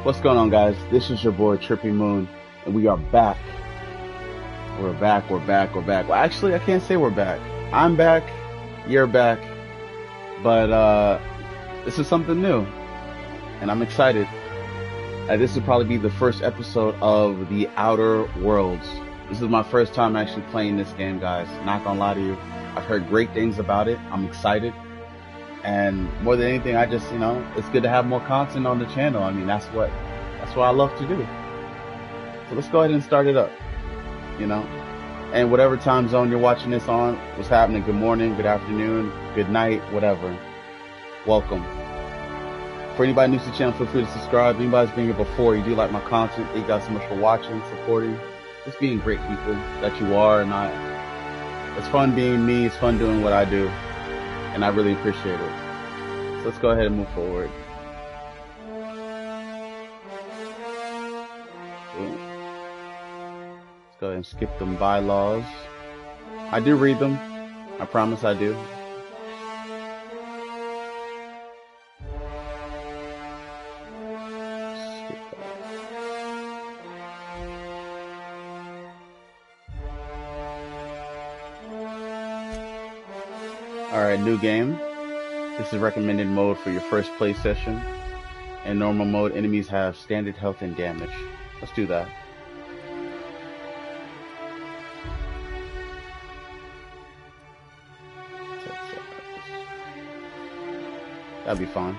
What's going on, guys? This is your boy Trippy Moon, and we are back. We're back. Well, actually, I can't say we're back. I'm back, you're back, but this is something new, and I'm excited. This will probably be the first episode of The Outer Worlds. This is my first time actually playing this game, guys. Not gonna lie to you, I've heard great things about it. I'm excited. And more than anything, I just, it's good to have more content on the channel. I mean, that's what I love to do. So let's go ahead and start it up, you know. And whatever time zone you're watching this on, what's happening? Good morning, good afternoon, good night, whatever. Welcome. For anybody new to the channel, feel free to subscribe. If anybody's been here before, you do like my content, thank you guys so much for watching, supporting, just being great people that you are. And it's fun being me. It's fun doing what I do, and I really appreciate it. So let's go ahead and move forward. Let's go ahead and skip them bylaws. I do read them. I promise I do. Alright, new game. This is recommended mode for your first play session. In normal mode, enemies have standard health and damage. Let's do that. That'd be fun.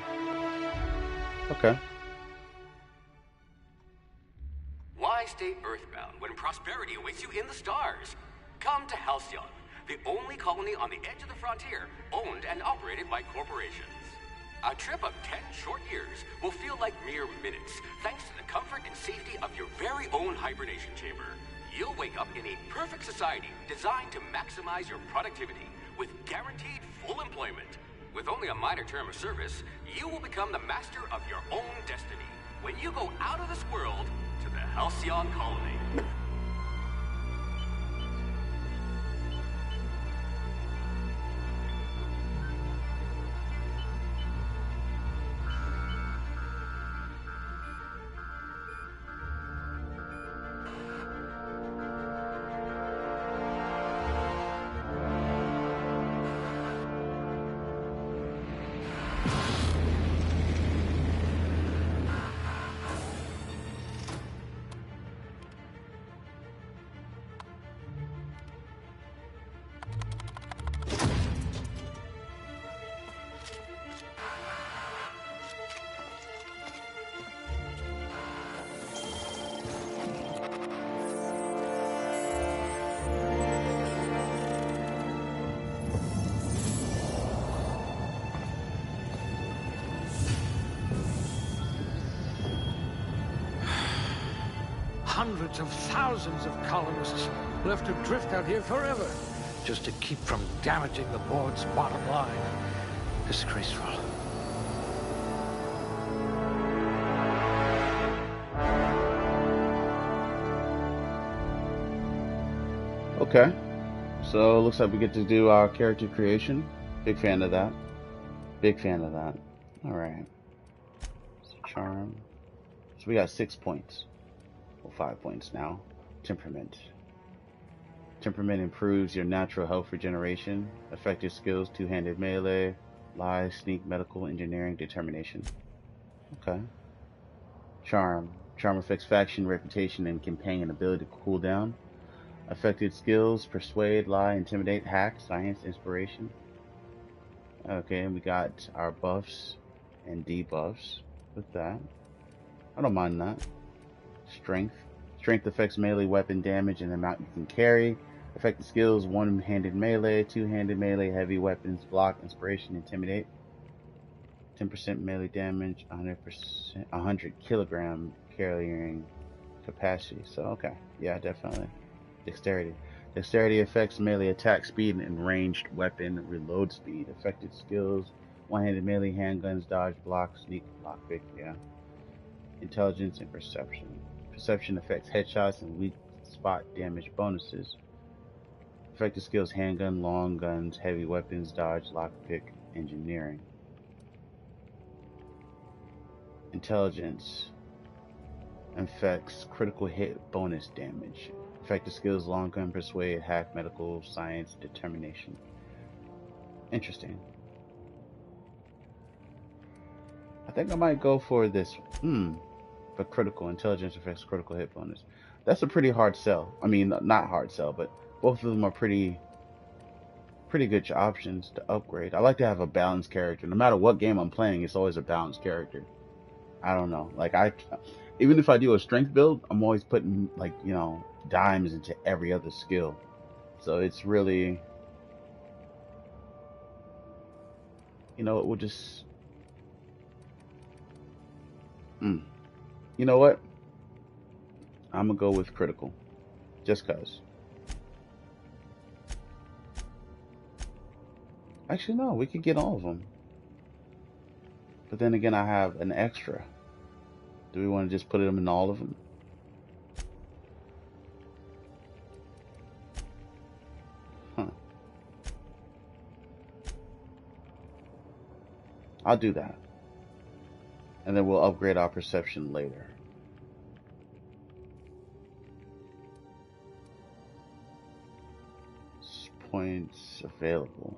Okay. Why stay earthbound when prosperity awaits you in the stars? Come to Halcyon, the only colony on the edge of the frontier, owned and operated by corporations. A trip of 10 short years will feel like mere minutes, thanks to the comfort and safety of your very own hibernation chamber. You'll wake up in a perfect society designed to maximize your productivity with guaranteed full employment. With only a minor term of service, you will become the master of your own destiny when you go out of this world to the Halcyon colony. Hundreds of thousands of colonists left to drift out here forever, just to keep from damaging the board's bottom line. Disgraceful. Okay. So looks like we get to do our character creation. Big fan of that. Big fan of that. Alright. So charm. So we got 6 points. Well, 5 points now. Temperament. Temperament improves your natural health regeneration. Effective skills: two-handed melee, lie, sneak, medical, engineering, determination. Okay. Charm. Charm affects faction, reputation, and companion ability to cool down. Affected skills: persuade, lie, intimidate, hack, science, inspiration. Okay, and we got our buffs and debuffs with that. I don't mind that. Strength. Strength affects melee weapon damage and the amount you can carry. Effective skills: one-handed melee, two-handed melee, heavy weapons, block, inspiration, intimidate. 10% melee damage, 100 kilogram carrying capacity. So okay, yeah, definitely. Dexterity. Dexterity affects melee attack speed and ranged weapon reload speed. Effective skills: one-handed melee, handguns, dodge, block, sneak, lockpick. Yeah. Intelligence and perception. Perception affects headshots and weak spot damage bonuses. Effective skills: handgun, long guns, heavy weapons, dodge, lockpick, engineering. Intelligence. Infects critical hit bonus damage. Effective skills: long gun, persuade, hack, medical, science, determination. Interesting. I think I might go for this. For critical intelligence affects critical hit bonus. That's a pretty hard sell. I mean, not hard sell, but both of them are pretty good options to upgrade. I like to have a balanced character. No matter what game I'm playing, it's always a balanced character. I don't know. Like even if I do a strength build, I'm always putting like, dimes into every other skill. So it's really, we'll just, you know what? I'm gonna go with critical, just cause. Actually, no, we could get all of them. But then again, I have an extra. Do we want to just put them in all of them? Huh. I'll do that. And then we'll upgrade our perception later. Points available.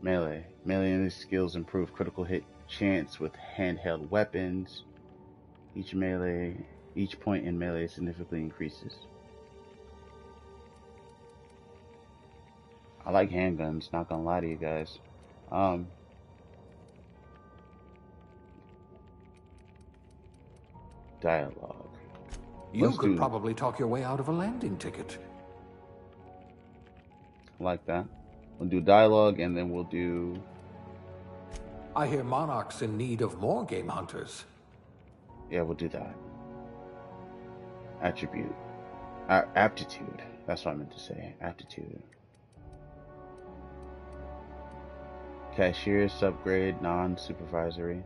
Melee. Melee and these skills improve critical hit chance with handheld weapons. Each point in melee significantly increases. I like handguns, not gonna lie to you guys. Dialogue. You could probably talk your way out of a landing ticket. Like that. We'll do dialogue, and then we'll do... I hear Monarch's in need of more game hunters. Yeah, we'll do that. Attribute. Aptitude. That's what I meant to say. Aptitude. Cashier, subgrade, non-supervisory.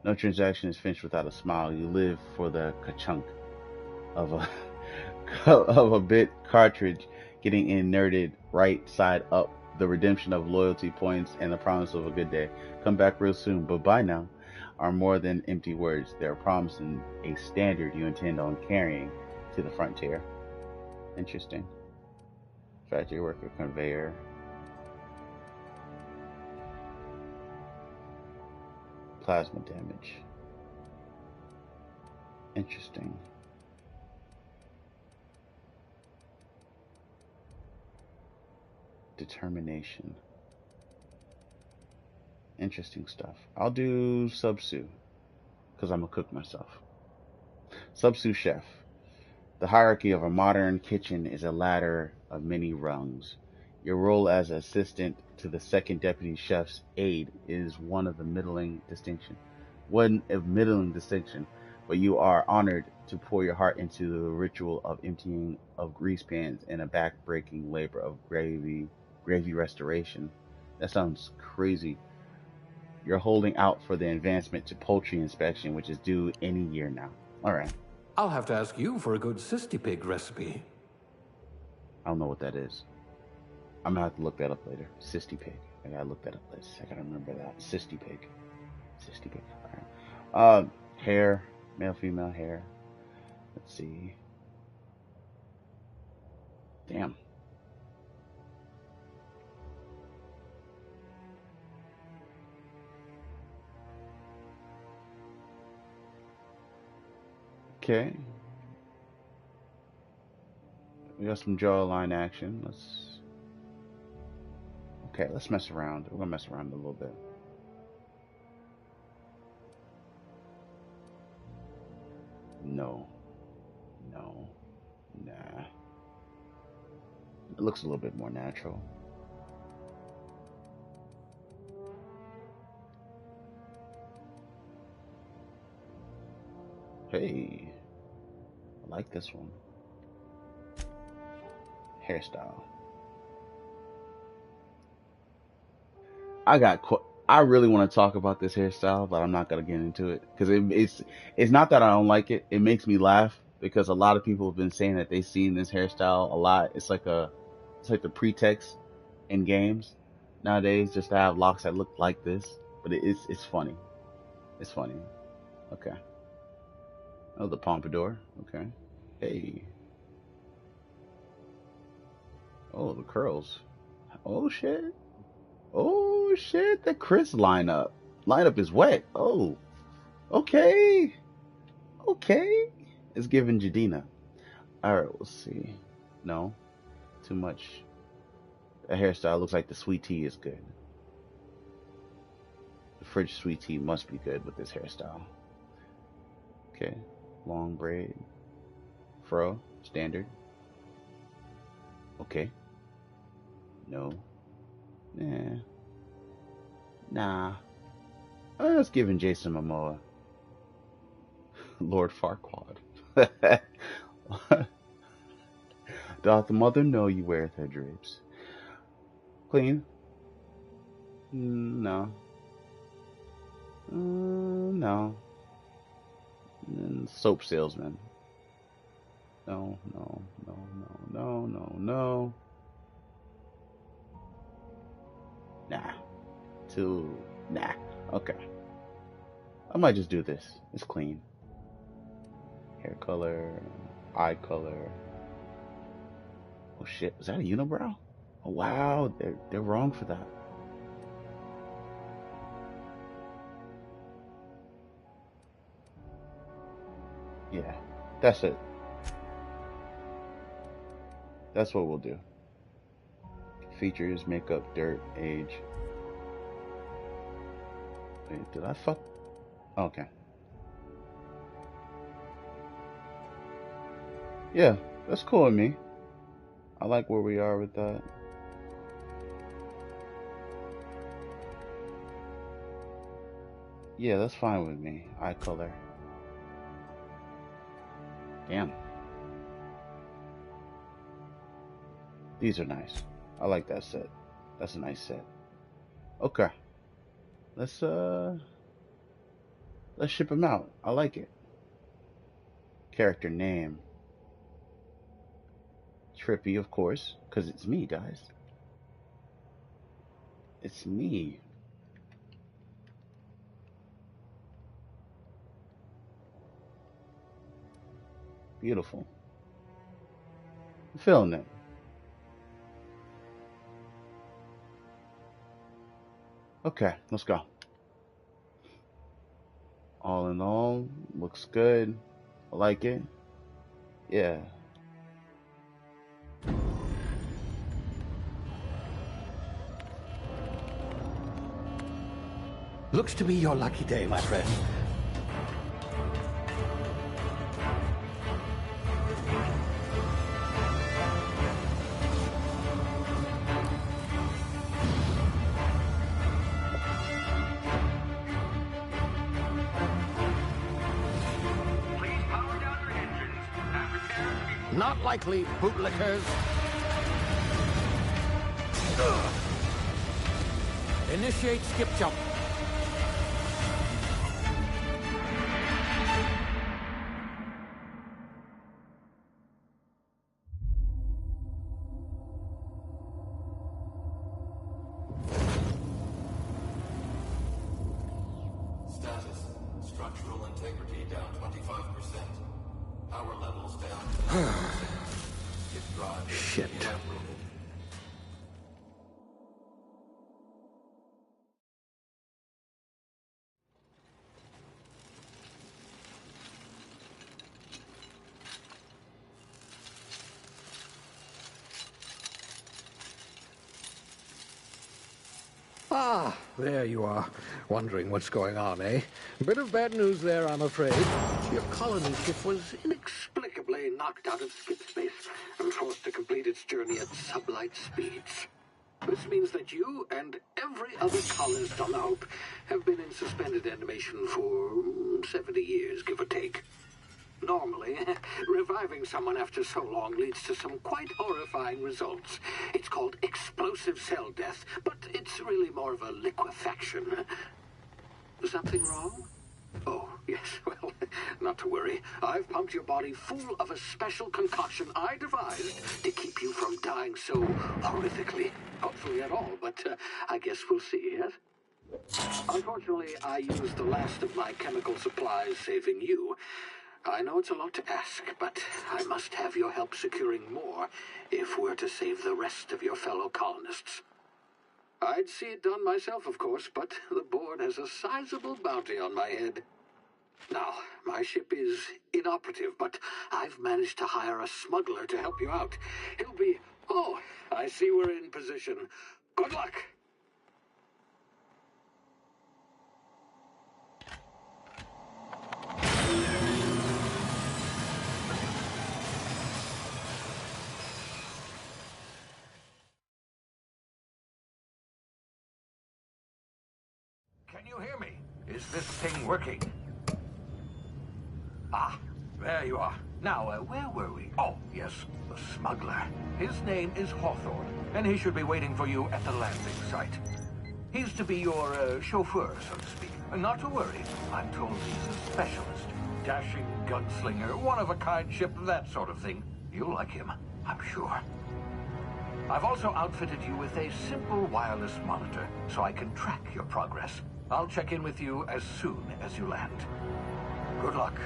No transaction is finished without a smile. You live for the ka-chunk of a bit cartridge getting inerted right side up, the redemption of loyalty points, and the promise of a good day. Come back real soon, but bye now are more than empty words. They are promising a standard you intend on carrying to the frontier. Interesting. Factory worker, conveyor. Plasma damage. Interesting. Determination. Interesting stuff. I'll do Sub-Sous, because I'm a cook myself. Sub-Sous chef. The hierarchy of a modern kitchen is a ladder of many rungs. Your role as assistant to the second deputy chef's aide is one of middling distinction, but you are honored to pour your heart into the ritual of emptying of grease pans and a back-breaking labor of gravy restoration. That sounds crazy. You're holding out for the advancement to poultry inspection, which is due any year now. All right. I'll have to ask you for a good Sisty Pig recipe. I don't know what that is. I'm gonna have to look that up later. Sisty Pig. I gotta look that up later. I gotta remember that. Sisty Pig. Sisty Pig. All right. Hair. Male, female hair. Let's see. Damn. Okay. We got some jawline action. Let's mess around. We're gonna mess around a little bit. No. Nah. It looks a little bit more natural. Hey. I like this one. Hairstyle. I really want to talk about this hairstyle, but I'm not gonna get into it because it's not that I don't like it. It makes me laugh because a lot of people have been saying that they've seen this hairstyle a lot. It's like the pretext in games nowadays just to have locks that look like this. But it's funny. It's funny. Okay. Oh, the pompadour. Okay. Hey. Oh, the curls. Oh shit. Oh shit. The Chris lineup. Lineup is wet. Oh. Okay. Okay. It's giving Jadina. All right. We'll see. No. Too much. That hairstyle looks like the sweet tea is good. The fridge sweet tea must be good with this hairstyle. Okay. Long braid. Fro. Standard. Okay. No. Nah. Nah. Let's give him Jason Momoa. Lord Farquaad. Doth the mother know you weareth her drapes? Clean? No. No. Soap salesman. No, no, no, no, no, no, no. Nah. Nah. Okay. I might just do this. It's clean. Hair color, eye color. Oh shit, was that a unibrow? Oh wow, they're wrong for that. Yeah, that's it. That's what we'll do. Features, makeup, dirt, age. Wait, did I fuck? Okay. Yeah, that's cool with me. I like where we are with that. Yeah, that's fine with me. Eye color. Damn. These are nice. I like that set. That's a nice set. Okay. Let's ship them out. I like it. Character name. Trippy, of course, because it's me, guys. It's me. Beautiful. I'm feeling it. Okay, let's go. All in all, looks good. I like it. Yeah. Looks to be your lucky day, my friend. Please power down your engines and prepare to be... Not likely, bootlickers. Initiate skip jump. Status. Structural integrity down 25%. Power levels down 10%. If drive is Shit. evaporated. Ah, there you are. Wondering what's going on, eh? Bit of bad news there, I'm afraid. Your colony ship was inexplicably knocked out of skip space and forced to complete its journey at sublight speeds. This means that you and every other colonist on the Hope have been in suspended animation for 70 years, give or take. Normally, reviving someone after so long leads to some quite horrifying results. It's called explosive cell death, but it's really more of a liquefaction. Something wrong? Oh, yes, well, not to worry. I've pumped your body full of a special concoction I devised to keep you from dying so horrifically. Hopefully at all, but I guess we'll see, yes? Unfortunately, I used the last of my chemical supplies saving you. I know it's a lot to ask, but I must have your help securing more if we're to save the rest of your fellow colonists. I'd see it done myself, of course, but the board has a sizable bounty on my head. Now, my ship is inoperative, but I've managed to hire a smuggler to help you out. He'll be... Oh, I see we're in position. Good luck! Can you hear me? Is this thing working? Ah, there you are. Now, where were we? Oh, yes, the smuggler. His name is Hawthorne, and he should be waiting for you at the landing site. He's to be your chauffeur, so to speak. Not to worry, I'm told he's a specialist. Dashing gunslinger, one-of-a-kind ship, that sort of thing. You'll like him, I'm sure. I've also outfitted you with a simple wireless monitor, so I can track your progress. I'll check in with you as soon as you land. Good luck.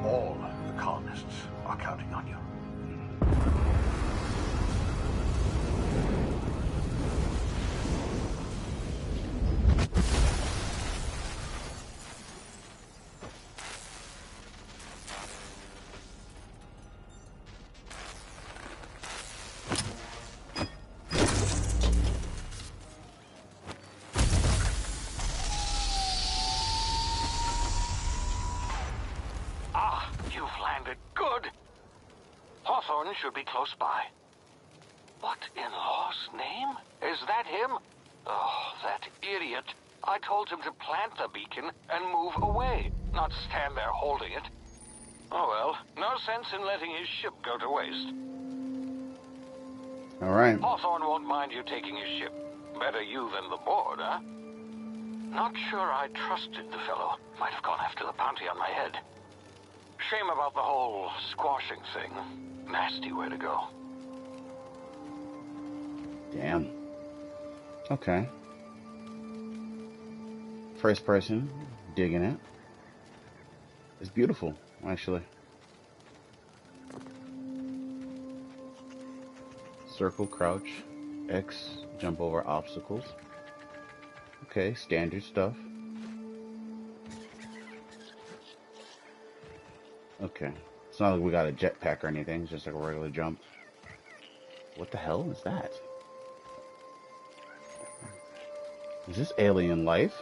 All the colonists are counting on you. Hawthorne should be close by. What in law's name? Is that him? Oh, that idiot. I told him to plant the beacon and move away, not stand there holding it. Oh well, no sense in letting his ship go to waste. All right. Hawthorne won't mind you taking his ship. Better you than the board, huh? Not sure I trusted the fellow. Might have gone after the bounty on my head. Shame about the whole squashing thing. Nasty way to go. Damn. Okay. First person, digging it. It's beautiful, actually. Circle, crouch, X, jump over obstacles. Okay, standard stuff. Okay. It's not like we got a jetpack or anything, it's just like a regular jump. What the hell is that? Is this alien life?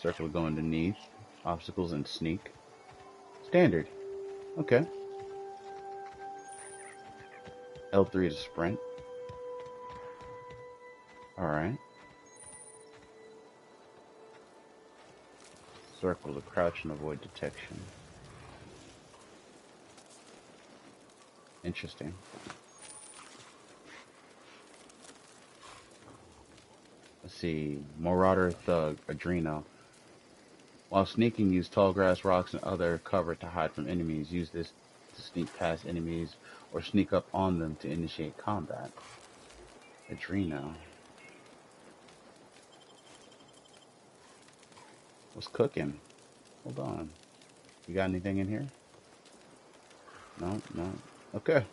Circle to go underneath. Obstacles and sneak. Standard. Okay. L3 to sprint. Alright. Circle to crouch and avoid detection. Interesting. Let's see. Marauder Thug, Adreno. While sneaking, use tall grass, rocks, and other cover to hide from enemies. Use this to sneak past enemies or sneak up on them to initiate combat. Adreno. What's cooking? Hold on. You got anything in here? No, no. Okay.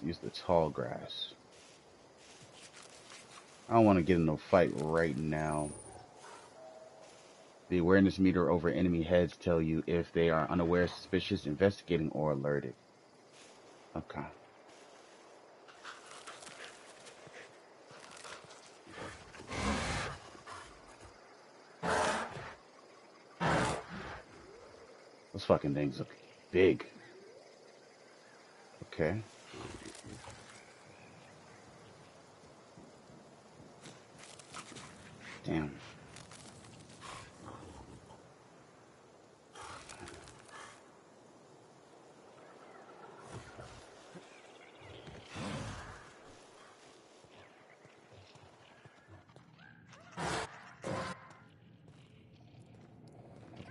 Use the tall grass. I don't want to get in no fight right now. The awareness meter over enemy heads tell you if they are unaware, suspicious, investigating, or alerted. Okay. Those fucking things look big. Okay. Damn.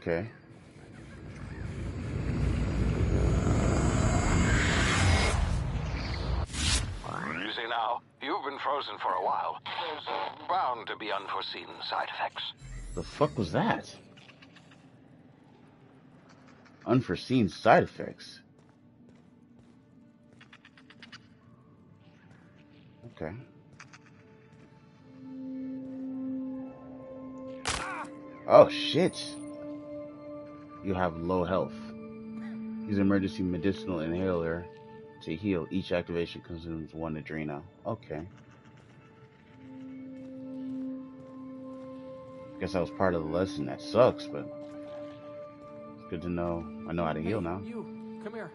Okay. Easy now. You've been frozen for a while. There's bound to be unforeseen side effects. The fuck was that? Unforeseen side effects. Okay. Oh shit. You have low health. Use emergency medicinal inhaler to heal. Each activation consumes 1 adreno. Okay. Guess that was part of the lesson. That sucks, but it's good to know. I know how to heal now. You, come here.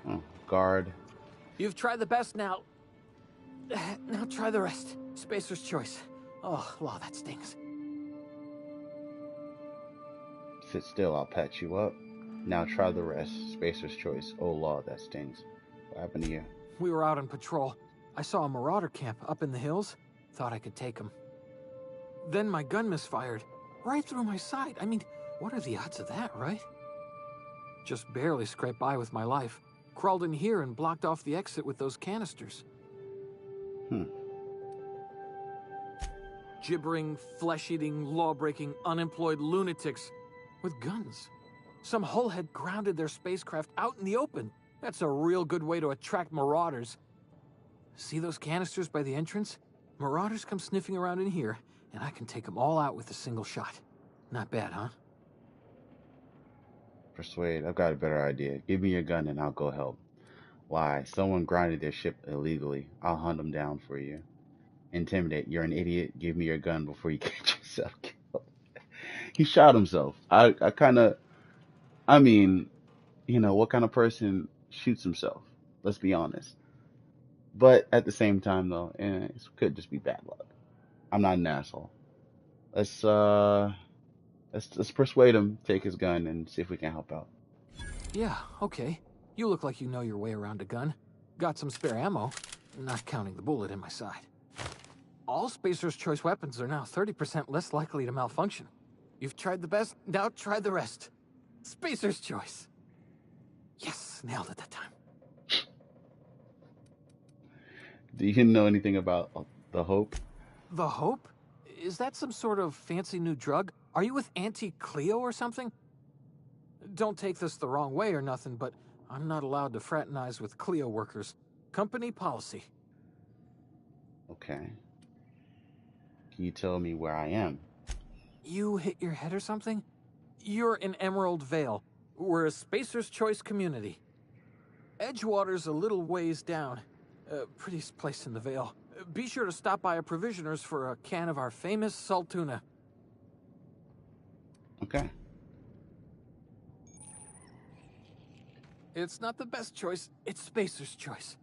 Oh, guard. You've tried the best now. Now try the rest. Spacer's choice. Oh, law, that stings. Sit still, I'll patch you up. Now try the rest. Spacer's choice. Oh, law, that stings. What happened to you? We were out on patrol. I saw a marauder camp up in the hills. Thought I could take him. Then my gun misfired. Right through my side. I mean, what are the odds of that, right? Just barely scraped by with my life. Crawled in here and blocked off the exit with those canisters. Gibbering, flesh-eating, law-breaking, unemployed lunatics with guns. Some hull had grounded their spacecraft out in the open. That's a real good way to attract marauders. See those canisters by the entrance? Marauders come sniffing around in here, and I can take them all out with a single shot. Not bad, huh? Persuade. I've got a better idea. Give me your gun and I'll go help. Why? Someone grounded their ship illegally. I'll hunt them down for you. Intimidate. You're an idiot. Give me your gun before you get yourself killed. He shot himself. I mean, you know, what kind of person shoots himself? Let's be honest. But at the same time, though, it could just be bad luck. I'm not an asshole. Let's persuade him, take his gun, and see if we can help out. Yeah, okay. You look like you know your way around a gun. Got some spare ammo, not counting the bullet in my side. All Spacer's choice weapons are now 30% less likely to malfunction. You've tried the best, now try the rest. Spacer's choice. Yes, nailed it that time. Do you know anything about the Hope? The Hope? Is that some sort of fancy new drug? Are you with Auntie Cleo or something? Don't take this the wrong way or nothing, but I'm not allowed to fraternize with Cleo workers. Company policy. Okay. Can you tell me where I am? You hit your head or something? You're in Emerald Vale. We're a Spacer's Choice community. Edgewater's a little ways down. Prettiest place in the Vale. Be sure to stop by a provisioner's for a can of our famous salt tuna. Okay. It's not the best choice, it's Spacer's choice.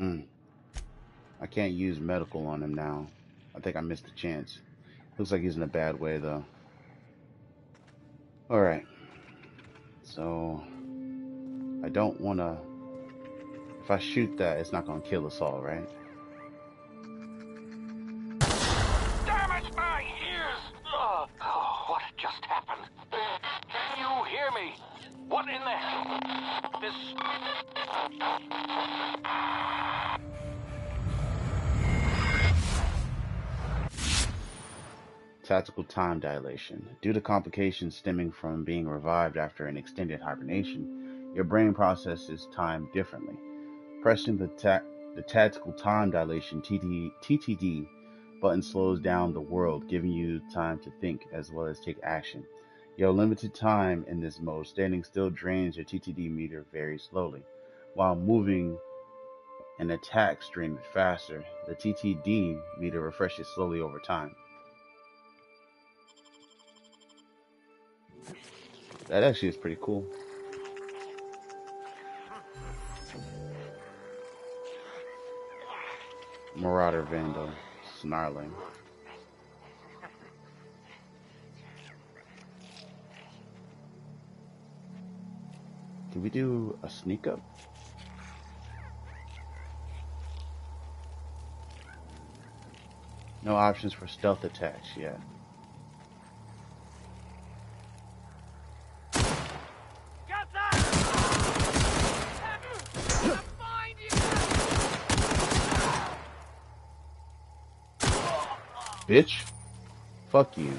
I can't use medical on him now. I think I missed a chance. Looks like he's in a bad way, though. Alright. So, I don't want to... If I shoot that, it's not going to kill us all, right? Damn it, my ears! Oh, what just happened? Can you hear me? What in the hell? This... Tactical time dilation. Due to complications stemming from being revived after an extended hibernation, your brain processes time differently. Pressing the tactical time dilation TTD button slows down the world, giving you time to think as well as take action. Your limited time in this mode, standing still drains your TTD meter very slowly, while moving and attacks drain it faster. The TTD meter refreshes slowly over time. That actually is pretty cool. Marauder Vandal, snarling. Can we do a sneak up? No options for stealth attacks yet. Get that! Find you! bitch. Fuck you.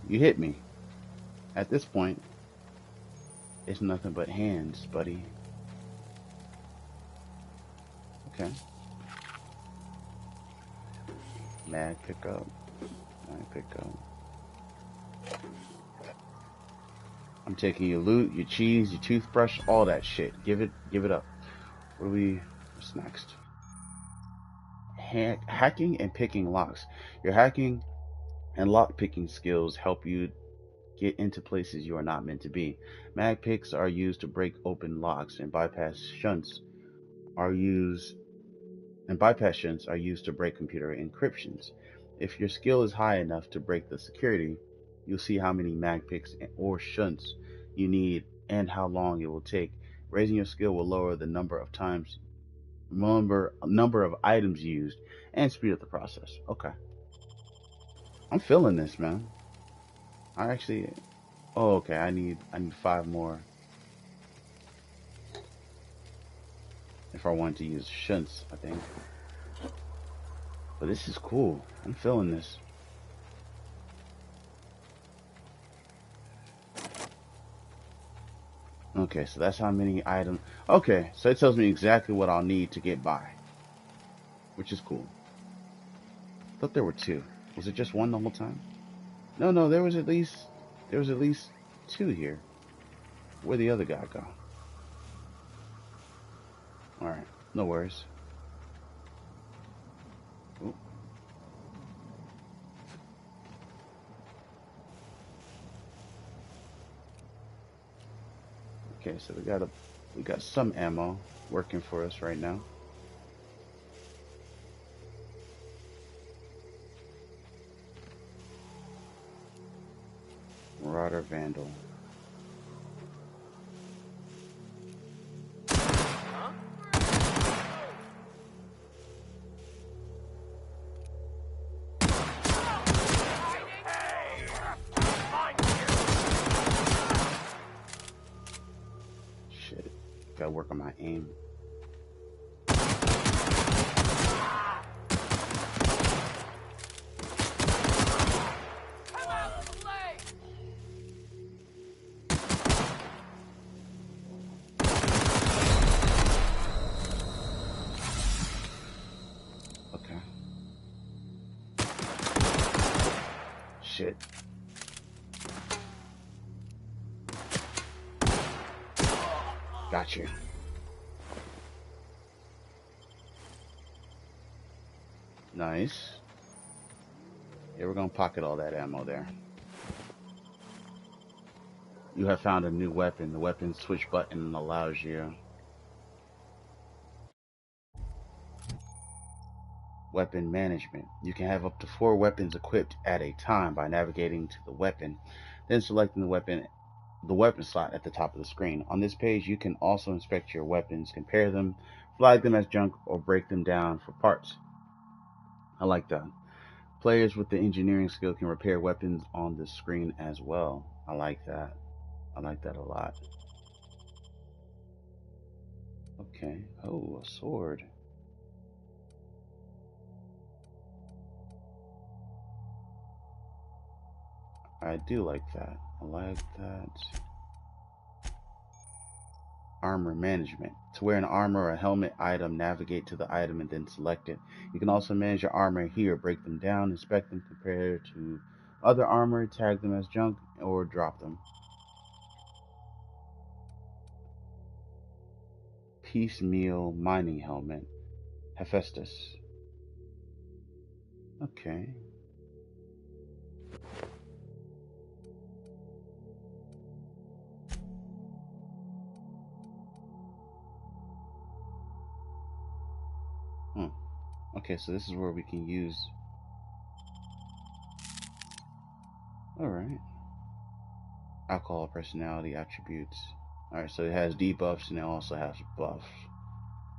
You hit me. At this point, it's nothing but hands, buddy. Okay. Mag pickup. Mag pickup. I'm taking your loot, your cheese, your toothbrush, all that shit. Give it up. What's next? Hacking and picking locks. Your hacking and lock picking skills help you get into places you are not meant to be. Mag picks are used to break open locks, and bypass shunts are used to break computer encryptions. If your skill is high enough to break the security, you'll see how many mag picks or shunts you need and how long it will take. Raising your skill will lower the number of items used and speed up the process. Okay. I'm feeling this, man. I actually Oh, okay. I need 5 more if I want to use shunts, I think. But this is cool. I'm feeling this. Okay, so that's how many items. Okay, so it tells me exactly what I'll need to get by, which is cool. I thought there were 2. Was it just 1 the whole time? No, there was at least 2 here. Where'd the other guy go? All right, no worries. Ooh. Okay, so we got some ammo working for us right now. Marauder Vandal. Shit, gotta work on my aim. Shit. Got you. Nice. Yeah, we're gonna pocket all that ammo there. You have found a new weapon. The weapon switch button allows you weapon management. You can have up to 4 weapons equipped at a time by navigating to the weapon, then selecting the weapon slot at the top of the screen. On this page, you can also inspect your weapons, compare them, flag them as junk, or break them down for parts. I like that. Players with the engineering skill can repair weapons on the screen as well. I like that. I like that a lot. Okay. Oh, a sword. I do like that. I like that. Armor management. To wear an armor or a helmet item, navigate to the item and then select it. You can also manage your armor here, break them down, inspect them, compare to other armor, tag them as junk, or drop them. Piecemeal mining helmet. Hephaestus. Okay. Okay, so this is where we can use. Alright. Alcohol personality attributes. Alright, so it has debuffs and it also has buffs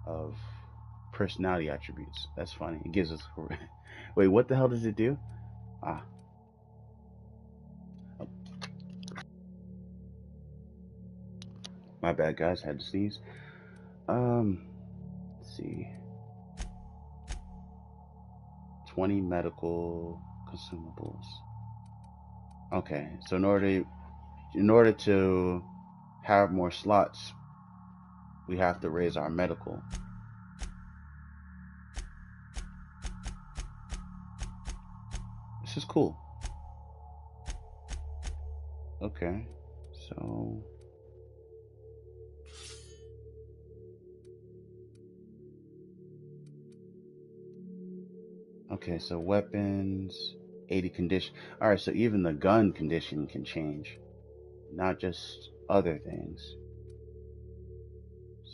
of personality attributes. That's funny. It gives us. Wait, what the hell does it do? Ah. Oh. My bad, guys. I had to sneeze. Let's see. 20 medical consumables. Okay, so in order to have more slots, we have to raise our medical. This is cool. Okay, so okay, so weapons, 80 condition. All right, so even the gun condition can change, not just other things.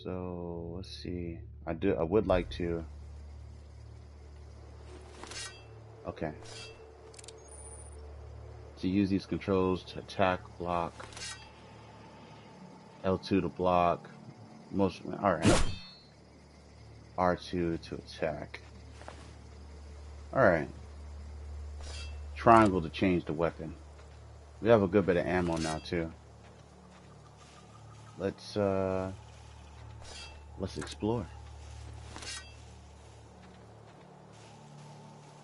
So let's see. I would like to. Okay. To use these controls to attack, block, L2 to block, motion. All right. R2 to attack. All right. Triangle to change the weapon. We have a good bit of ammo now too. Let's explore.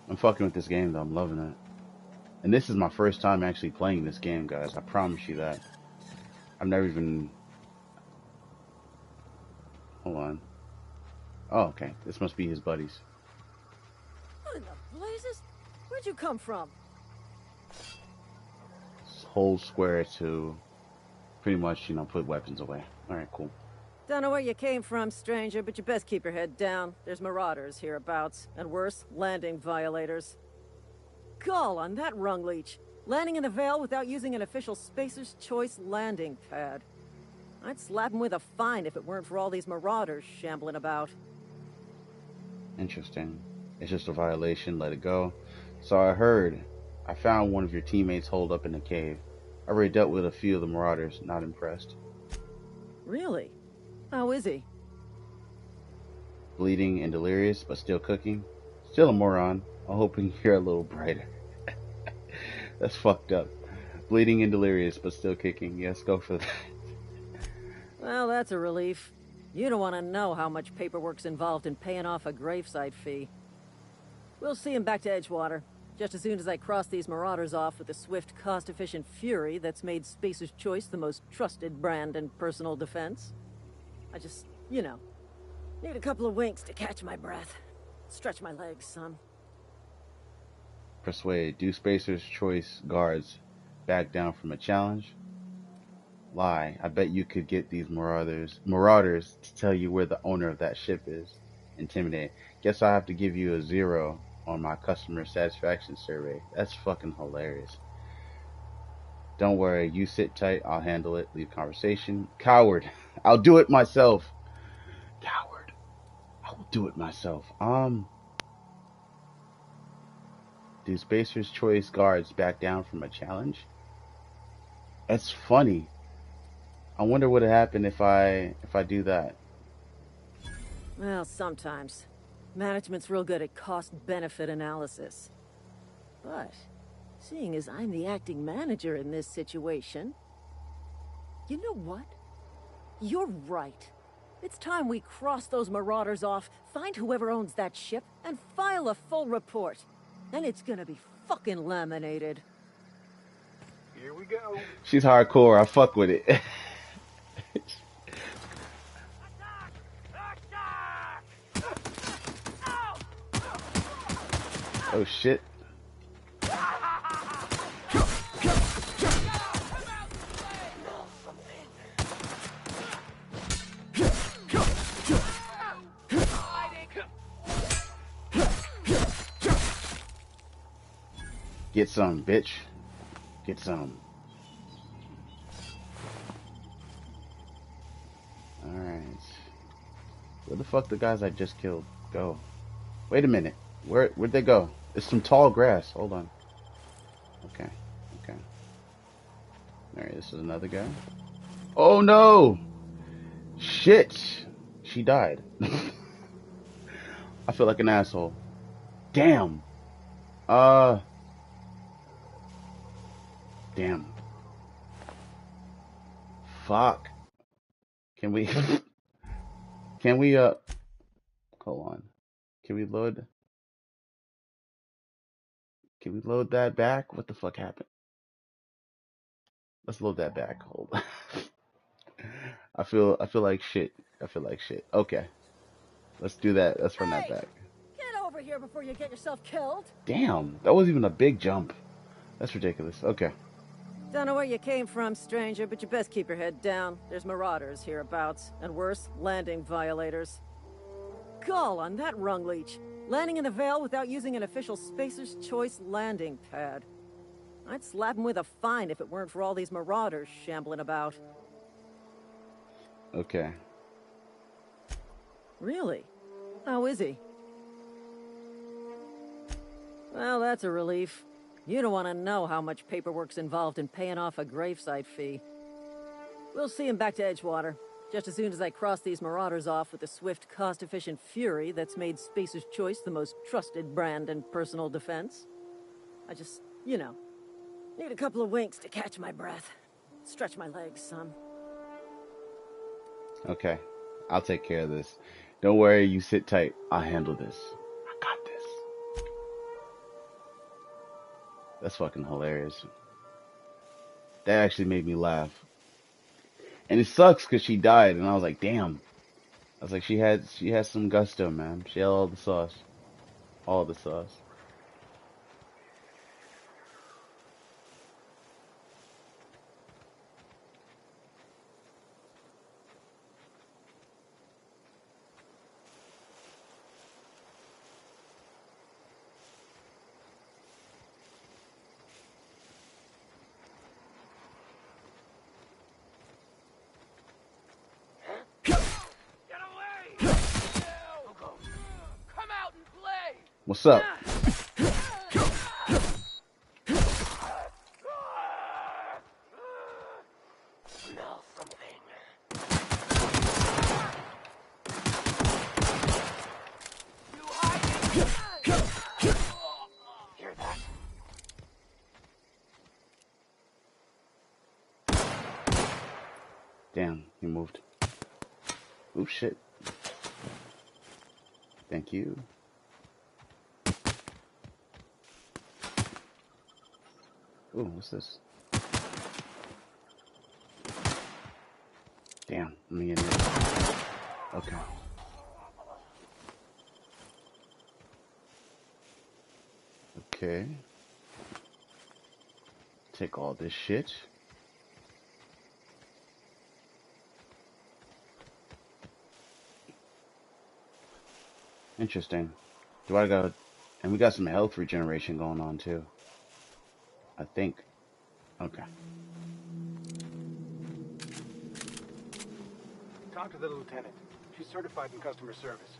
I'm fucking with this game though. I'm loving it. And this is my first time actually playing this game, guys. I promise you that. I've never even... Hold on. Oh, okay. This must be his buddies. What in the blazes? Where'd you come from? Hold square to pretty much, put weapons away. Alright, cool. Don't know where you came from, stranger, but you best keep your head down. There's marauders hereabouts, and worse, landing violators. Gall on that rung leech. Landing in the Vale without using an official Spacer's Choice landing pad. I'd slap him with a fine if it weren't for all these marauders shambling about. Interesting. It's just a violation, let it go. So I found one of your teammates holed up in a cave. I already dealt with a few of the marauders, not impressed. Really? How is he? Bleeding and delirious, but still cooking. Still a moron. I'm hoping you're a little brighter. That's fucked up. Bleeding and delirious, but still kicking. Yes, go for that. Well, that's a relief. You don't want to know how much paperwork's involved in paying off a gravesite fee. We'll see him back to Edgewater, just as soon as I cross these marauders off with the swift, cost-efficient fury that's made Spacer's Choice the most trusted brand in personal defense. I just, need a couple of winks to catch my breath. Stretch my legs, son. Persuade. Do Spacer's Choice guards back down from a challenge? Lie. I bet you could get these marauders to tell you where the owner of that ship is. Intimidate. Guess I have to give you a 0 on my customer satisfaction survey. That's fucking hilarious. Don't worry. You sit tight. I'll handle it. Leave conversation. Coward. I'll do it myself. Coward. I will do it myself. Do Spacer's Choice guards back down from a challenge? That's funny. I wonder what would happen if I do that. Well, sometimes. Management's real good at cost-benefit analysis. But, seeing as I'm the acting manager in this situation... You know what? You're right. It's time we cross those marauders off, find whoever owns that ship, and file a full report. And it's gonna be fucking laminated. Here we go. She's hardcore. I fuck with it. Oh shit. Get some, bitch. Get some. Alright. Where the fuck the guys I just killed go? Wait a minute. Where'd they go? It's some tall grass. Hold on. Okay. Okay. Alright, this is another guy. Oh no! Shit! She died. I feel like an asshole. Damn. Damn. Fuck. Can we hold on. Can we load? Can we load that back? What the fuck happened? Let's load that back. Hold on. I feel like shit. I feel like shit. Okay. Let's do that. Let's run that Hey! back. Get over here before you get yourself killed! Damn, that wasn't even a big jump. That's ridiculous. Okay. Don't know where you came from, stranger, but you best keep your head down. There's marauders hereabouts, and worse, landing violators. Gall on that rung leech. Landing in the Vale without using an official Spacer's Choice landing pad. I'd slap him with a fine if it weren't for all these marauders shambling about. Okay. Really? How is he? Well, that's a relief. You don't want to know how much paperwork's involved in paying off a gravesite fee. We'll see him back to Edgewater, just as soon as I cross these marauders off with the swift, cost-efficient fury that's made Spacer's Choice the most trusted brand in personal defense. I just, need a couple of winks to catch my breath. Stretch my legs, son. Okay. I'll take care of this. Don't worry, you sit tight. I'll handle this. I got this. That's fucking hilarious. That actually made me laugh. And it sucks because she died, and I was like, damn. I was like, she had some gusto, man. She had all the sauce. All the sauce. What's up? Damn, he moved. Oh shit. Thank you. Ooh, what's this? Damn, let me get in here. Okay. Okay. Take all this shit. Interesting. Do I got... And we got some health regeneration going on too. I think. Okay. Talk to the lieutenant. She's certified in customer service.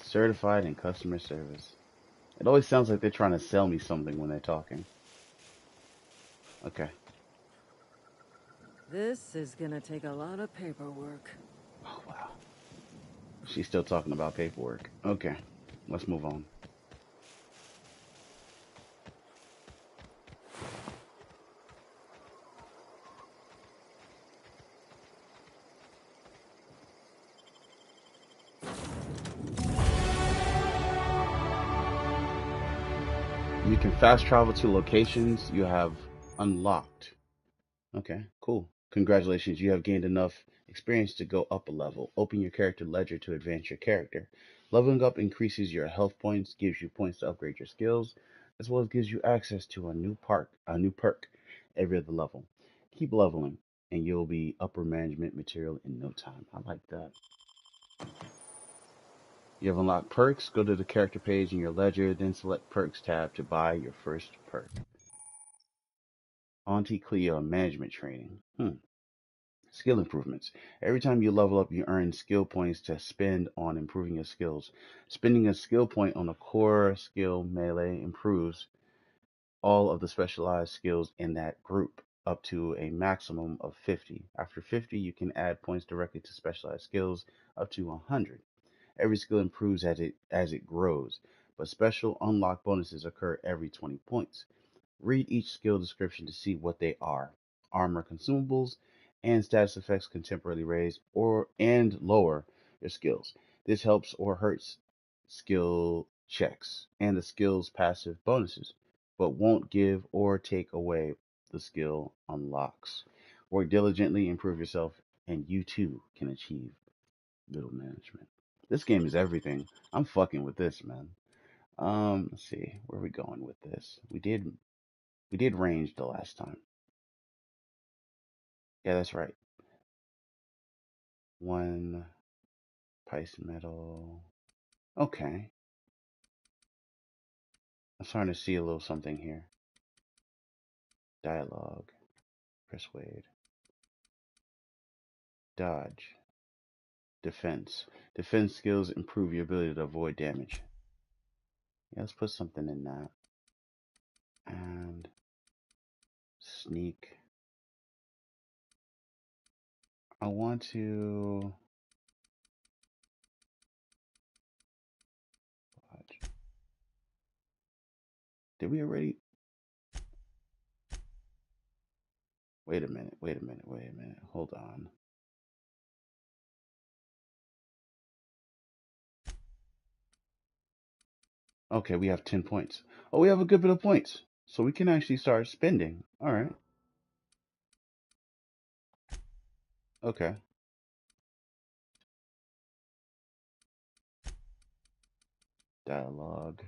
Certified in customer service. It always sounds like they're trying to sell me something when they're talking. Okay. This is gonna take a lot of paperwork. Oh, wow. She's still talking about paperwork. Okay. Let's move on. You can fast travel to locations you have unlocked. Okay, cool. Congratulations, you have gained enough experience to go up a level. Open your character ledger to advance your character. Leveling up increases your health points, gives you points to upgrade your skills, as well as gives you access to a new perk every other level. Keep leveling, and you'll be upper management material in no time. I like that. You have unlocked perks. Go to the character page in your ledger, then select Perks tab to buy your first perk. Auntie Cleo Management Training. Skill improvements. Every time you level up, you earn skill points to spend on improving your skills. Spending a skill point on a core skill melee improves all of the specialized skills in that group up to a maximum of 50. After 50, you can add points directly to specialized skills up to 100. Every skill improves as it grows, but special unlock bonuses occur every 20 points. Read each skill description to see what they are. Armor consumables and status effects can temporarily raise or and lower your skills. This helps or hurts skill checks and the skill's passive bonuses, but won't give or take away the skill unlocks. Work diligently, improve yourself, and you too can achieve middle management. This game is everything. I'm fucking with this, man. Let's see where are we going with this. We did range the last time. Yeah, that's right. One Pice metal. Okay, I'm starting to see a little something here. Dialogue, persuade, dodge, defense. Defense skills improve your ability to avoid damage. Yeah, let's put something in that. And sneak. I want to. Did we already? Wait a minute. Wait a minute. Wait a minute. Hold on. Okay, we have 10 points. Oh, we have a good bit of points. So we can actually start spending. All right. Okay. Dialogue,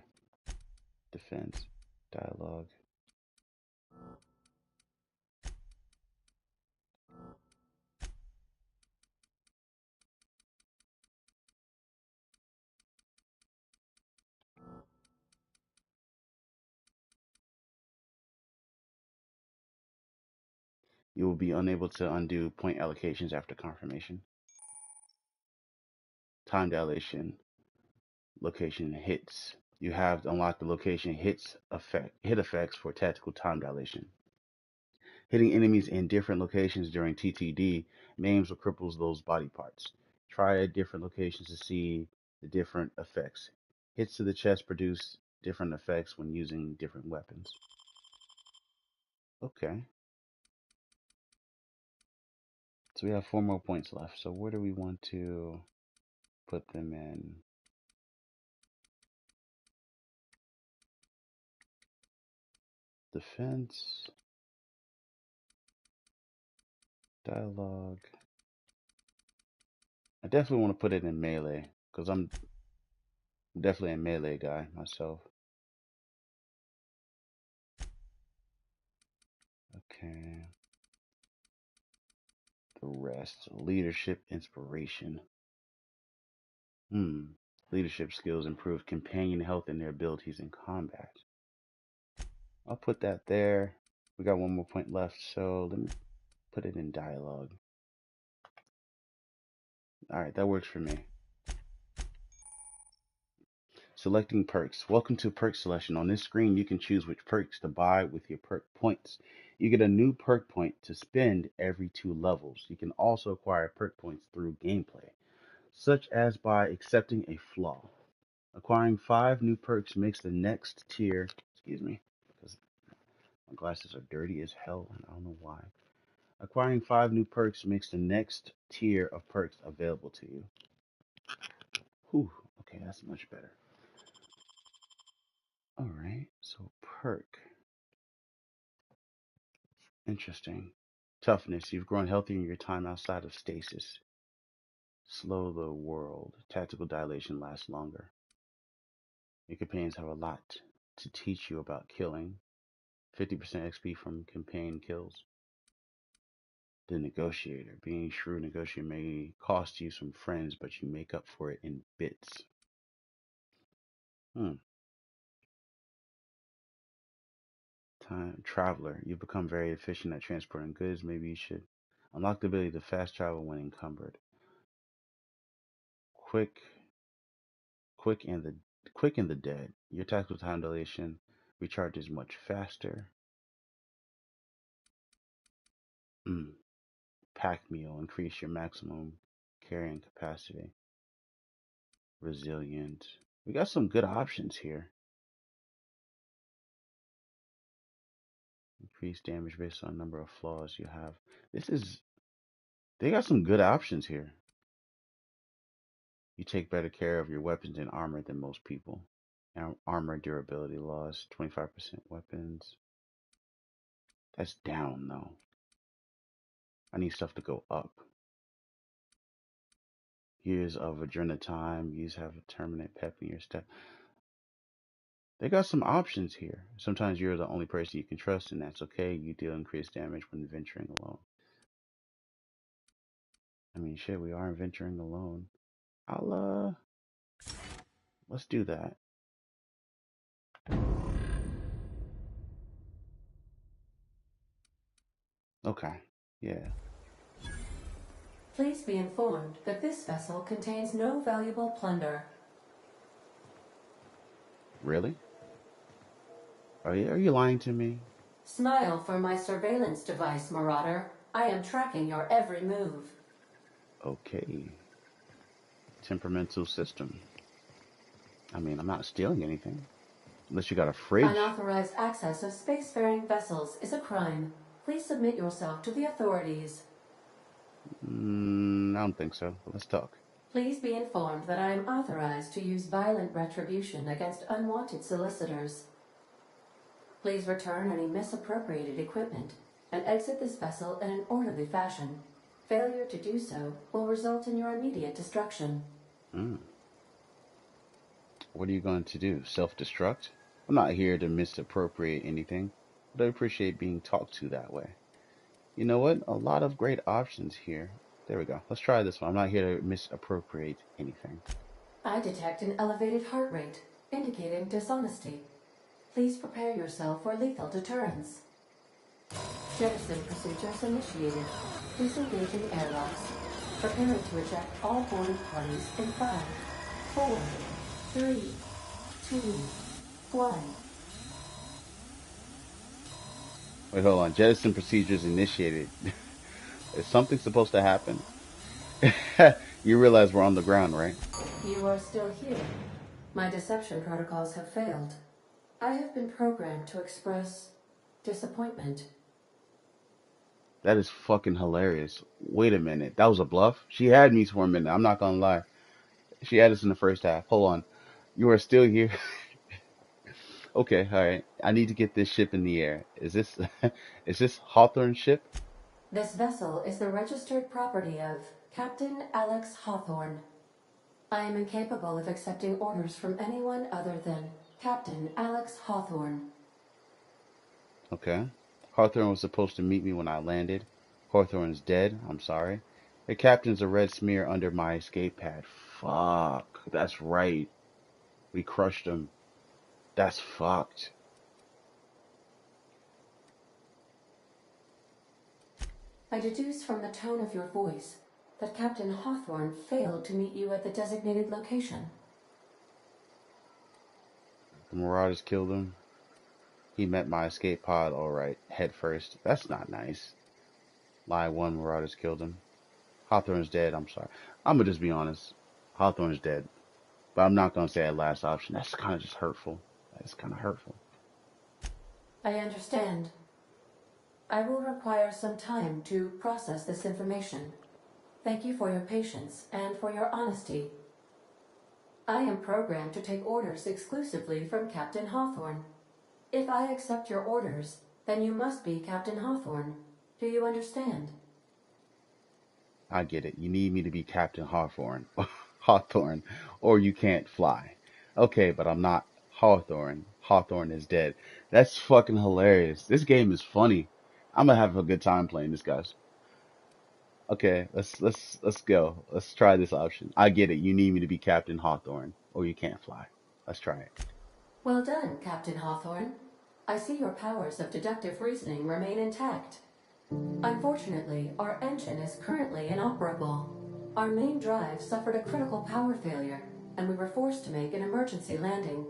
defense, dialogue. You will be unable to undo point allocations after confirmation. Time dilation. Location hits. You have unlocked the location hit effects for tactical time dilation. Hitting enemies in different locations during TTD maims or cripples those body parts. Try at different locations to see the different effects. Hits to the chest produce different effects when using different weapons. Okay. So we have 4 more points left. So where do we want to put them in? Defense, dialogue. I definitely want to put it in melee because I'm definitely a melee guy myself. Okay. The rest. Leadership, inspiration. Leadership skills improve companion health and their abilities in combat. I'll put that there. We got 1 more point left, so let me put it in dialogue. Alright, that works for me. Selecting perks. Welcome to perk selection. On this screen, you can choose which perks to buy with your perk points. You get a new perk point to spend every 2 levels. You can also acquire perk points through gameplay, such as by accepting a flaw. Acquiring 5 new perks makes the next tier, excuse me, because my glasses are dirty as hell and I don't know why. Acquiring 5 new perks makes the next tier of perks available to you. Whew, okay, that's much better. Alright, so perk. Interesting. Toughness. You've grown healthier in your time outside of stasis. Slow the world. Tactical dilation lasts longer. Your companions have a lot to teach you about killing. 50% XP from campaign kills. The negotiator. Being a shrewd negotiator may cost you some friends, but you make up for it in bits. Time traveler. You've become very efficient at transporting goods. Maybe you should unlock the ability to fast travel when encumbered. Quick, quick and the dead. Your tactical time dilation recharges much faster. Pack meal. Increase your maximum carrying capacity. Resilient. We got some good options here. Increase damage based on number of flaws you have. They got some good options here. You take better care of your weapons and armor than most people. Armor durability loss, 25% weapons. That's down though. I need stuff to go up. Years of adrenaline time. Use have a permanent pep in your step. They got some options here. Sometimes you're the only person you can trust, and that's okay. You deal increased damage when venturing alone. I mean, shit, we are venturing alone. Let's do that. Okay, yeah. Please be informed that this vessel contains no valuable plunder. Really? Are you lying to me? Smile for my surveillance device, Marauder. I am tracking your every move. Okay. Temperamental system. I mean, I'm not stealing anything. Unless you got a fridge. Unauthorized access of spacefaring vessels is a crime. Please submit yourself to the authorities. I don't think so. But let's talk. Please be informed that I am authorized to use violent retribution against unwanted solicitors. Please return any misappropriated equipment and exit this vessel in an orderly fashion. Failure to do so will result in your immediate destruction. What are you going to do? Self-destruct? I'm not here to misappropriate anything, but I appreciate being talked to that way. You know what? A lot of great options here. There we go. Let's try this one. I'm not here to misappropriate anything. I detect an elevated heart rate, indicating dishonesty. Please prepare yourself for lethal deterrence. Jettison procedures initiated. Please engage in airlocks. Preparing to eject all boarded parties in 5, 4, 3, 2, 1. Wait, hold on. Jettison procedures initiated. Is something supposed to happen? You realize we're on the ground, right? You are still here. My deception protocols have failed. I have been programmed to express disappointment. That is fucking hilarious. Wait a minute. That was a bluff? She had me for a minute. I'm not gonna lie. She had us in the first half. Hold on. You are still here? Okay, alright. I need to get this ship in the air. Is this Hawthorne's ship? This vessel is the registered property of Captain Alex Hawthorne. I am incapable of accepting orders from anyone other than Captain Alex Hawthorne. Okay. Hawthorne was supposed to meet me when I landed. Hawthorne's dead. I'm sorry. The captain's a red smear under my escape pad. Fuck. That's right. We crushed him. That's fucked. I deduce from the tone of your voice that Captain Hawthorne failed to meet you at the designated location. The Marauders killed him. He met my escape pod, alright, head first. That's not nice. Lie 1, Marauders killed him. Hawthorne's dead, I'm sorry. I'm gonna just be honest. Hawthorne's dead. But I'm not gonna say that last option. That's kind of just hurtful. That's kind of hurtful. I understand. I will require some time to process this information. Thank you for your patience and for your honesty. I am programmed to take orders exclusively from Captain Hawthorne. If I accept your orders, then you must be Captain Hawthorne. Do you understand? I get it. You need me to be Captain Hawthorne. Hawthorne, or you can't fly. Okay, but I'm not Hawthorne. Hawthorne is dead. That's fucking hilarious. This game is funny. I'm gonna have a good time playing this, guys. Okay, let's go. Let's try this option. I get it. You need me to be Captain Hawthorne, or you can't fly. Let's try it. Well done, Captain Hawthorne. I see your powers of deductive reasoning remain intact. Unfortunately, our engine is currently inoperable. Our main drive suffered a critical power failure, and we were forced to make an emergency landing.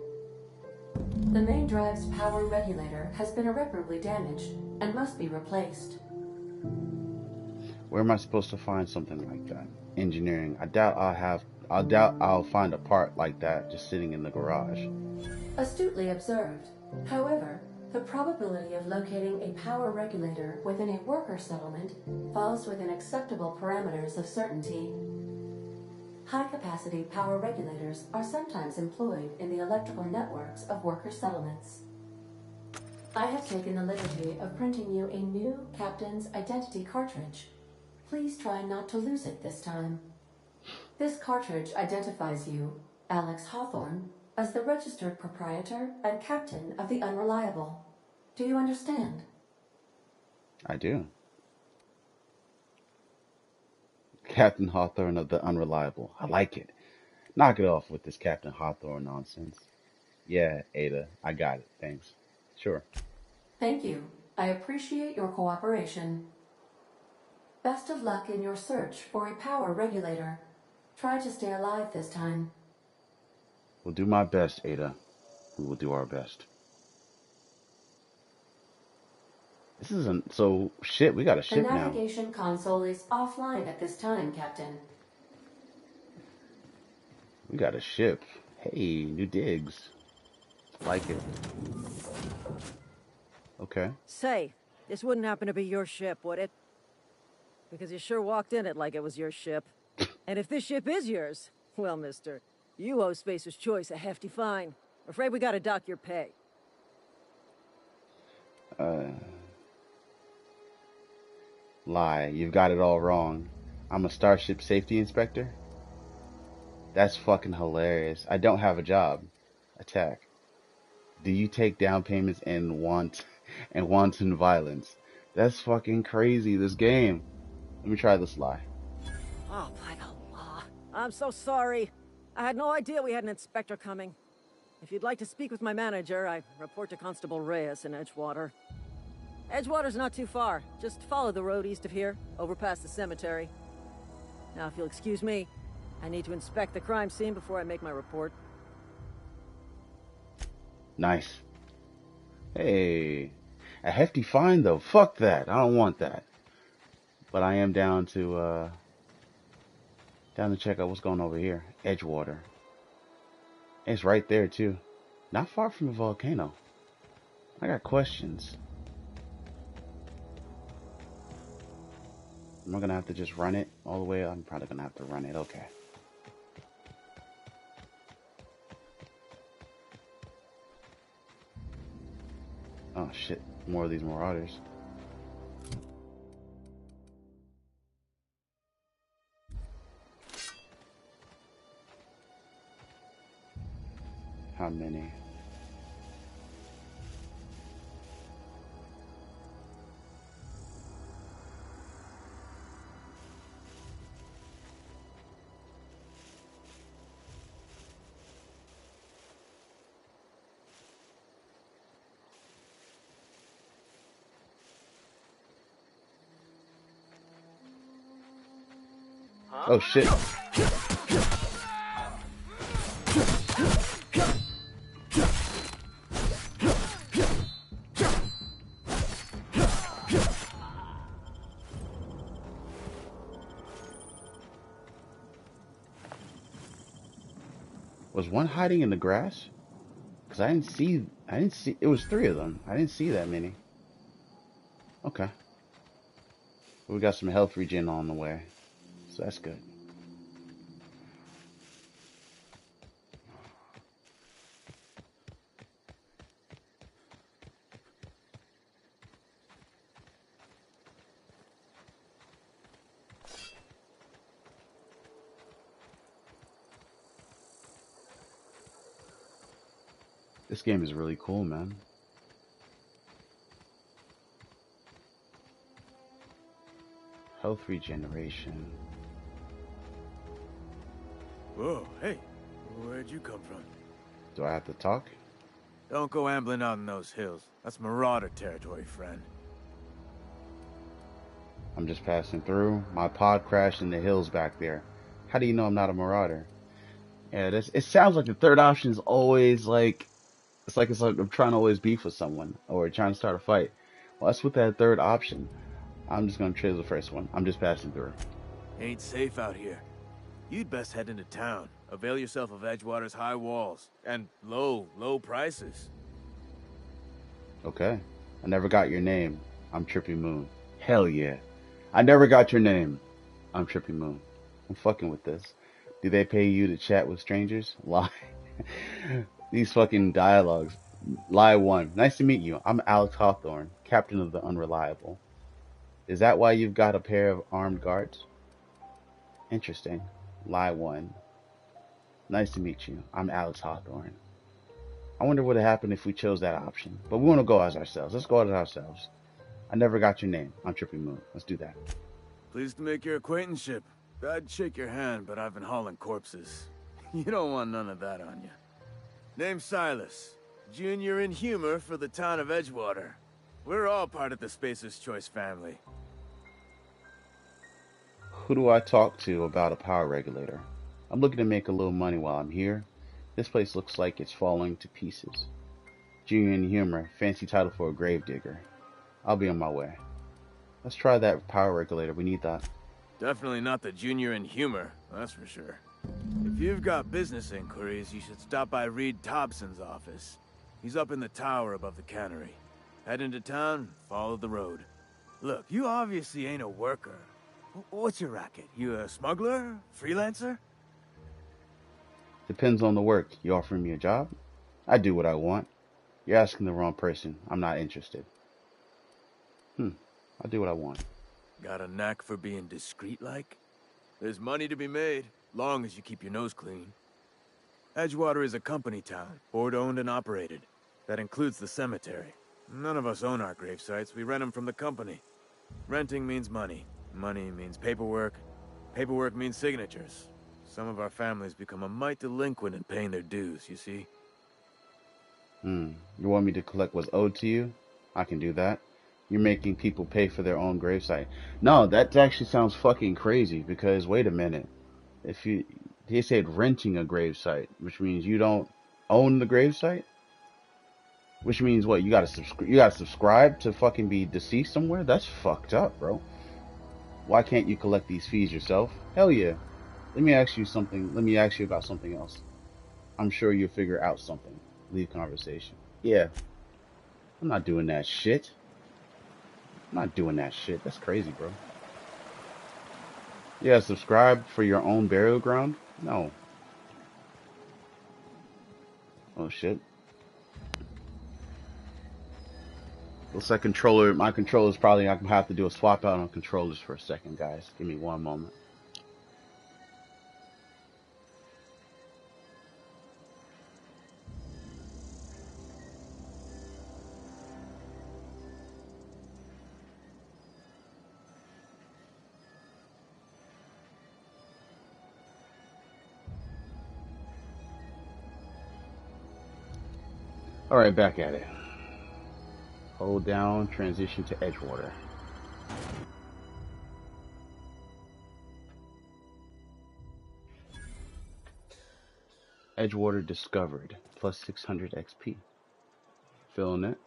The main drive's power regulator has been irreparably damaged and must be replaced. Where am I supposed to find something like that? Engineering. I doubt I'll find a part like that just sitting in the garage. Astutely observed. However, the probability of locating a power regulator within a worker settlement falls within acceptable parameters of certainty. High-capacity power regulators are sometimes employed in the electrical networks of worker settlements. I have taken the liberty of printing you a new Captain's Identity cartridge. Please try not to lose it this time. This cartridge identifies you, Alex Hawthorne, as the registered proprietor and captain of the Unreliable. Do you understand? I do. Captain Hawthorne of the Unreliable. I like it. Knock it off with this Captain Hawthorne nonsense. Yeah, Ada, I got it. Thanks. Sure. Thank you. I appreciate your cooperation. Best of luck in your search for a power regulator. Try to stay alive this time. We'll do my best, Ada. We will do our best. This isn't so shit. We got a ship The now. navigation console is offline at this time, Captain. We got a ship. Hey, new digs. Like it. Okay. Say, this wouldn't happen to be your ship, would it? Because you sure walked in it like it was your ship. And if this ship is yours, well, mister, you owe Spacer's Choice a hefty fine. Afraid we gotta dock your pay. Lie. You've got it all wrong. I'm a Starship Safety Inspector? That's fucking hilarious. I don't have a job. Attack. Do you take down payments and wanton violence? That's fucking crazy, this game. Let me try this lie. Oh, by Allah. I'm so sorry. I had no idea we had an inspector coming. If you'd like to speak with my manager, I report to Constable Reyes in Edgewater. Edgewater's not too far. Just follow the road east of here, over past the cemetery. Now, if you'll excuse me, I need to inspect the crime scene before I make my report. Nice. Hey. A hefty fine, though. Fuck that. I don't want that. But I am down to check out what's going on over here. Edgewater. It's right there, too. Not far from the volcano. I got questions. Am I gonna have to just run it all the way? I'm probably gonna have to run it. Okay. Oh shit, more of these marauders. How many? Oh shit. Was one hiding in the grass? Cause I didn't see, it was 3 of them. I didn't see that many. Okay. We got some health regen on the way. So that's good. This game is really cool, man. Health regeneration. Whoa, hey, where'd you come from? Do I have to talk? Don't go ambling out in those hills. That's Marauder territory, friend. I'm just passing through. My pod crashed in the hills back there. How do you know I'm not a marauder? Yeah, it sounds like the third option is always like, it's like I'm trying to always beef with someone or trying to start a fight. Well, that's with that third option. I'm just gonna choose the first one. I'm just passing through. Ain't safe out here. You'd best head into town. Avail yourself of Edgewater's high walls and low prices. Okay. I never got your name. I'm Trippy Moon. Hell yeah. I never got your name. I'm Trippy Moon. I'm fucking with this. Do they pay you to chat with strangers? Lie. These fucking dialogues. Lie 1. Nice to meet you. I'm Alex Hawthorne, captain of the Unreliable. Is that why you've got a pair of armed guards? Interesting. Lie 1. Nice to meet you. I'm Alex Hawthorne. I wonder what would happen if we chose that option. But we want to go as ourselves. Let's go as ourselves. I never got your name. I'm Trippy Moon. Let's do that. Pleased to make your acquaintanceship. I'd shake your hand, but I've been hauling corpses. You don't want none of that on you. Name's Silas. Junior in humor for the town of Edgewater. We're all part of the Spacer's Choice family. Who do I talk to about a power regulator? I'm looking to make a little money while I'm here. This place looks like it's falling to pieces. Junior in humor, fancy title for a gravedigger. I'll be on my way. Let's try that power regulator. We need that. Definitely not the junior in humor, that's for sure. If you've got business inquiries, you should stop by Reed Thompson's office. He's up in the tower above the cannery. Head into town, follow the road. Look, you obviously ain't a worker. What's your racket? You a smuggler? Freelancer? Depends on the work. You offering me a job? I do what I want. You're asking the wrong person. I'm not interested. I do what I want. Got a knack for being discreet-like? There's money to be made, long as you keep your nose clean. Edgewater is a company town, board-owned and operated. That includes the cemetery. None of us own our grave sites. We rent them from the company. Renting means money. Money means paperwork. Paperwork means signatures. Some of our families become a mite delinquent in paying their dues, you see? You want me to collect what's owed to you? I can do that. You're making people pay for their own gravesite. No, that actually sounds fucking crazy, because wait a minute. If they said renting a gravesite, which means you don't own the gravesite? Which means what? You gotta subscribe to fucking be deceased somewhere? That's fucked up, bro. Why can't you collect these fees yourself? Hell yeah. Let me ask you something. Let me ask you about something else. I'm sure you'll figure out something. Leave conversation. Yeah. I'm not doing that shit. I'm not doing that shit. That's crazy, bro. Yeah, subscribe for your own burial ground? No. Oh shit. Looks like my controller's probably, I'm gonna have to do a swap out on controllers for a second, guys. Give me one moment. Alright, back at it. Hold down, transition to Edgewater. Edgewater discovered, plus 600 XP. Feeling it?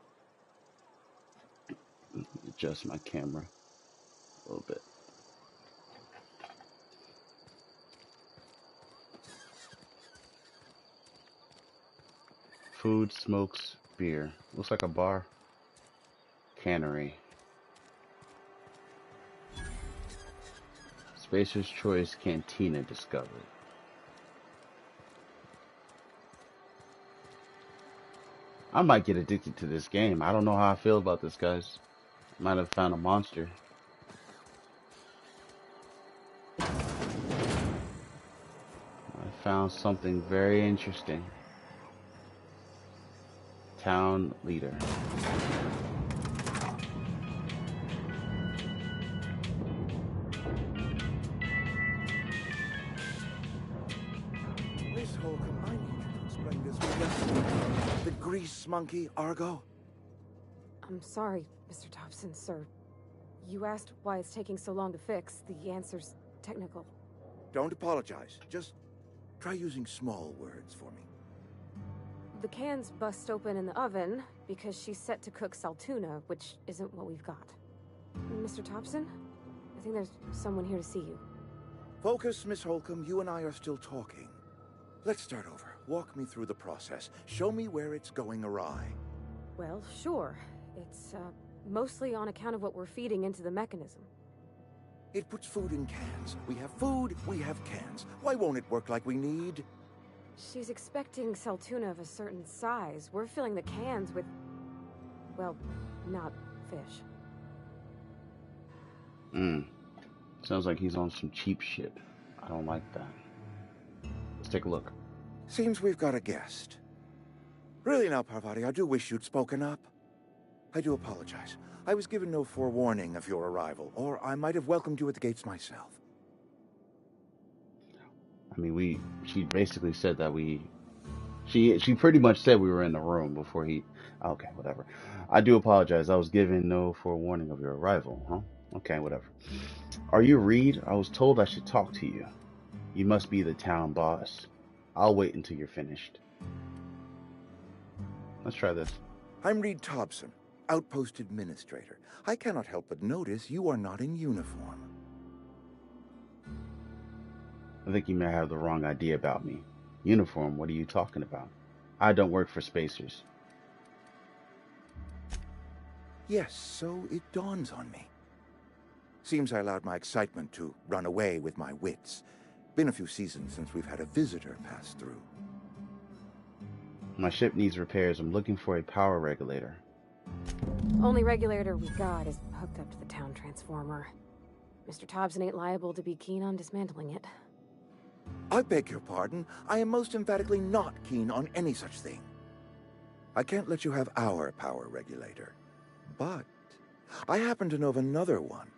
Adjust my camera a little bit. Food, smokes, beer. Looks like a bar. Cannery. Spacer's Choice Cantina discovered. I might get addicted to this game. I don't know how I feel about this, guys. Might have found a monster. I found something very interesting. Town leader. Miss Holcomb, I need you to explain this with the grease monkey, Argo. I'm sorry, Mr. Thompson, sir. You asked why it's taking so long to fix. The answer's technical. Don't apologize. Just try using small words for me. The cans bust open in the oven because she's set to cook saltuna, which isn't what we've got. Mr. Thompson? I think there's someone here to see you. Focus, Miss Holcomb. You and I are still talking. Let's start over. Walk me through the process. Show me where it's going awry. Well, sure. It's, mostly on account of what we're feeding into the mechanism. It puts food in cans. We have food, we have cans. Why won't it work like we need? She's expecting Saltuna of a certain size. We're filling the cans with, well, not fish. Sounds like he's on some cheap shit. I don't like that. Let's take a look. Seems we've got a guest. Really now, Parvati, I do wish you'd spoken up. I do apologize. I was given no forewarning of your arrival, or I might have welcomed you at the gates myself. I mean, she basically said that she pretty much said we were in the room before he, okay, whatever. I do apologize. I was given no forewarning of your arrival, huh? Okay, whatever. Are you Reed? I was told I should talk to you. You must be the town boss. I'll wait until you're finished. Let's try this. I'm Reed Thompson, Outpost Administrator. I cannot help but notice you are not in uniform. I think you may have the wrong idea about me. Uniform, what are you talking about? I don't work for Spacers. Yes, so it dawns on me. Seems I allowed my excitement to run away with my wits. Been a few seasons since we've had a visitor pass through. My ship needs repairs. I'm looking for a power regulator. Only regulator we got is hooked up to the town transformer. Mr. Thompson ain't liable to be keen on dismantling it. I beg your pardon. I am most emphatically not keen on any such thing. I can't let you have our power regulator. But I happen to know of another one.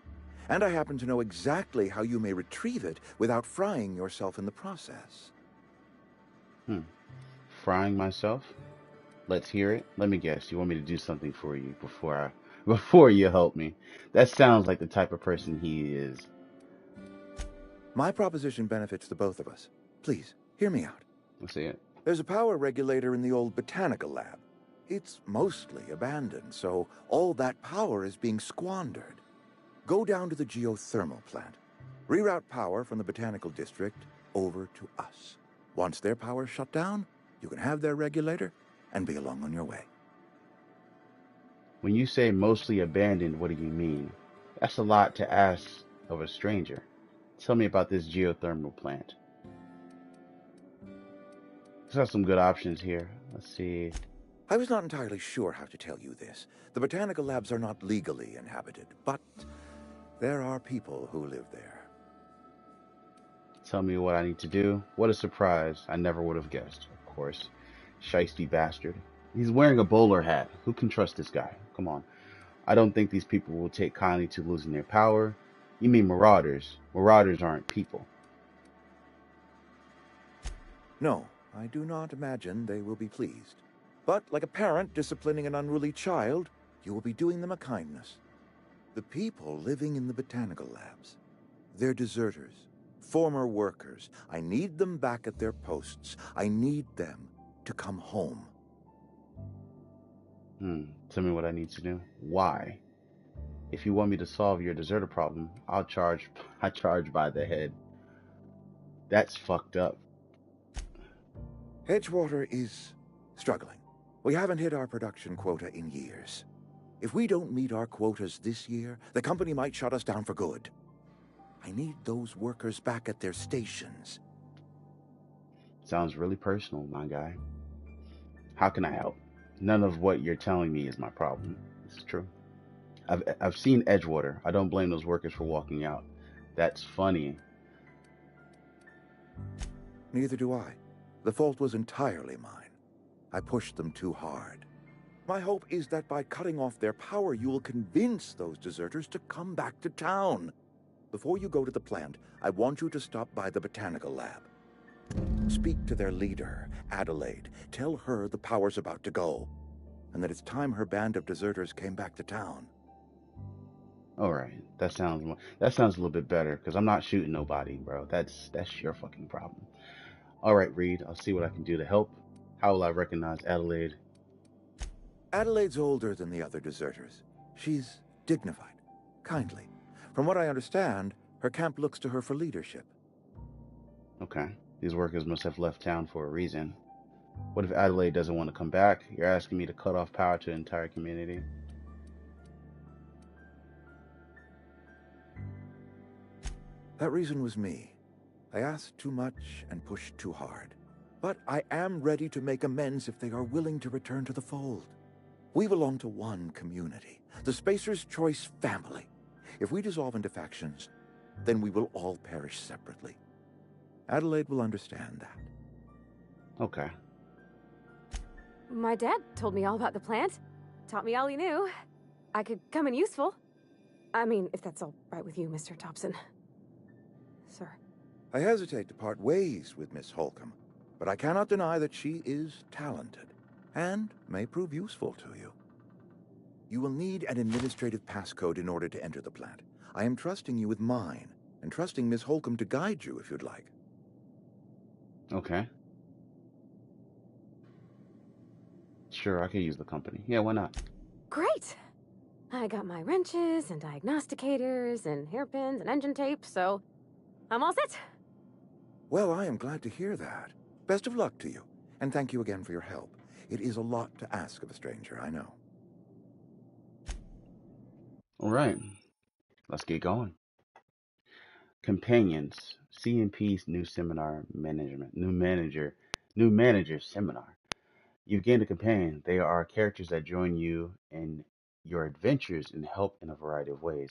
And I happen to know exactly how you may retrieve it without frying yourself in the process. Frying myself? Let's hear it. Let me guess. You want me to do something for you before you help me? That sounds like the type of person he is. My proposition benefits the both of us. Please, hear me out. Let's see it. There's a power regulator in the old botanical lab. It's mostly abandoned, so all that power is being squandered. Go down to the geothermal plant. Reroute power from the botanical district over to us. Once their power's shut down, you can have their regulator and be along on your way. When you say mostly abandoned, what do you mean? That's a lot to ask of a stranger. Tell me about this geothermal plant. Let's have some good options here. Let's see. I was not entirely sure how to tell you this. The botanical labs are not legally inhabited, but there are people who live there. Tell me what I need to do. What a surprise. I never would have guessed, of course. Shiesty bastard. He's wearing a bowler hat. Who can trust this guy? Come on. I don't think these people will take kindly to losing their power. You mean marauders? Marauders aren't people. No, I do not imagine they will be pleased. But like a parent disciplining an unruly child, you will be doing them a kindness. The people living in the botanical labs, they're deserters, former workers. I need them back at their posts. I need them to come home. Tell me what I need to do. Why? If you want me to solve your deserter problem, I charge by the head. That's fucked up. Edgewater is struggling. We haven't hit our production quota in years. If we don't meet our quotas this year, the company might shut us down for good. I need those workers back at their stations. Sounds really personal, my guy. How can I help? None of what you're telling me is my problem. This is true. I've seen Edgewater. I don't blame those workers for walking out. That's funny. Neither do I. The fault was entirely mine. I pushed them too hard. My hope is that by cutting off their power, you will convince those deserters to come back to town. Before you go to the plant, I want you to stop by the botanical lab. Speak to their leader, Adelaide. Tell her the power's about to go, and that it's time her band of deserters came back to town. All right, that sounds a little bit better, because I'm not shooting nobody, bro. That's your fucking problem. All right, Reed, I'll see what I can do to help. How will I recognize Adelaide? Adelaide's older than the other deserters. She's dignified, kindly. From what I understand, her camp looks to her for leadership. Okay, these workers must have left town for a reason. What if Adelaide doesn't want to come back? You're asking me to cut off power to the entire community? That reason was me. I asked too much and pushed too hard. But I am ready to make amends if they are willing to return to the fold. We belong to one community, the Spacer's Choice family. If we dissolve into factions, then we will all perish separately. Adelaide will understand that. Okay. My dad told me all about the plant. Taught me all he knew. I could come in useful. I mean, if that's all right with you, Mr. Thompson. Sir. I hesitate to part ways with Miss Holcomb, but I cannot deny that she is talented and may prove useful to you. You will need an administrative passcode in order to enter the plant. I am trusting you with mine, and trusting Miss Holcomb to guide you if you'd like. Okay. Sure, I could use the company. Yeah, why not? Great! I got my wrenches and diagnosticators and hairpins and engine tape, so I'm all set. Well, I am glad to hear that. Best of luck to you, and thank you again for your help. It is a lot to ask of a stranger, I know. All right. Let's get going. Companions. CMP's new seminar management. New manager seminar. You've gained a companion. They are characters that join you in your adventures and help in a variety of ways.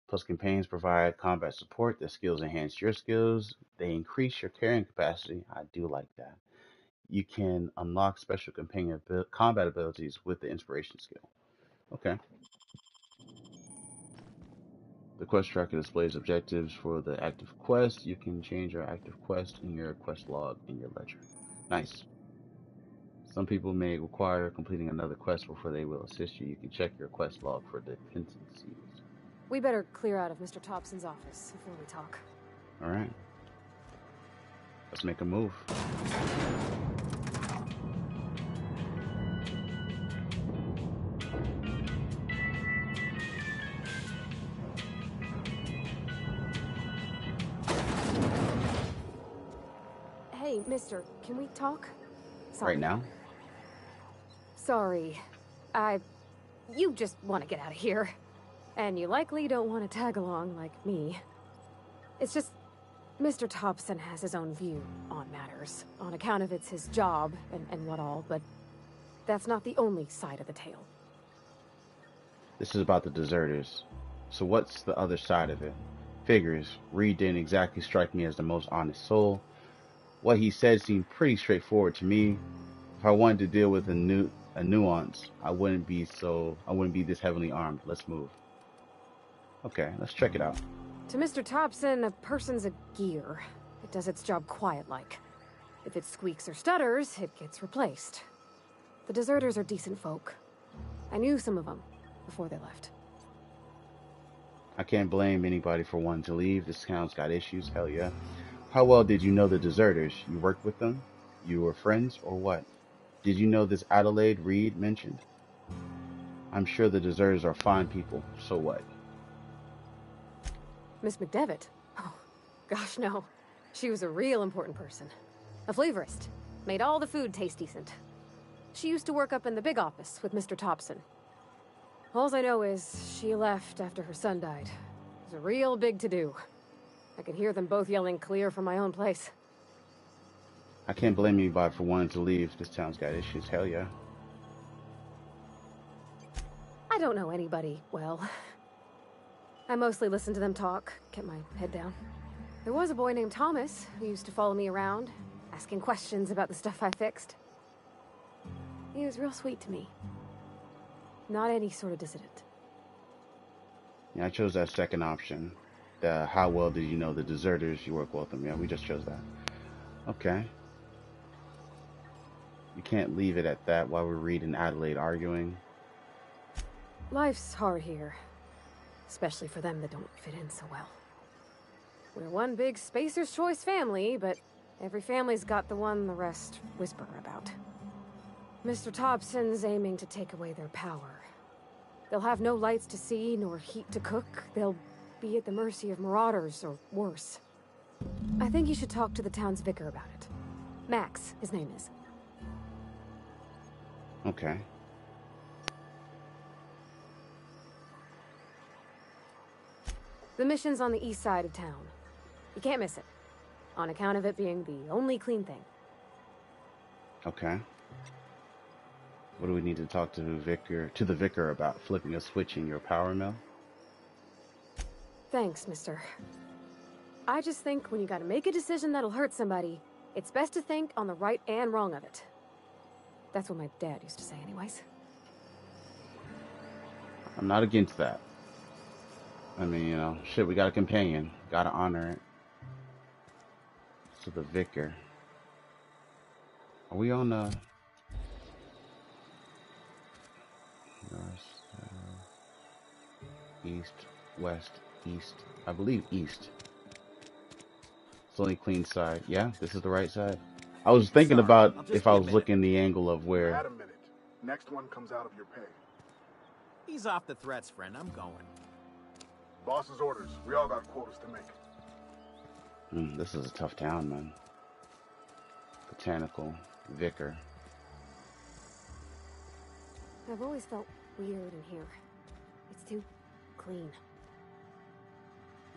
Plus, companions provide combat support. Their skills enhance your skills. They increase your carrying capacity. I do like that. You can unlock special companion combat abilities with the inspiration skill. Okay. The quest tracker displays objectives for the active quest. You can change your active quest in your quest log in your ledger. Nice. Some people may require completing another quest before they will assist you. You can check your quest log for dependencies. We better clear out of Mr. Thompson's office before we talk. All right. Let's make a move. Hey, mister, can we talk? Sorry. Right now? Sorry. You just want to get out of here. And you likely don't want to tag along like me. It's just, Mr. Thompson has his own view on matters, on account of it's his job and what all, but that's not the only side of the tale. This is about the deserters. So what's the other side of it? Figures. Reed didn't exactly strike me as the most honest soul. What he said seemed pretty straightforward to me. If I wanted to deal with a nuance, I wouldn't be this heavily armed. Let's move. Okay, let's check it out. To Mr. Thompson, a person's a gear. It does its job quiet-like. If it squeaks or stutters, it gets replaced. The deserters are decent folk. I knew some of them before they left. I can't blame anybody for wanting to leave. This town's got issues, hell yeah. How well did you know the deserters? You worked with them? You were friends, or what? Did you know this Adelaide Reed mentioned? I'm sure the deserters are fine people, so what? Miss McDevitt? Oh, gosh, no. She was a real important person. A flavorist. Made all the food taste decent. She used to work up in the big office with Mr. Thompson. All I know is she left after her son died. It was a real big to-do. I could hear them both yelling clear from my own place. I can't blame anybody for wanting to leave. This town's got issues, hell yeah. I don't know anybody well. I mostly listened to them talk, kept my head down. There was a boy named Thomas who used to follow me around, asking questions about the stuff I fixed. He was real sweet to me. Not any sort of dissident. Yeah, I chose that second option. How well did you know the deserters? You work with them. Yeah, we just chose that. Okay. You can't leave it at that while we're reading Adelaide arguing. Life's hard here. Especially for them that don't fit in so well. We're one big Spacer's Choice family, but every family's got the one the rest whisper about. Mr. Thompson's aiming to take away their power. They'll have no lights to see, nor heat to cook. They'll be at the mercy of marauders, or worse. I think you should talk to the town's vicar about it. Max, his name is. Okay. The mission's on the east side of town. You can't miss it, on account of it being the only clean thing. Okay. What do we need to talk to the vicar about? Flipping a switch in your power mill? Thanks, mister. I just think when you gotta make a decision that'll hurt somebody, it's best to think on the right and wrong of it. That's what my dad used to say anyways. I'm not against that. I mean, you know, shit, we got a companion. Gotta honor it. So the vicar. Are we on the... East, west, east. I believe east. It's the only clean side. Yeah, this is the right side. I was thinking about if I was looking the angle of where... Add a minute. Next one comes out of your pay. Ease off the threats, friend. I'm going. Boss's orders. We all got quotas to make. This is a tough town, man. Botanical vicar. I've always felt weird in here. It's too clean.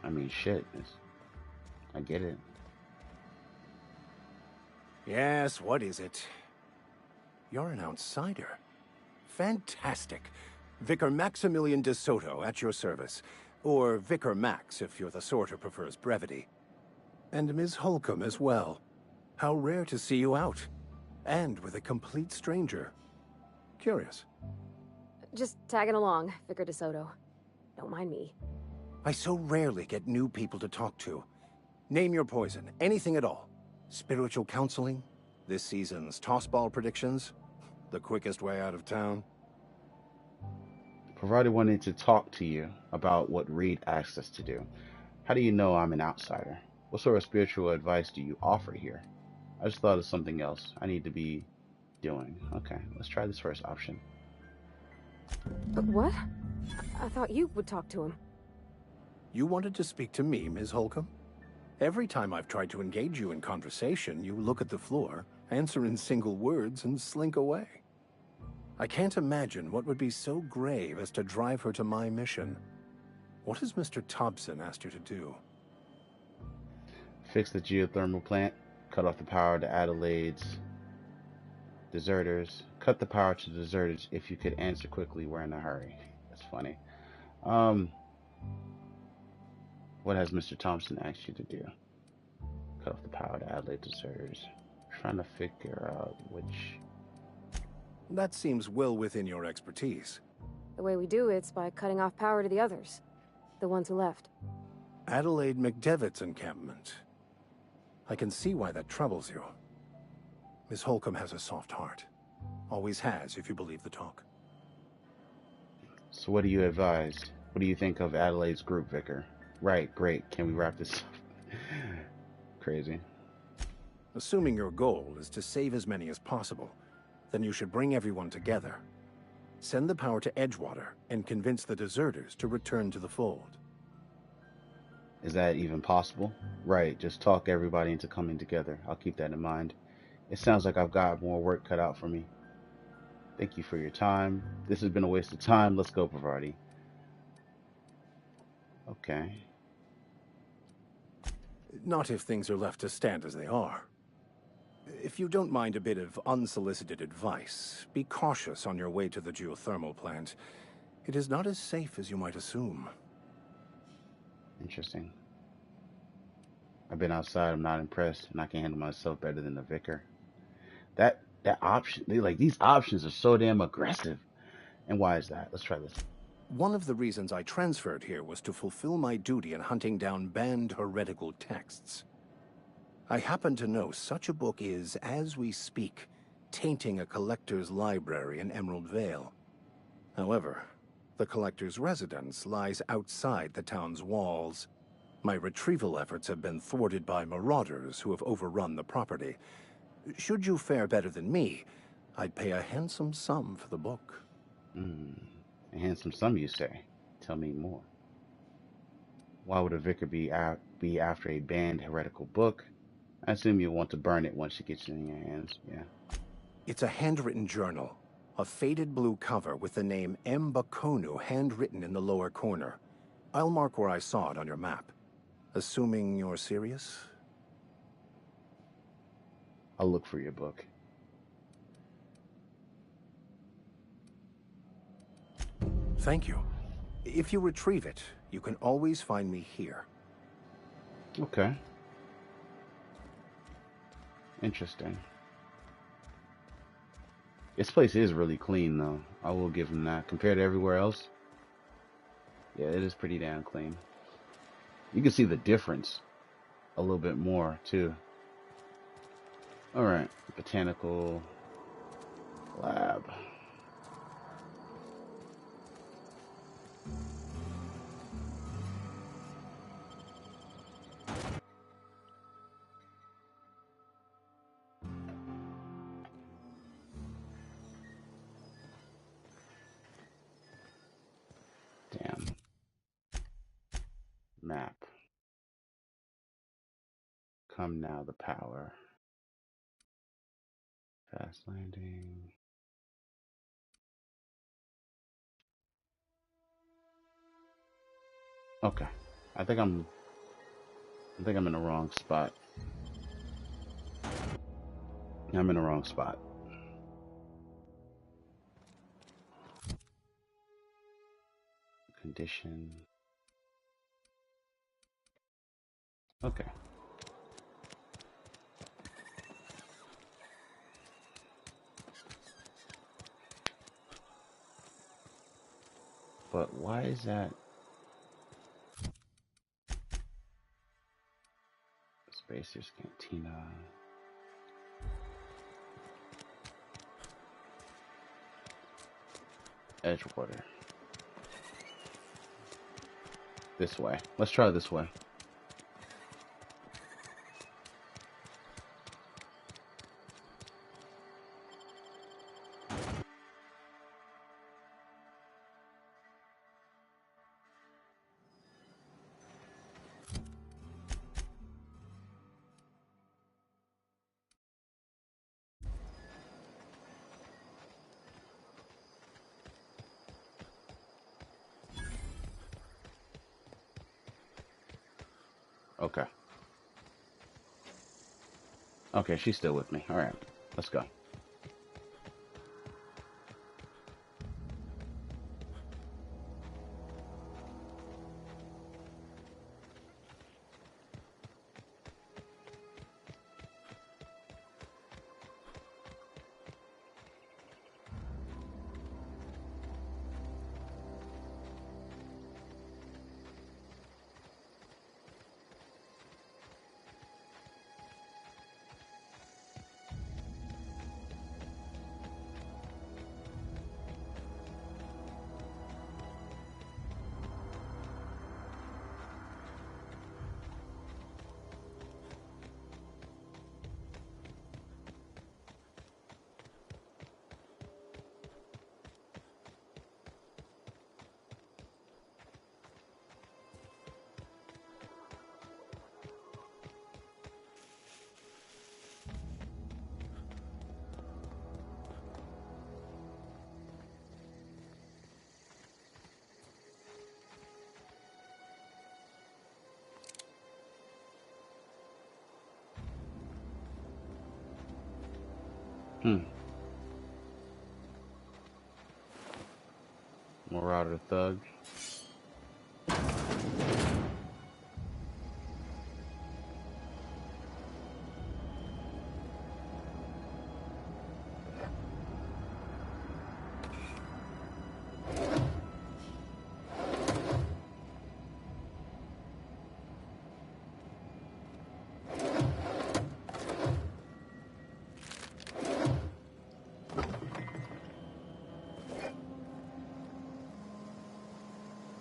I mean, shit. I get it. Yes, what is it? You're an outsider. Fantastic. Vicar Maximilian de Soto at your service. Or Vicar Max, if you're the sort who prefers brevity. And Ms. Holcomb as well. How rare to see you out. And with a complete stranger. Curious. Just tagging along, Vicar de Soto. Don't mind me. I so rarely get new people to talk to. Name your poison, anything at all. Spiritual counseling? This season's tossball predictions? The quickest way out of town? Parvati wanted to talk to you about what Reed asked us to do. How do you know I'm an outsider? What sort of spiritual advice do you offer here? I just thought of something else I need to be doing. Okay, let's try this first option. What? I thought you would talk to him. You wanted to speak to me, Ms. Holcomb? Every time I've tried to engage you in conversation, you look at the floor, answer in single words, and slink away. I can't imagine what would be so grave as to drive her to my mission. What has Mr. Thompson asked you to do? Fix the geothermal plant, cut off the power to Adelaide's deserters. Cut the power to deserters. If you could answer quickly, we're in a hurry. That's funny. What has Mr. Thompson asked you to do? Cut off the power to Adelaide deserters. Trying to figure out which... That seems well within your expertise. The way we do it's by cutting off power to the others. The ones who left. Adelaide McDevitt's encampment. I can see why that troubles you. Miss Holcomb has a soft heart. Always has, if you believe the talk. So what do you advise? What do you think of Adelaide's group, Vicar? Right, great. Can we wrap this up? Crazy. Assuming your goal is to save as many as possible, then you should bring everyone together. Send the power to Edgewater and convince the deserters to return to the fold. Is that even possible? Right, just talk everybody into coming together. I'll keep that in mind. It sounds like I've got more work cut out for me. Thank you for your time. This has been a waste of time. Let's go, Parvati. Okay. Not if things are left to stand as they are. If you don't mind a bit of unsolicited advice, be cautious on your way to the geothermal plant. It is not as safe as you might assume. Interesting. I've been outside, I'm not impressed, and I can handle myself better than the vicar. That option, these options are so damn aggressive. And why is that? Let's try this. One of the reasons I transferred here was to fulfill my duty in hunting down banned heretical texts. I happen to know such a book is, as we speak, tainting a collector's library in Emerald Vale. However, the collector's residence lies outside the town's walls. My retrieval efforts have been thwarted by marauders who have overrun the property. Should you fare better than me, I'd pay a handsome sum for the book. A handsome sum, you say? Tell me more. Why would a vicar be after a banned heretical book? I assume you'll want to burn it once it gets in your hands, yeah. It's a handwritten journal. A faded blue cover with the name M. Bakonu handwritten in the lower corner. I'll mark where I saw it on your map. Assuming you're serious? I'll look for your book. Thank you. If you retrieve it, you can always find me here. Okay. Interesting. This place is really clean, though. I will give him that. Compared to everywhere else, yeah, it is pretty damn clean. You can see the difference a little bit more, too. Alright, botanical lab. Damn. Map. Come now, the power. Fast landing. Okay. I think I'm in the wrong spot. I'm in the wrong spot. Condition. Okay. But why is that? Spacers Cantina. Edgewater. This way. Let's try this way. Okay. Okay, she's still with me. All right, let's go. Marauder Thug.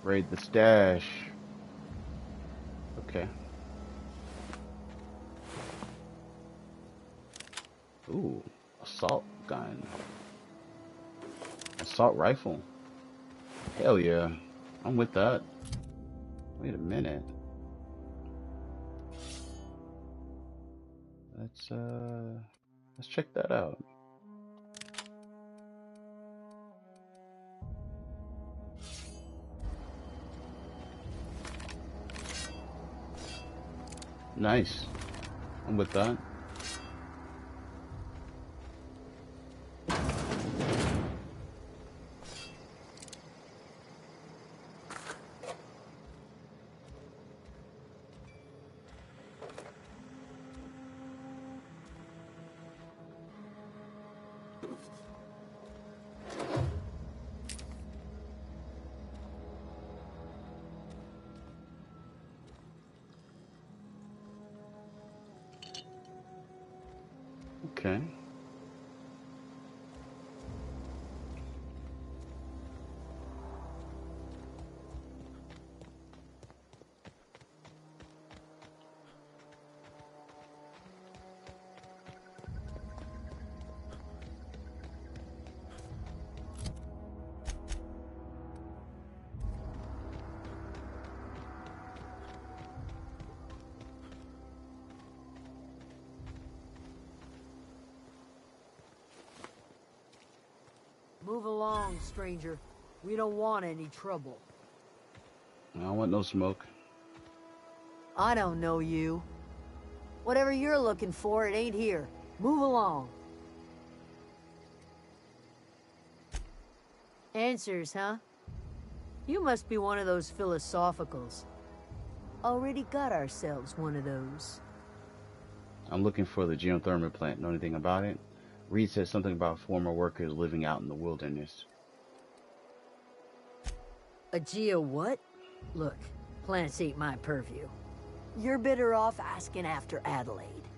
Raid the stash. Okay. Ooh, assault gun. Assault rifle. Hell yeah. I'm with that. Wait a minute. Let's check that out. Nice. I'm with that. Okay. Move along, stranger. We don't want any trouble. I don't want no smoke. I don't know you. Whatever you're looking for, it ain't here. Move along. Answers, huh? You must be one of those philosophicals. Already got ourselves one of those. I'm looking for the geothermal plant. Know anything about it? Reed said something about former workers living out in the wilderness. A geo what? Look, plants ain't my purview. You're better off asking after Adelaide.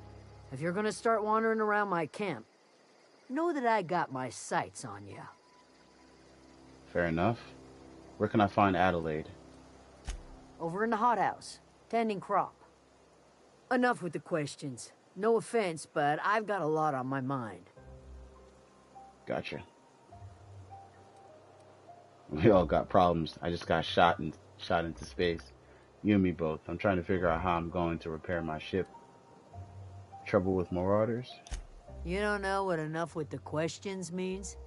If you're gonna start wandering around my camp, know that I got my sights on you. Fair enough. Where can I find Adelaide? Over in the hothouse, tending crop. Enough with the questions. No offense, but I've got a lot on my mind. Gotcha. We all got problems. I just got shot into space. You and me both. I'm trying to figure out how I'm going to repair my ship. Trouble with marauders? You don't know what enough with the questions means?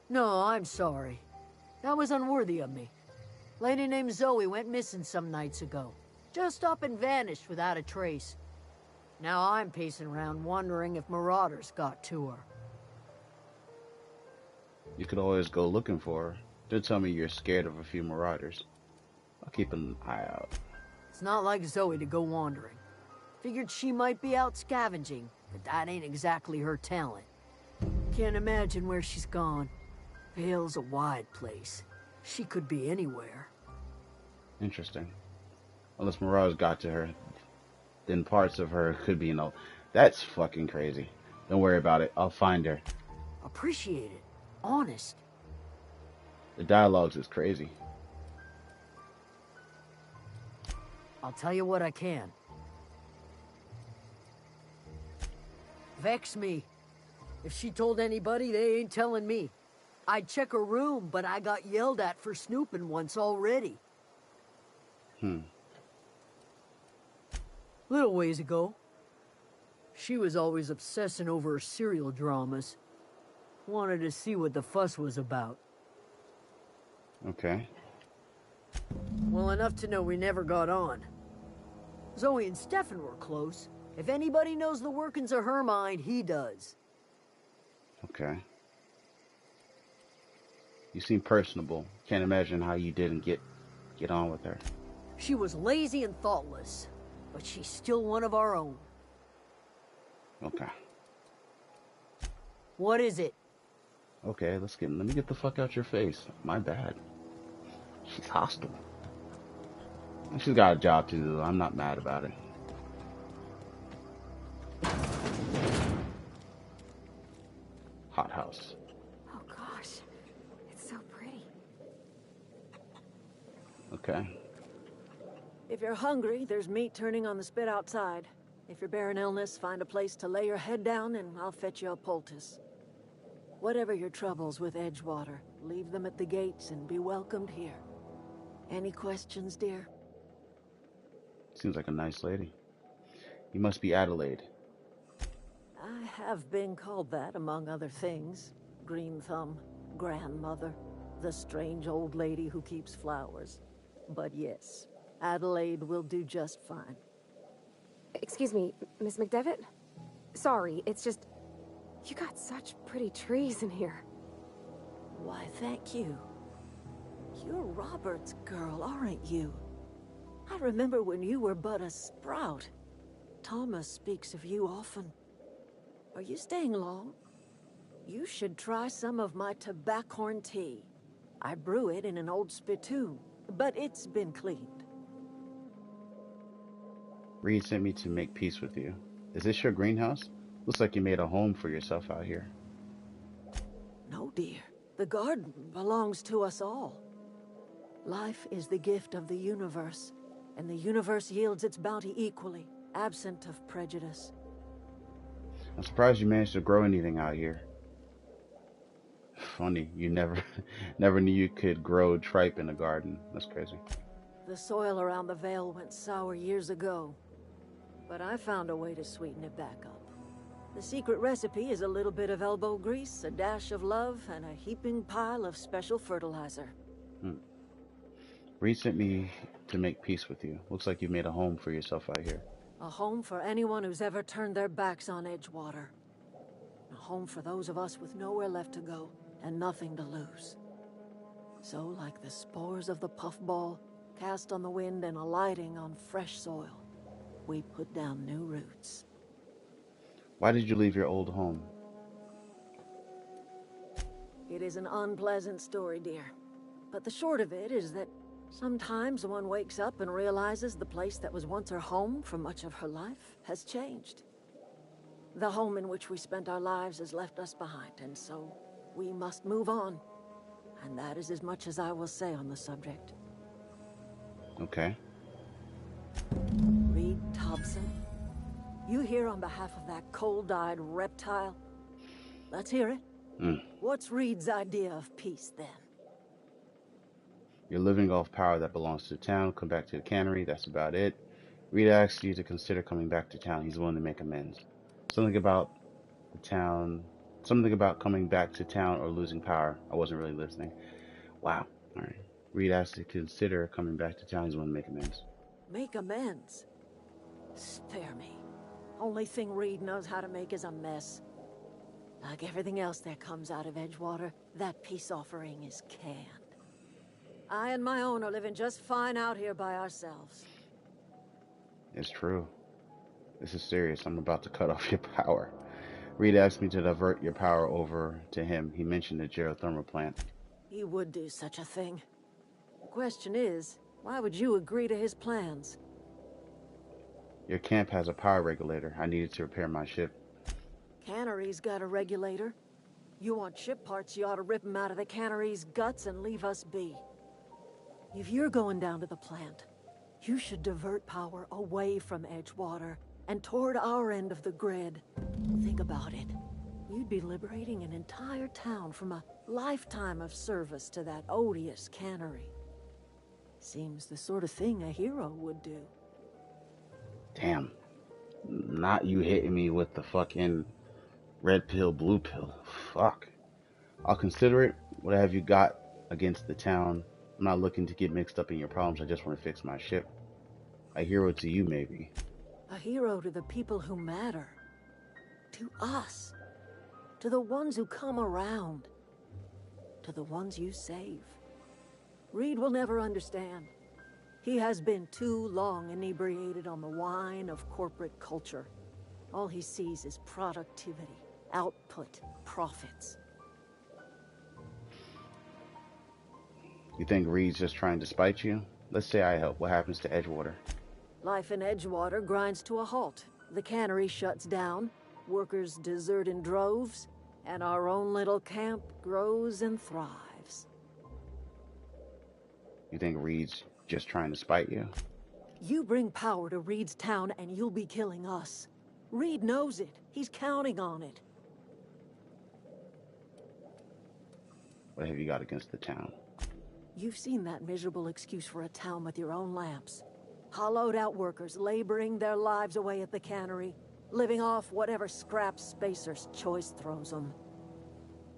No, I'm sorry. That was unworthy of me. Lady named Zoe went missing some nights ago. Just up and vanished without a trace. Now I'm pacing around wondering if marauders got to her. You could always go looking for her. Don't tell me you're scared of a few marauders. I'll keep an eye out. It's not like Zoe to go wandering. Figured she might be out scavenging, but that ain't exactly her talent. Can't imagine where she's gone. Vale's a wide place. She could be anywhere. Interesting. Unless marauders got to her, then parts of her could be That's fucking crazy. Don't worry about it. I'll find her. Appreciate it. Honest. The dialogues is crazy. I'll tell you what I can. Vex me. If she told anybody, they ain't telling me. I'd check her room, but I got yelled at for snooping once already. Little ways ago. She was always obsessing over her serial dramas. Wanted to see what the fuss was about. Okay. Well, enough to know we never got on. Zoe and Stefan were close. If anybody knows the workings of her mind, he does. Okay. You seem personable. Can't imagine how you didn't get on with her. She was lazy and thoughtless, but she's still one of our own. Okay. What is it? Okay, let me get the fuck out your face. My bad. She's hostile. She's got a job to do. I'm not mad about it. Hothouse. Oh gosh, it's so pretty. Okay. If you're hungry, there's meat turning on the spit outside. If you're bearing illness, find a place to lay your head down and I'll fetch you a poultice. Whatever your troubles with Edgewater, leave them at the gates and be welcomed here. Any questions, dear? Seems like a nice lady. You must be Adelaide. I have been called that, among other things. Green Thumb, grandmother, the strange old lady who keeps flowers. But yes, Adelaide will do just fine. Excuse me, Miss McDevitt? Sorry, it's just... You got such pretty trees in here. Why, thank you. You're Robert's girl, aren't you? I remember when you were but a sprout. Thomas speaks of you often. Are you staying long? You should try some of my tobaccorn tea. I brew it in an old spittoon, but it's been cleaned. Reed sent me to make peace with you. Is this your greenhouse? Looks like you made a home for yourself out here. No, dear. The garden belongs to us all. Life is the gift of the universe, and the universe yields its bounty equally, absent of prejudice. I'm surprised you managed to grow anything out here. Funny, you never knew you could grow tripe in a garden. That's crazy. The soil around the Vale went sour years ago, but I found a way to sweeten it back up. The secret recipe is a little bit of elbow grease, a dash of love, and a heaping pile of special fertilizer. Reed sent me to make peace with you. Looks like you've made a home for yourself out here. A home for anyone who's ever turned their backs on Edgewater. A home for those of us with nowhere left to go and nothing to lose. So, like the spores of the puffball, cast on the wind and alighting on fresh soil, we put down new roots. Why did you leave your old home? It is an unpleasant story, dear. But the short of it is that sometimes one wakes up and realizes the place that was once her home for much of her life has changed. The home in which we spent our lives has left us behind, and so we must move on. And that is as much as I will say on the subject. Okay. Reed Thompson, you here on behalf of that cold-eyed reptile? Let's hear it. What's Reed's idea of peace, then? You're living off power that belongs to the town. Come back to the cannery. That's about it. Reed asks you to consider coming back to town. He's willing to make amends. Something about the town. Something about coming back to town or losing power. I wasn't really listening. Wow. All right. Reed asks you to consider coming back to town. He's willing to make amends. Make amends? Spare me. Only thing Reed knows how to make is a mess. Like everything else that comes out of Edgewater, that peace offering is canned. I and my own are living just fine out here by ourselves. It's true. This is serious. I'm about to cut off your power. Reed asked me to divert your power over to him. He mentioned the geothermal plant. He would do such a thing. The question is, why would you agree to his plans? Your camp has a power regulator. I needed to repair my ship. Cannery's got a regulator. You want ship parts, you ought to rip them out of the cannery's guts and leave us be. If you're going down to the plant, you should divert power away from Edgewater and toward our end of the grid. Think about it. You'd be liberating an entire town from a lifetime of service to that odious cannery. Seems the sort of thing a hero would do. Damn. Not you hitting me with the fucking red pill, blue pill. Fuck. I'll consider it. What have you got against the town? I'm not looking to get mixed up in your problems. I just want to fix my ship. A hero to you, maybe. A hero to the people who matter. To us. To the ones who come around. To the ones you save. Reed will never understand. He has been too long inebriated on the wine of corporate culture. All he sees is productivity, output, profits. You think Reed's just trying to spite you? Let's say I help. What happens to Edgewater? Life in Edgewater grinds to a halt. The cannery shuts down, workers desert in droves, and our own little camp grows and thrives. You think Reed's just trying to spite you? You bring power to Reed's town and you'll be killing us. Reed knows it. He's counting on it. What have you got against the town? You've seen that miserable excuse for a town with your own lamps. Hollowed out workers laboring their lives away at the cannery, living off whatever scraps Spacer's choice throws them.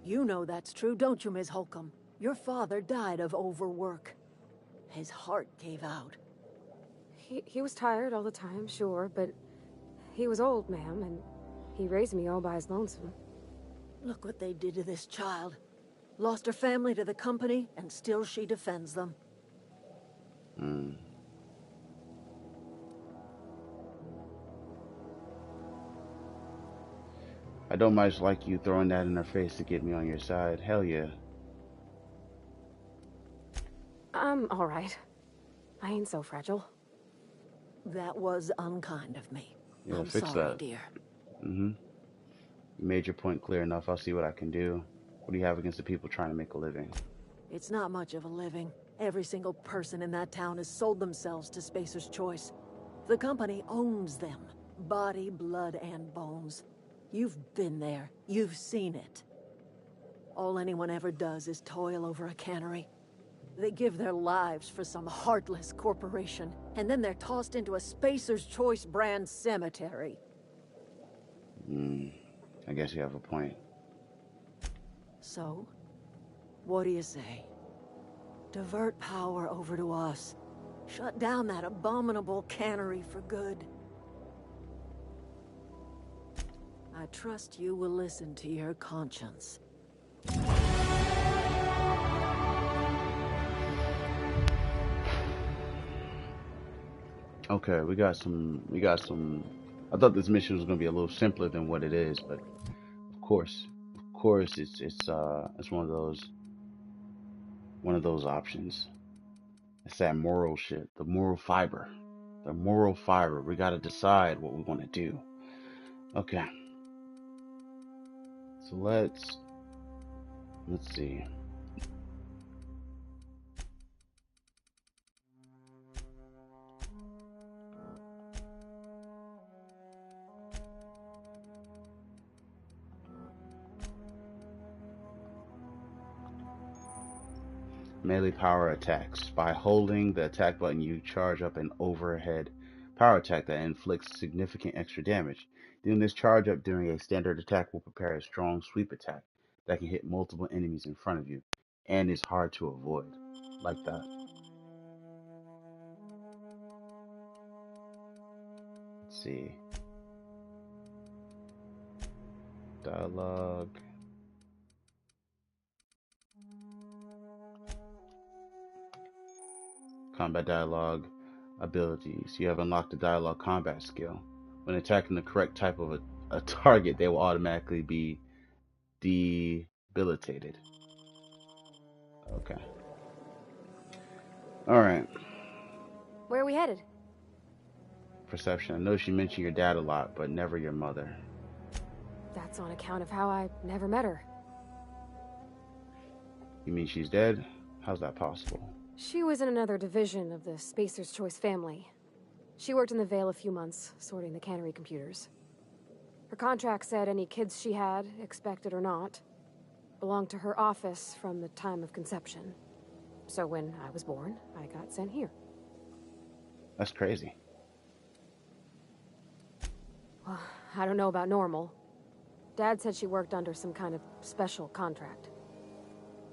You know that's true, don't you, Ms. Holcomb? Your father died of overwork. His heart gave out. He was tired all the time, sure, but he was old, ma'am, and he raised me all by his lonesome. Look what they did to this child. Lost her family to the company, and still she defends them. I don't much like you throwing that in her face to get me on your side. Hell yeah. I'm alright. I ain't so fragile. That was unkind of me. Yeah, I'm fix sorry, that. dear. You made your point clear enough. I'll see what I can do. What do you have against the people trying to make a living? It's not much of a living. Every single person in that town has sold themselves to Spacer's Choice. The company owns them. Body, blood, and bones. You've been there. You've seen it. All anyone ever does is toil over a cannery. They give their lives for some heartless corporation, and then they're tossed into a Spacer's Choice brand cemetery. I guess you have a point. So, what do you say? Divert power over to us. Shut down that abominable cannery for good. I trust you will listen to your conscience. Okay, we got some, I thought this mission was going to be a little simpler than what it is, but of course, it's one of those options. It's that moral shit, the moral fiber. We got to decide what we want to do. Okay. So let's see. Melee power attacks. By holding the attack button, you charge up an overhead power attack that inflicts significant extra damage. Doing this charge up during a standard attack will prepare a strong sweep attack that can hit multiple enemies in front of you and is hard to avoid. Like that. Let's see. Dialogue. Combat dialogue abilities. You have unlocked the dialogue combat skill. When attacking the correct type of a target, they will automatically be debilitated. Okay. Alright. Where are we headed? Perception. I know she mentioned your dad a lot, but never your mother. That's on account of how I never met her. You mean she's dead? How's that possible? She was in another division of the Spacer's Choice family. She worked in the Vale a few months, sorting the cannery computers. Her contract said any kids she had, expected or not, belonged to her office from the time of conception. So when I was born, I got sent here. That's crazy. Well, I don't know about normal. Dad said she worked under some kind of special contract.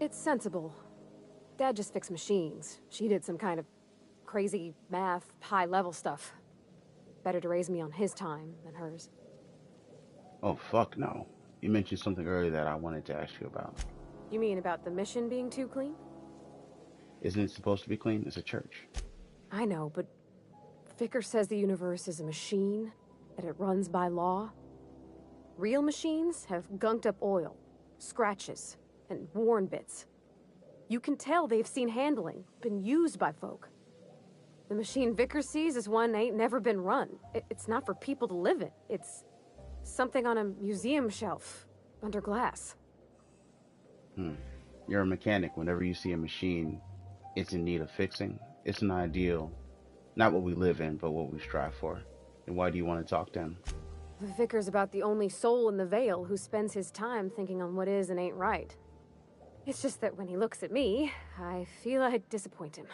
It's sensible. Dad just fixed machines. She did some kind of crazy math, high-level stuff. Better to raise me on his time than hers. Oh, fuck no. You mentioned something earlier that I wanted to ask you about. You mean about the mission being too clean? Isn't it supposed to be clean? It's a church. I know, but Vickers says the universe is a machine, that it runs by law. Real machines have gunked up oil, scratches, and worn bits. You can tell they've seen handling, been used by folk. The machine Vickers sees is one ain't never been run. It's not for people to live in. It's something on a museum shelf, under glass. You're a mechanic. Whenever you see a machine, it's in need of fixing. It's an ideal, not what we live in, but what we strive for. And why do you want to talk to him? Vickers about the only soul in the Vale who spends his time thinking on what is and ain't right. It's just that when he looks at me, I feel I disappoint him.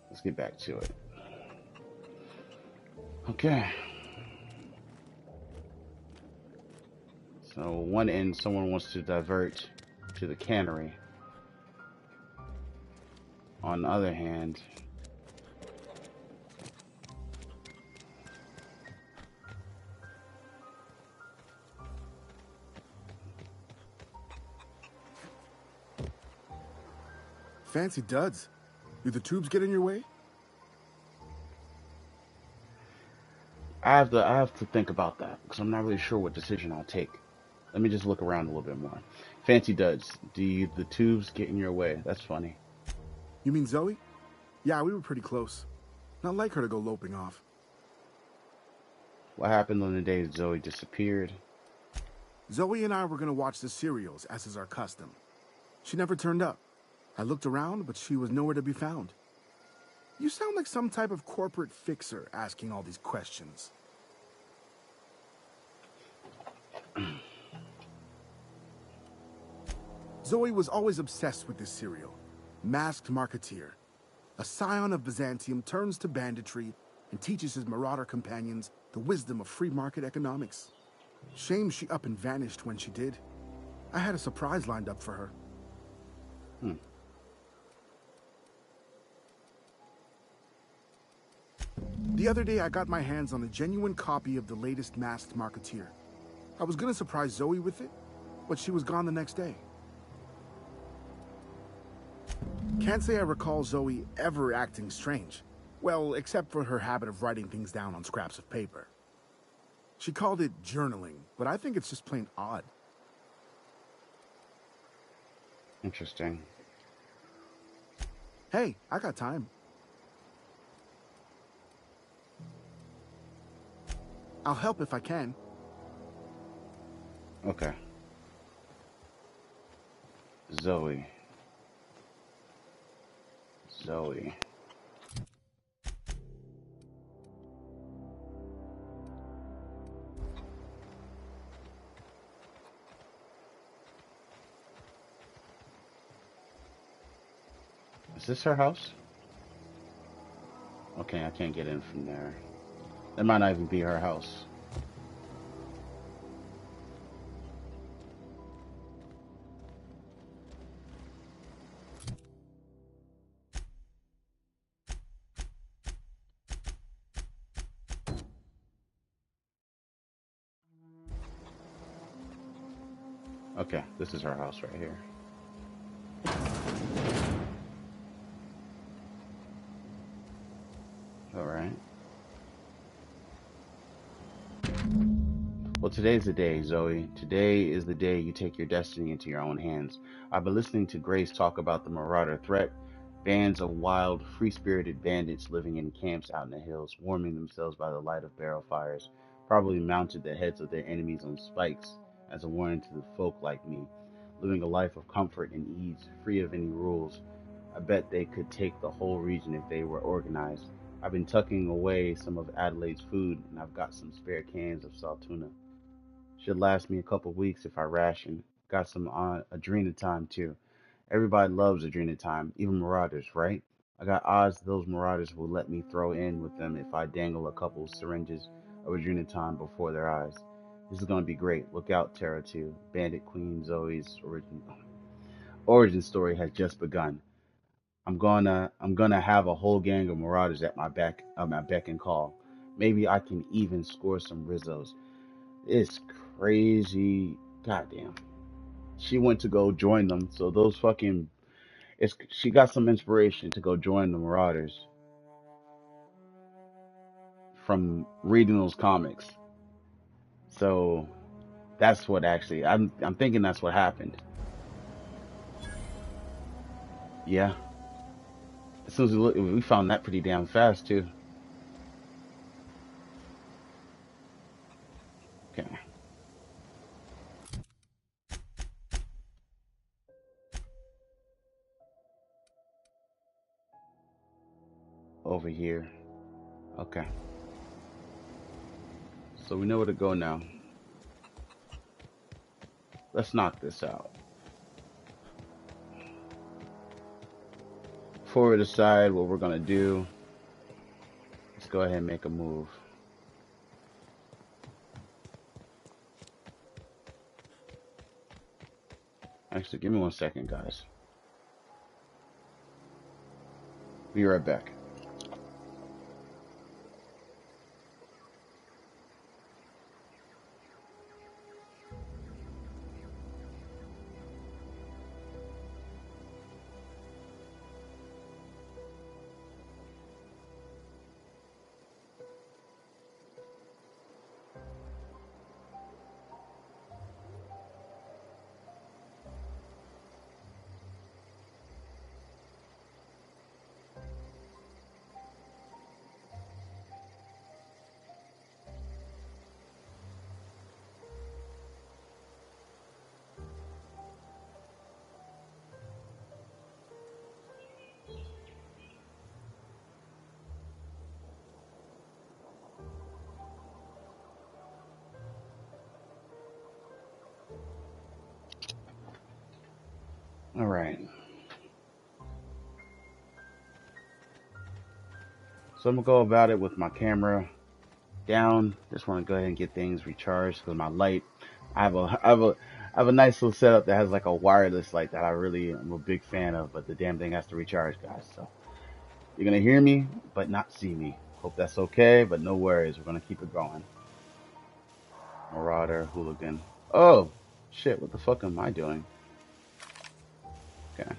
Let's get back to it. Okay. So one end, someone wants to divert to the cannery. On the other hand, Fancy duds. Do the tubes get in your way? I have to think about that because I'm not really sure what decision I'll take. Let me just look around a little bit more. Fancy duds. Do the tubes get in your way? That's funny. You mean Zoe? Yeah, we were pretty close. Not like her to go loping off. What happened on the day Zoe disappeared? Zoe and I were gonna watch the serials, as is our custom. She never turned up. I looked around, but she was nowhere to be found. You sound like some type of corporate fixer asking all these questions. Zoe was always obsessed with this serial. Masked Marketeer. A scion of Byzantium turns to banditry and teaches his marauder companions the wisdom of free market economics. Shame she up and vanished when she did. I had a surprise lined up for her. The other day, I got my hands on a genuine copy of the latest Masked Marketeer. I was gonna surprise Zoe with it, but she was gone the next day. Can't say I recall Zoe ever acting strange. Well, except for her habit of writing things down on scraps of paper. She called it journaling, but I think it's just plain odd. Interesting. Hey, I got time. I'll help if I can. Okay. Zoe. Is this her house? Okay, I can't get in from there. That might not even be her house. Okay, this is her house right here. All right. Well, today's the day, Zoe. Today is the day you take your destiny into your own hands. I've been listening to Grace talk about the Marauder threat. Bands of wild, free-spirited bandits living in camps out in the hills, warming themselves by the light of barrel fires, probably mounted the heads of their enemies on spikes as a warning to the folk like me, living a life of comfort and ease, free of any rules. I bet they could take the whole region if they were organized. I've been tucking away some of Adelaide's food, and I've got some spare cans of salt tuna. Should last me a couple weeks if I ration. Got some Adrenatime too. Everybody loves Adrenatime, even Marauders, right? I got odds those Marauders will let me throw in with them if I dangle a couple syringes of Adrenatime before their eyes. This is gonna be great. Look out, Terra 2. Bandit Queen Zoe's origin story has just begun. I'm gonna have a whole gang of Marauders at my beck and call. Maybe I can even score some Rizzos. It's crazy. Goddamn. She went to go join them, so those fucking she got some inspiration to go join the Marauders from reading those comics. So that's what actually I'm thinking that's what happened. Yeah. As soon as we found that pretty damn fast too. Okay. Over here. Okay. So we know where to go now. Let's knock this out. Before we decide what we're gonna do, let's go ahead and make a move. Actually, give me 1 second, guys. Be right back. All right. So I'm gonna go about it with my camera down. Just want to go ahead and get things recharged because my light. I have a nice little setup that has like a wireless light that I really am a big fan of, but the damn thing has to recharge, guys. So you're gonna hear me, but not see me. Hope that's okay, but no worries. We're gonna keep it going. Marauder, hooligan. Oh shit! What the fuck am I doing? Okay.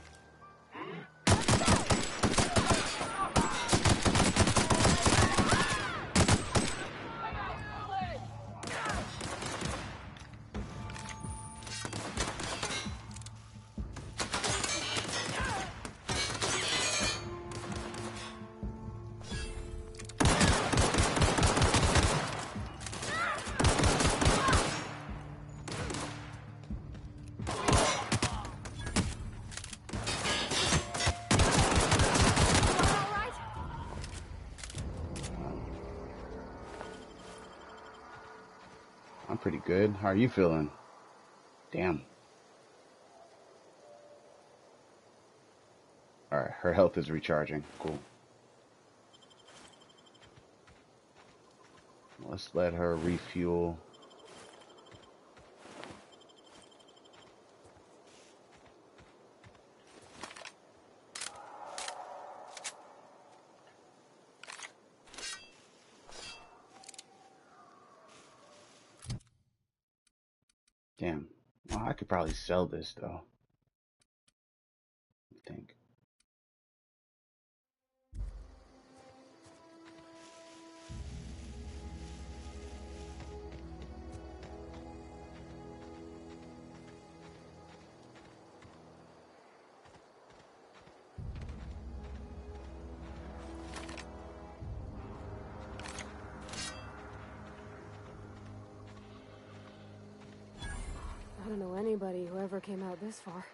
I'm pretty good. How are you feeling? Damn. Alright, her health is recharging. Cool. Let's let her refuel. Damn. Well, I could probably sell this though. I think. I don't know anybody who ever came out this far.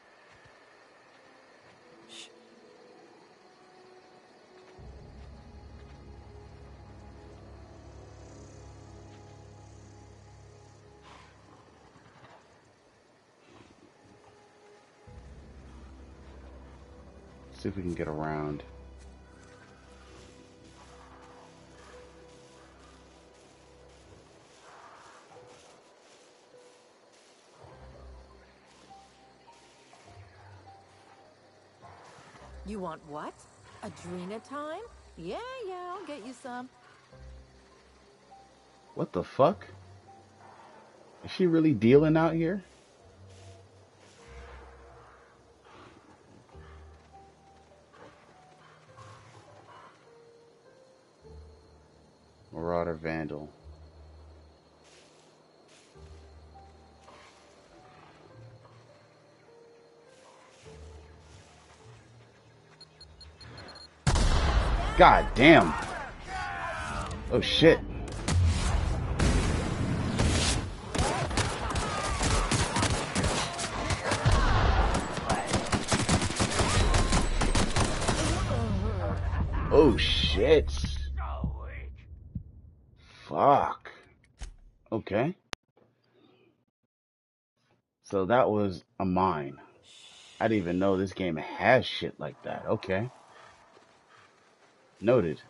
Shh. See if we can get around. You want what? Adrena time? Yeah, I'll get you some. What the fuck? Is she really dealing out here? Marauder Vandal. God damn. Oh shit. Oh shit. Fuck. Okay. So that was a mine. I didn't even know this game has shit like that. Okay. Noted.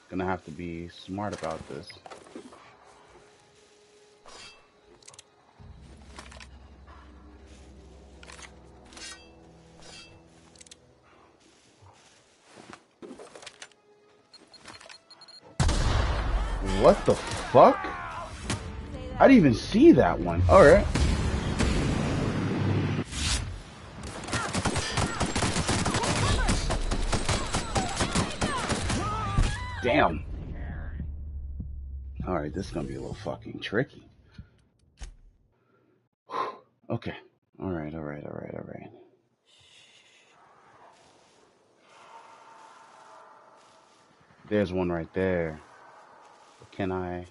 Gonna have to be smart about this. What the fuck? I didn't even see that one. Alright. Damn. Alright, this is gonna be a little fucking tricky. Okay. Alright. There's one right there. Can I?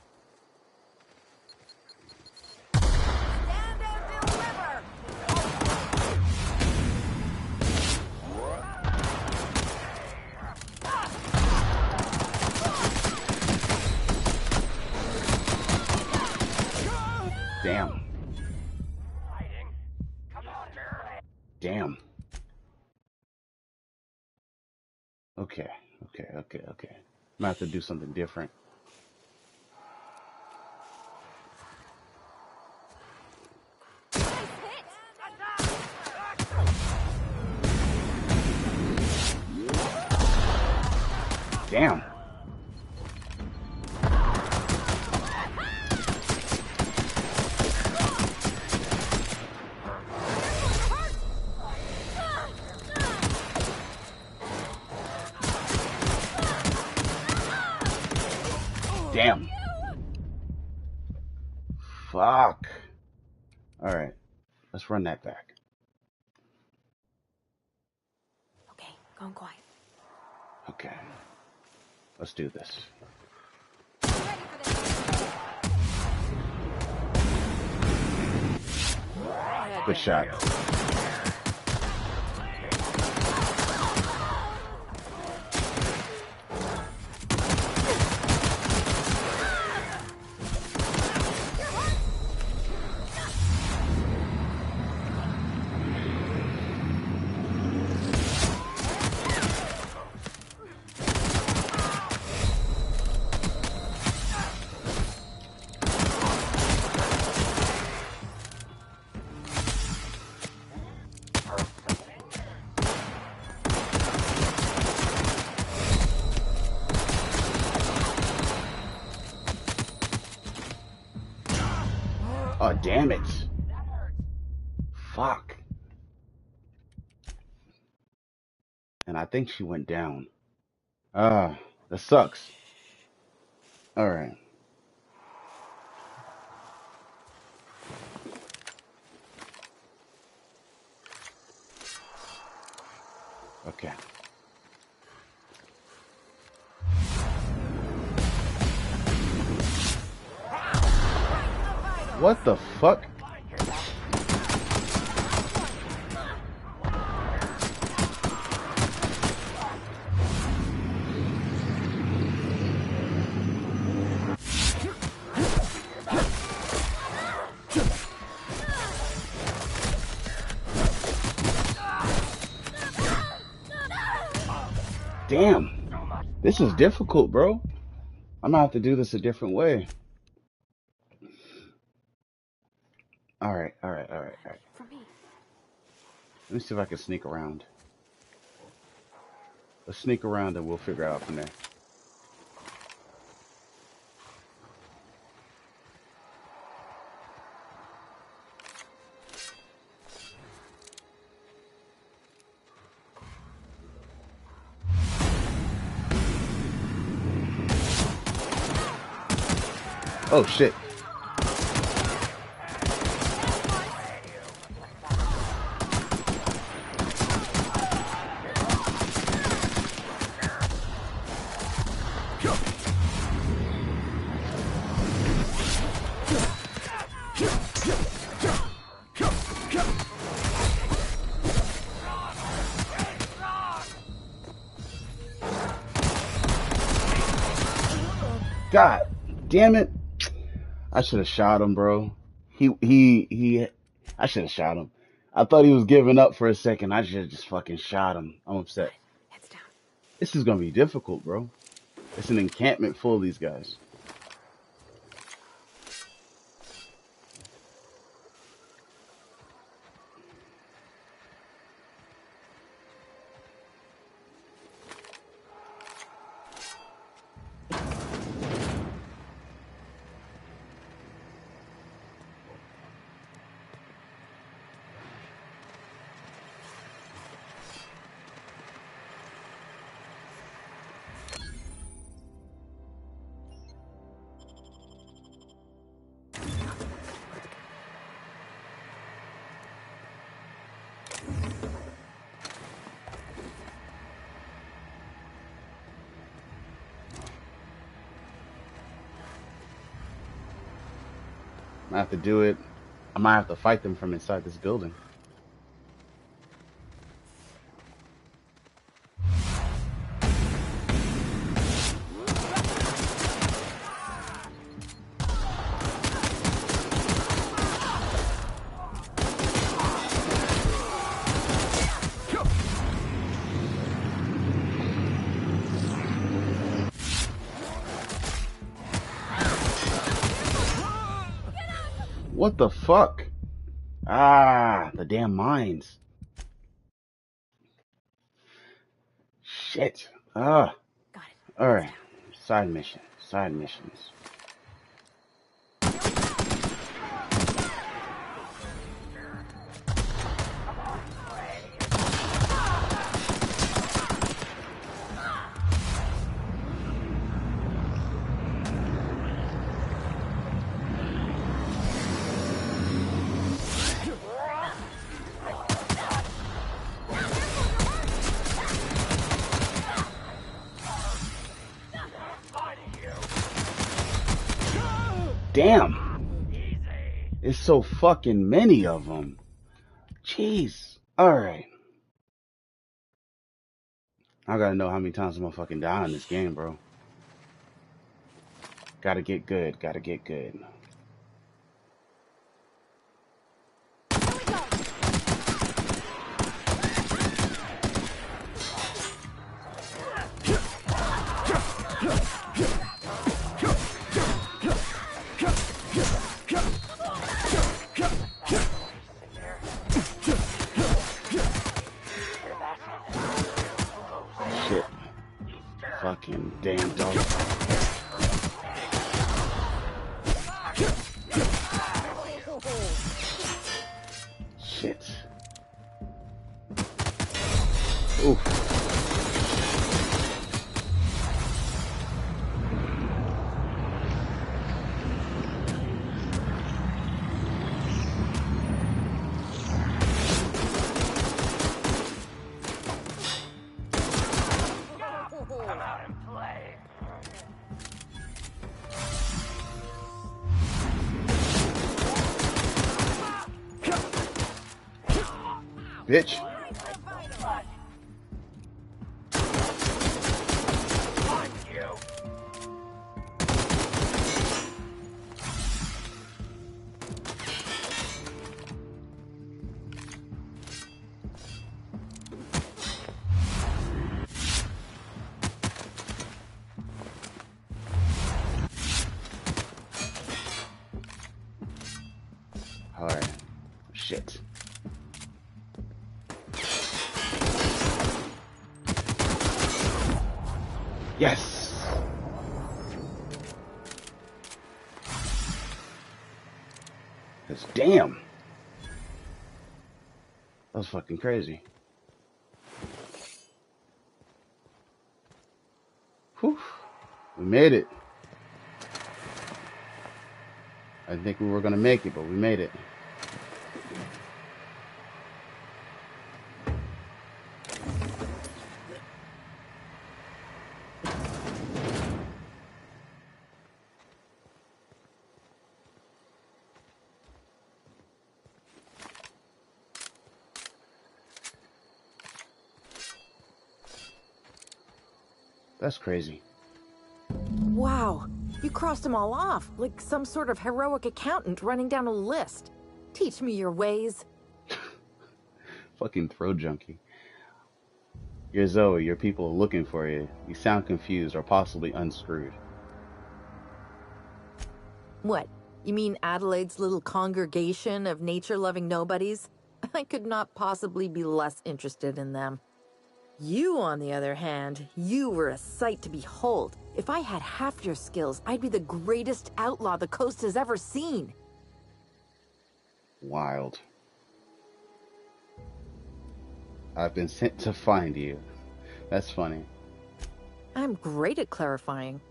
damn. Damn. Okay. I'm gonna have to do something different. Damn. Damn. Fuck. All right. Let's run that back. Okay, going quiet. Okay. Let's do this. Good shot. Oh, damn it. Fuck. And I think she went down. Ah, that sucks. All right. Okay. What the fuck? Damn. This is difficult, bro. I'm gonna have to do this a different way. All right. For me. Let me see if I can sneak around. Let's sneak around and we'll figure out from there. Oh shit. God damn it. I should have shot him, bro. I should have shot him. I thought he was giving up for a second. I should have just fucking shot him. I'm upset. Heads down. This is gonna be difficult, bro. It's an encampment full of these guys. I have to do it. I might have to fight them from inside this building. What the fuck? Ah, the damn mines. Shit. Ah. Got it. Alright. Side mission. Side missions. Damn! It's so fucking many of them. Jeez. Alright. I gotta know how many times I'm gonna fucking die in this game, bro. Gotta get good. Gotta get good. Shit. Fucking damn dog. Shit. Oof. Bitch. Alright. Shit. Yes! Cause damn! That was fucking crazy. Whew. We made it. I didn't think we were gonna make it, but we made it. That's crazy. Wow, you crossed them all off, like some sort of heroic accountant running down a list. Teach me your ways. Fucking throw junkie. You're Zoe, your people are looking for you. You sound confused or possibly unscrewed. What? You mean Adelaide's little congregation of nature-loving nobodies? I could not possibly be less interested in them. You, on the other hand, you were a sight to behold. If I had half your skills, I'd be the greatest outlaw the coast has ever seen. Wild. I've been sent to find you. That's funny. I'm great at clarifying.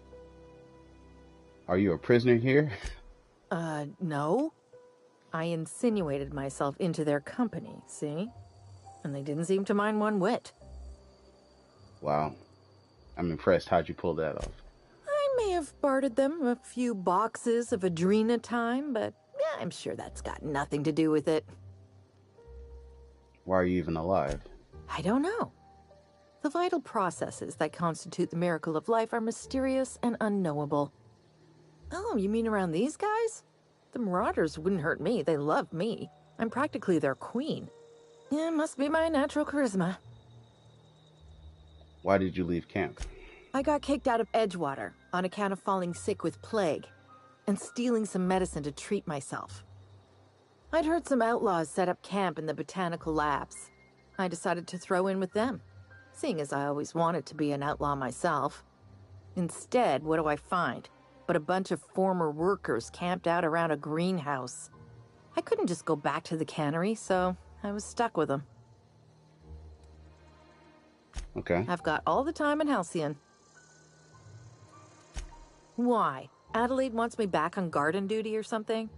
Are you a prisoner here? No. I insinuated myself into their company, see? And they didn't seem to mind one whit. Wow. I'm impressed. How'd you pull that off? I may have bartered them a few boxes of Adrena time, but yeah, I'm sure that's got nothing to do with it. Why are you even alive? I don't know. The vital processes that constitute the miracle of life are mysterious and unknowable. Oh, you mean around these guys? The Marauders wouldn't hurt me. They love me. I'm practically their queen. Yeah, it must be my natural charisma. Why did you leave camp? I got kicked out of Edgewater on account of falling sick with plague and stealing some medicine to treat myself. I'd heard some outlaws set up camp in the botanical labs. I decided to throw in with them, seeing as I always wanted to be an outlaw myself. Instead, what do I find? But a bunch of former workers camped out around a greenhouse. I couldn't just go back to the cannery, so I was stuck with them. Okay. I've got all the time in Halcyon. Why? Adelaide wants me back on garden duty or something?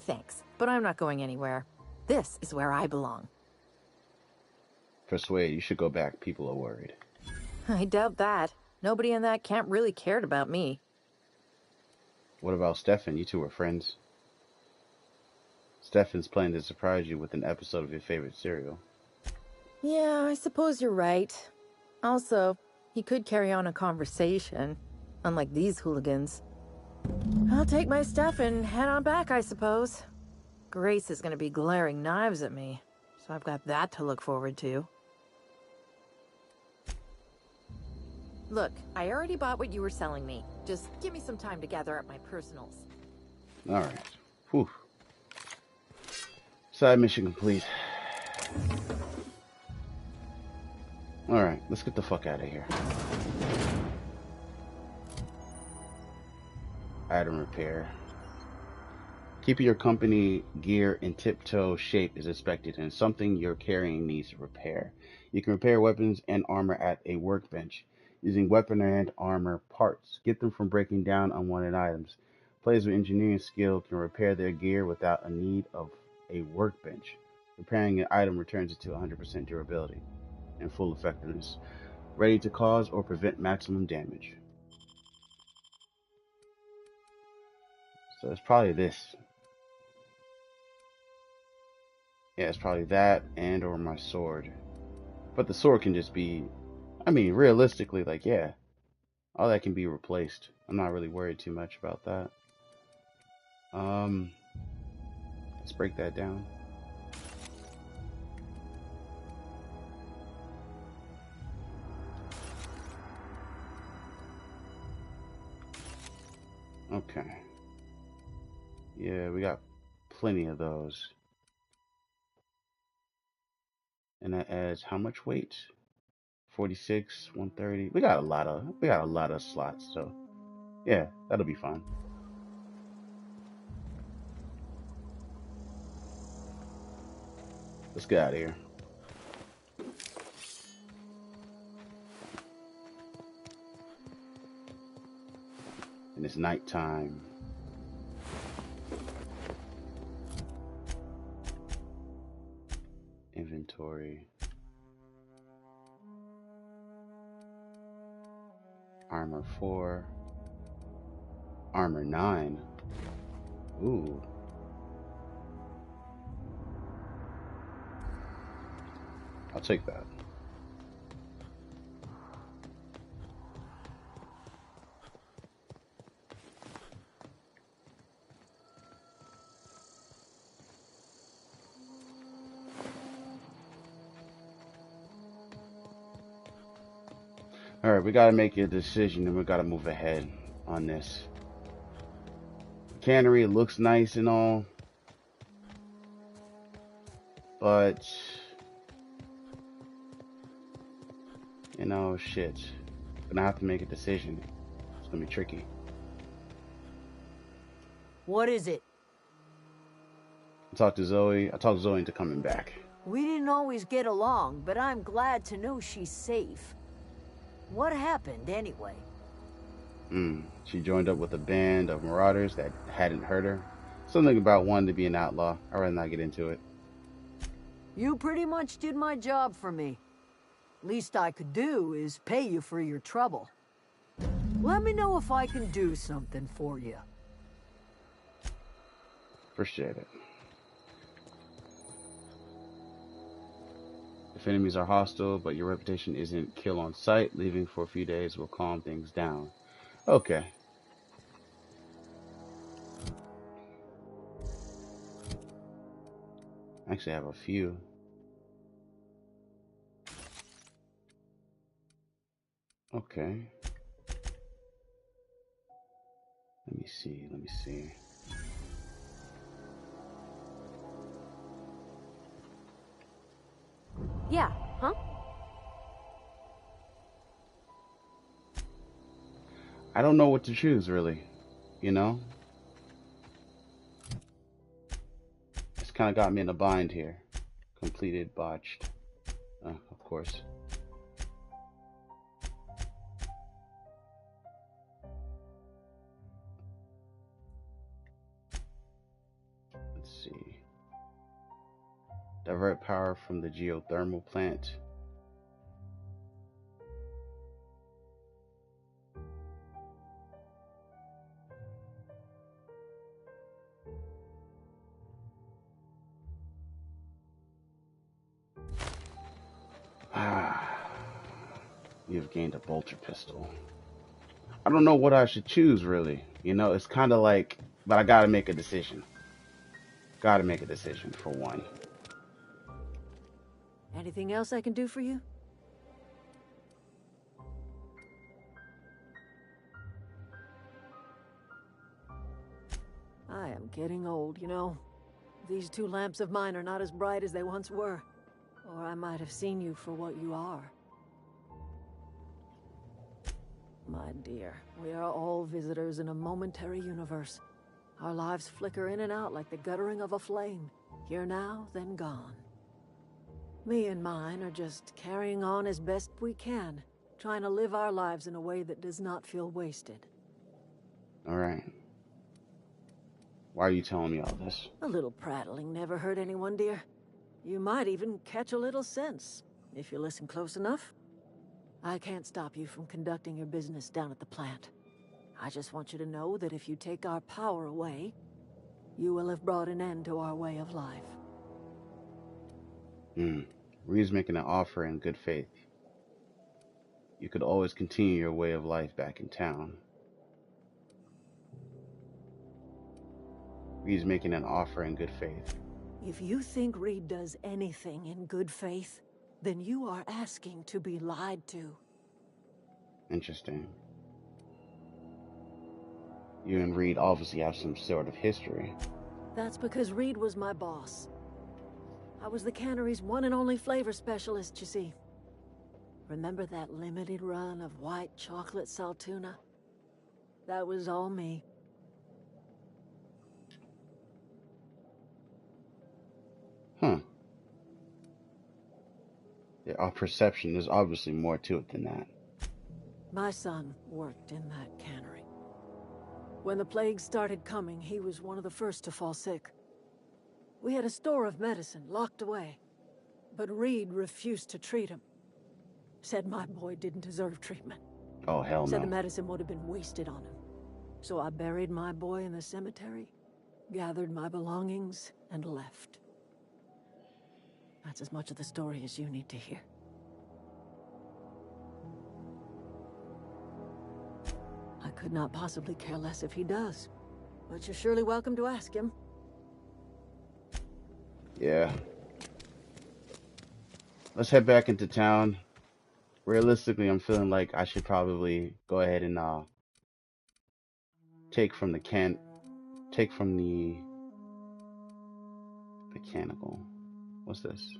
Thanks, but I'm not going anywhere. This is where I belong. Persuade, you should go back. People are worried. I doubt that. Nobody in that camp really cared about me. What about Stefan? You two were friends. Stefan's planning to surprise you with an episode of your favorite serial. Yeah, I suppose you're right. Also, he could carry on a conversation, unlike these hooligans. I'll take my stuff and head on back, I suppose. Grace is going to be glaring knives at me, so I've got that to look forward to. Look, I already bought what you were selling me. Just give me some time to gather up my personals. Alright. Whew. Side mission complete. Alright, let's get the fuck out of here. Item repair. Keeping your company gear in tip-toe shape is expected, and something you're carrying needs repair. You can repair weapons and armor at a workbench using weapon and armor parts. Get them from breaking down unwanted items. Players with engineering skill can repair their gear without a need of a workbench. Repairing an item returns it to 100% durability and full effectiveness, ready to cause or prevent maximum damage. So it's probably this. Yeah, it's probably that and or my sword. But the sword can just be, I mean, realistically, like, yeah, all that can be replaced. I'm not really worried too much about that. Let's break that down. Okay. Yeah, we got plenty of those. And that adds how much weight? 46, 130. We got a lot of slots, so yeah, that'll be fine. Let's get out of here. And it's nighttime. Inventory. Armor 4. Armor 9. Ooh. I'll take that. Alright, we gotta make a decision and we gotta move ahead on this. Cannery looks nice and all, but you know, shit. Gonna have to make a decision. It's gonna be tricky. What is it? I talked to Zoe into coming back. We didn't always get along, but I'm glad to know she's safe. What happened, anyway? She joined up with a band of marauders that hadn't hurt her. Something about wanting to be an outlaw. I'd rather not get into it. You pretty much did my job for me. Least I could do is pay you for your trouble. Let me know if I can do something for you. Appreciate it. If enemies are hostile, but your reputation isn't kill on sight, leaving for a few days will calm things down. Okay. Actually, I have a few. Okay. Let me see. Yeah, huh? I don't know what to choose, really. You know? It's kind of got me in a bind here. Completed, botched. Of course. Let's see. Divert power from the geothermal plant. You've gained a bolter pistol. I don't know what I should choose, really. You know, it's kind of like, but I gotta make a decision. Gotta make a decision, for one. Anything else I can do for you? I am getting old, you know. These two lamps of mine are not as bright as they once were. Or I might have seen you for what you are. My dear, we are all visitors in a momentary universe. Our lives flicker in and out like the guttering of a flame. Here now, then gone. Me and mine are just carrying on as best we can, trying to live our lives in a way that does not feel wasted. Alright. Why are you telling me all this? A little prattling never hurt anyone, dear. You might even catch a little sense, if you listen close enough. I can't stop you from conducting your business down at the plant. I just want you to know that if you take our power away, you will have brought an end to our way of life. Reed's making an offer in good faith. You could always continue your way of life back in town. Reed's making an offer in good faith. If you think Reed does anything in good faith, then you are asking to be lied to. Interesting. You and Reed obviously have some sort of history. That's because Reed was my boss. I was the cannery's one and only flavor specialist, you see. Remember that limited run of white chocolate saltuna? That was all me. Huh. Yeah, our perception, there's obviously more to it than that. My son worked in that cannery. When the plague started coming, he was one of the first to fall sick. We had a store of medicine locked away, but Reed refused to treat him. Said my boy didn't deserve treatment. Oh, hell no. Said the medicine would have been wasted on him. So I buried my boy in the cemetery, gathered my belongings, and left. That's as much of the story as you need to hear. I could not possibly care less if he does, but you're surely welcome to ask him. Yeah. Let's head back into town. Realistically, I'm feeling like I should probably go ahead and take from the mechanical. What's this?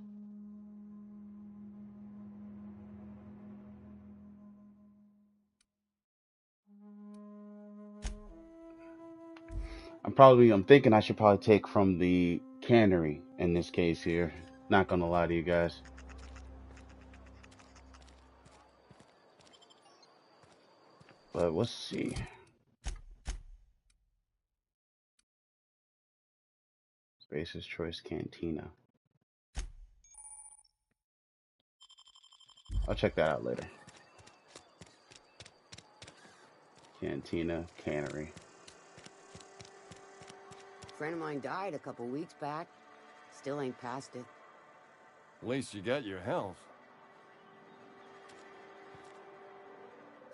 I'm thinking I should probably take from the cannery in this case here. Not gonna lie to you guys. But let's see. Spacer's Choice Cantina. I'll check that out later. Cantina, cannery. A friend of mine died a couple weeks back. Still ain't past it. At least you got your health.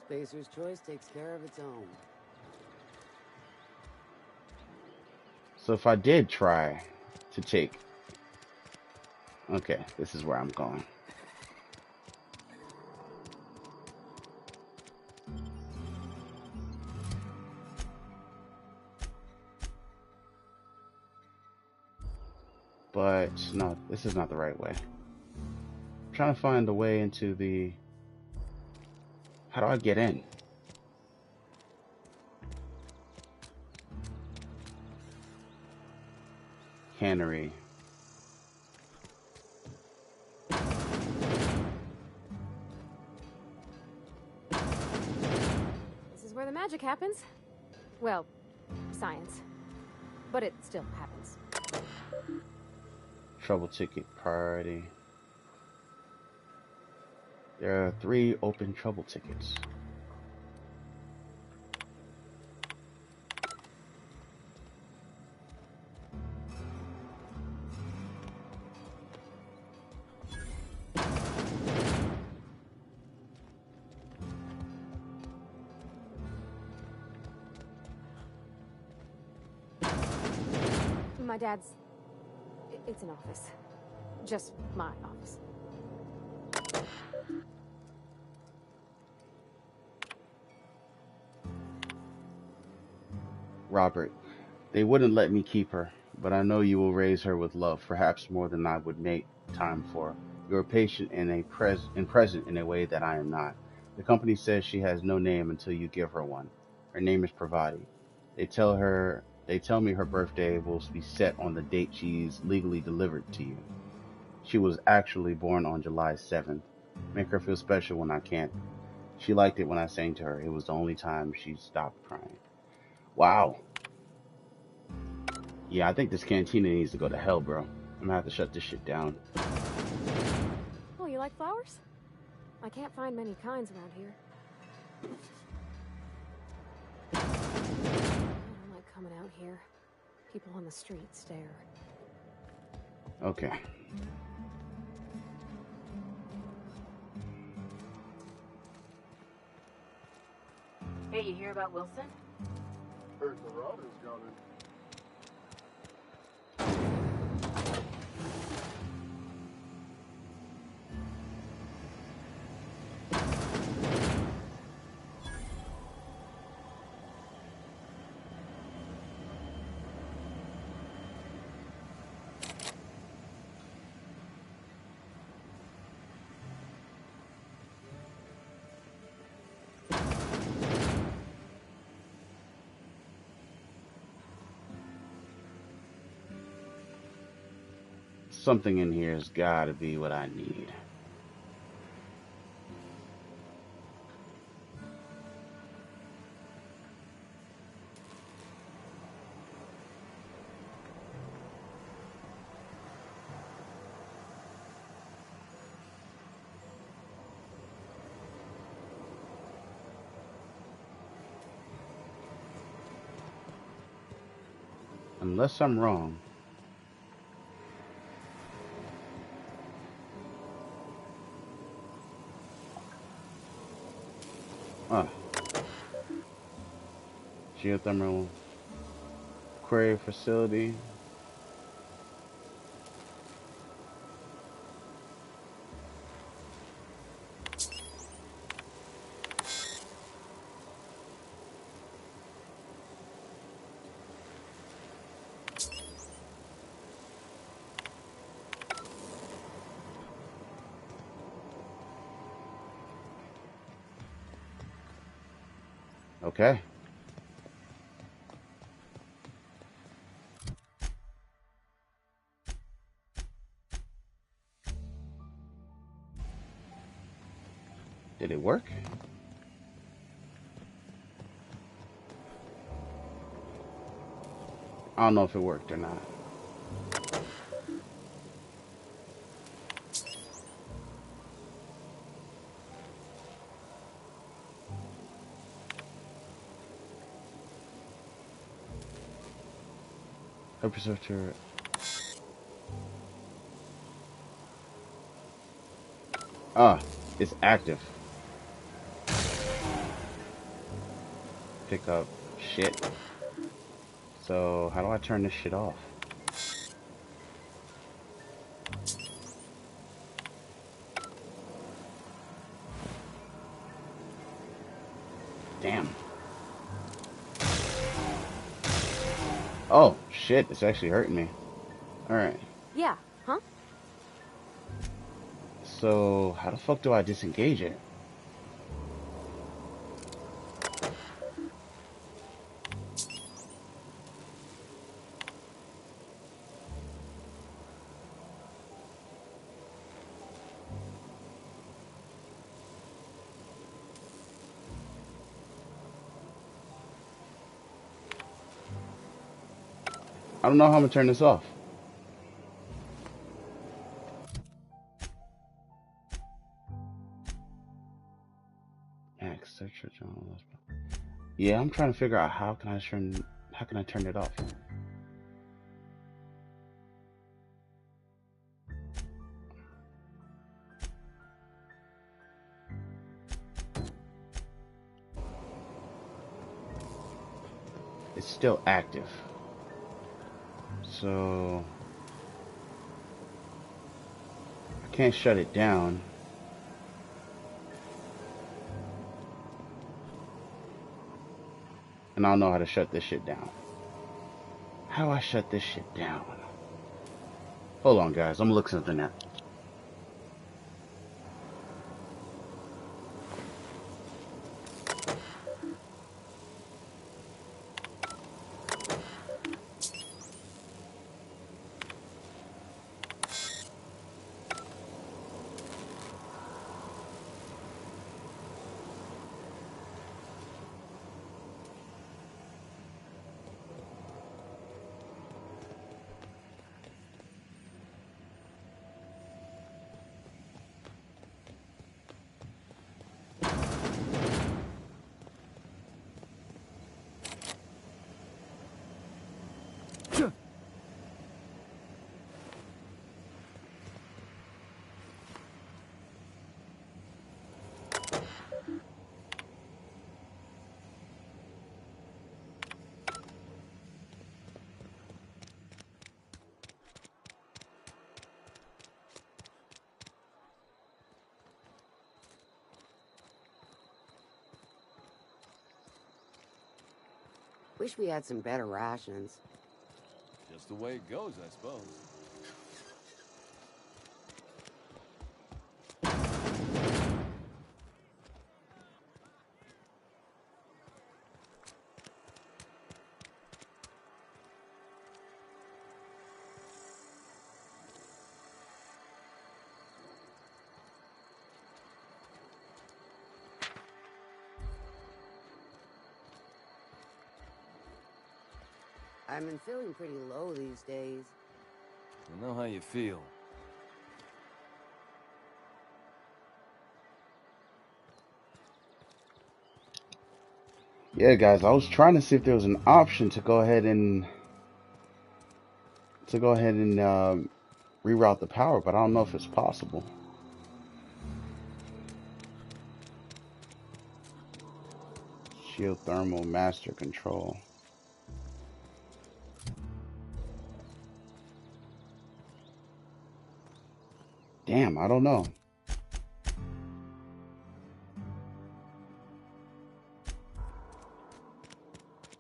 Spacer's Choice takes care of its own. So if I did try to take... Okay, this is where I'm going. But no, this is not the right way. trying to find a way into the... How do I get in? Cannery. This is where the magic happens. Well, science. But it still happens. Trouble ticket priority. There are 3 open trouble tickets. My dad's... It's an office. Just my office. Robert, they wouldn't let me keep her, but I know you will raise her with love, perhaps more than I would make time for. You are patient and present in a way that I am not. The company says she has no name until you give her one. Her name is Pravati. They tell me her birthday will be set on the date she's legally delivered to you. She was actually born on July 7th. Make her feel special when I can't. She liked it when I sang to her. It was the only time she stopped crying. Wow. Yeah, I think this cantina needs to go to hell, bro. I'm gonna have to shut this shit down. Oh, you like flowers? I can't find many kinds around here. I don't like coming out here. People on the street stare. Okay. Hey, you hear about Wilson? Heard Marauders got it. Something in here has got to be what I need. Unless I'm wrong. Geothermal quarry facility. Okay. Did it work? I don't know if it worked or not. Episode 2. Ah, it's active. Pick up shit. So, how do I turn this shit off? Damn. Oh, shit, it's actually hurting me. Alright. Yeah, huh? So, how the fuck do I disengage it? I don't know how I'm gonna turn this off. Max, search for John. Yeah, I'm trying to figure out how can I turn it off. It's still active. So I can't shut it down. And I don't know how to shut this shit down. How do I shut this shit down? Hold on, guys. I'm gonna look something up. Wish we had some better rations. Just the way it goes, I suppose. I've been feeling pretty low these days. I know how you feel. Yeah, guys, I was trying to see if there was an option to go ahead and reroute the power, but I don't know if it's possible. Geothermal master control. Damn, I don't know.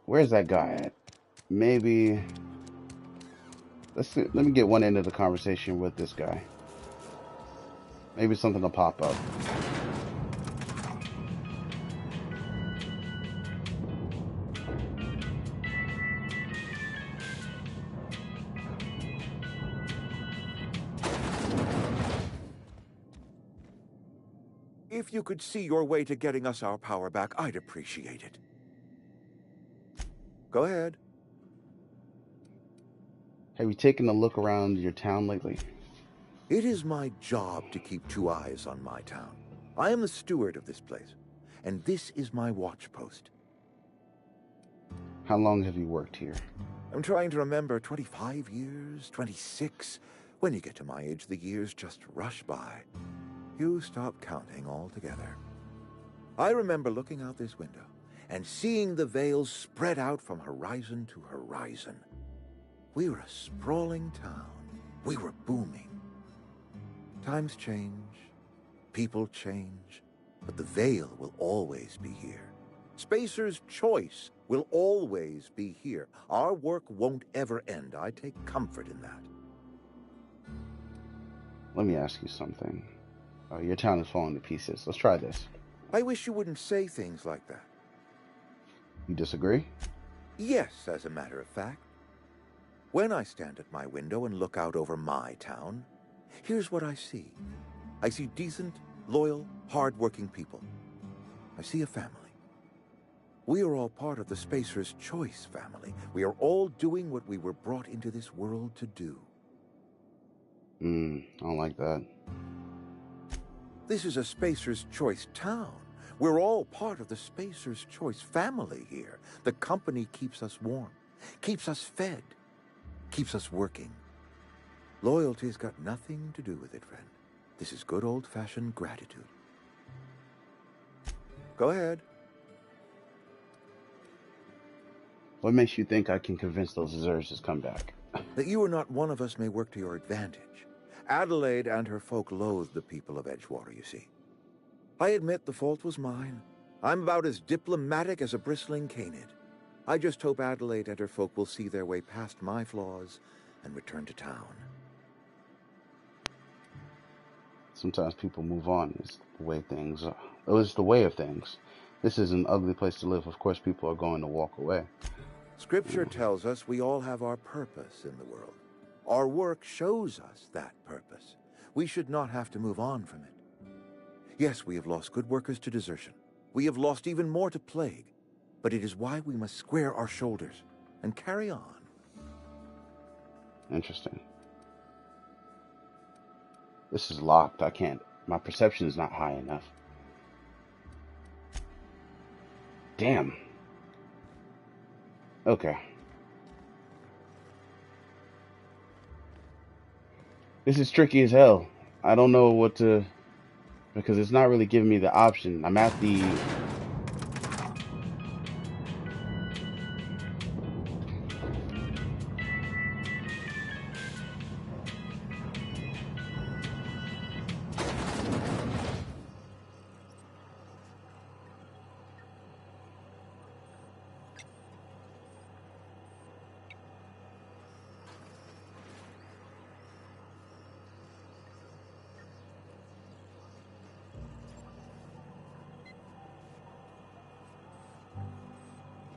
Where's that guy at? Maybe let me get one end of the conversation with this guy. Maybe something will pop up. If you could see your way to getting us our power back, I'd appreciate it. Go ahead. Have you taken a look around your town lately? It is my job to keep two eyes on my town. I am the steward of this place, and this is my watch post. How long have you worked here? I'm trying to remember, 25 years, 26. When you get to my age, the years just rush by. You stop counting altogether. I remember looking out this window and seeing the Vale spread out from horizon to horizon. We were a sprawling town. We were booming. Times change, people change, but the Vale will always be here. Spacer's Choice will always be here. Our work won't ever end. I take comfort in that. Let me ask you something. Oh, your town is falling to pieces. Let's try this. I wish you wouldn't say things like that. You disagree? Yes, as a matter of fact. When I stand at my window and look out over my town, here's what I see. I see decent, loyal, hard-working people. I see a family. We are all part of the Spacer's Choice family. We are all doing what we were brought into this world to do. I don't like that. This is a Spacer's Choice town. We're all part of the Spacer's Choice family here. The company keeps us warm, keeps us fed, keeps us working. Loyalty's got nothing to do with it, friend. This is good old-fashioned gratitude. Go ahead. What makes you think I can convince those deserters to come back? That you are not one of us may work to your advantage. Adelaide and her folk loathe the people of Edgewater, you see. I admit the fault was mine. I'm about as diplomatic as a bristling canid. I just hope Adelaide and her folk will see their way past my flaws and return to town. Sometimes people move on. It's the way things are. It's the way of things. This is an ugly place to live. Of course, people are going to walk away. Scripture tells us we all have our purpose in the world. Our work shows us that purpose. We should not have to move on from it. Yes, we have lost good workers to desertion. We have lost even more to plague. But it is why we must square our shoulders and carry on. Interesting. This is locked. I can't. My perception is not high enough. Damn. Okay. This is tricky as hell. I don't know what to... Because it's not really giving me the option. I'm at the...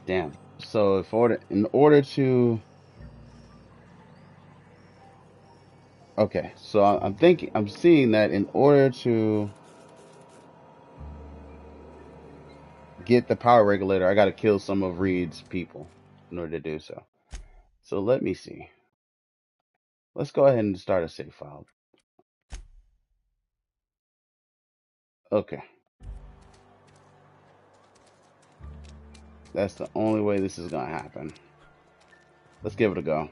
Damn. So in order to... Okay, so I'm seeing that in order to get the power regulator, I gotta kill some of Reed's people in order to do so. So let me see. Let's go ahead and start a save file. Okay. That's the only way this is gonna happen. Let's give it a go.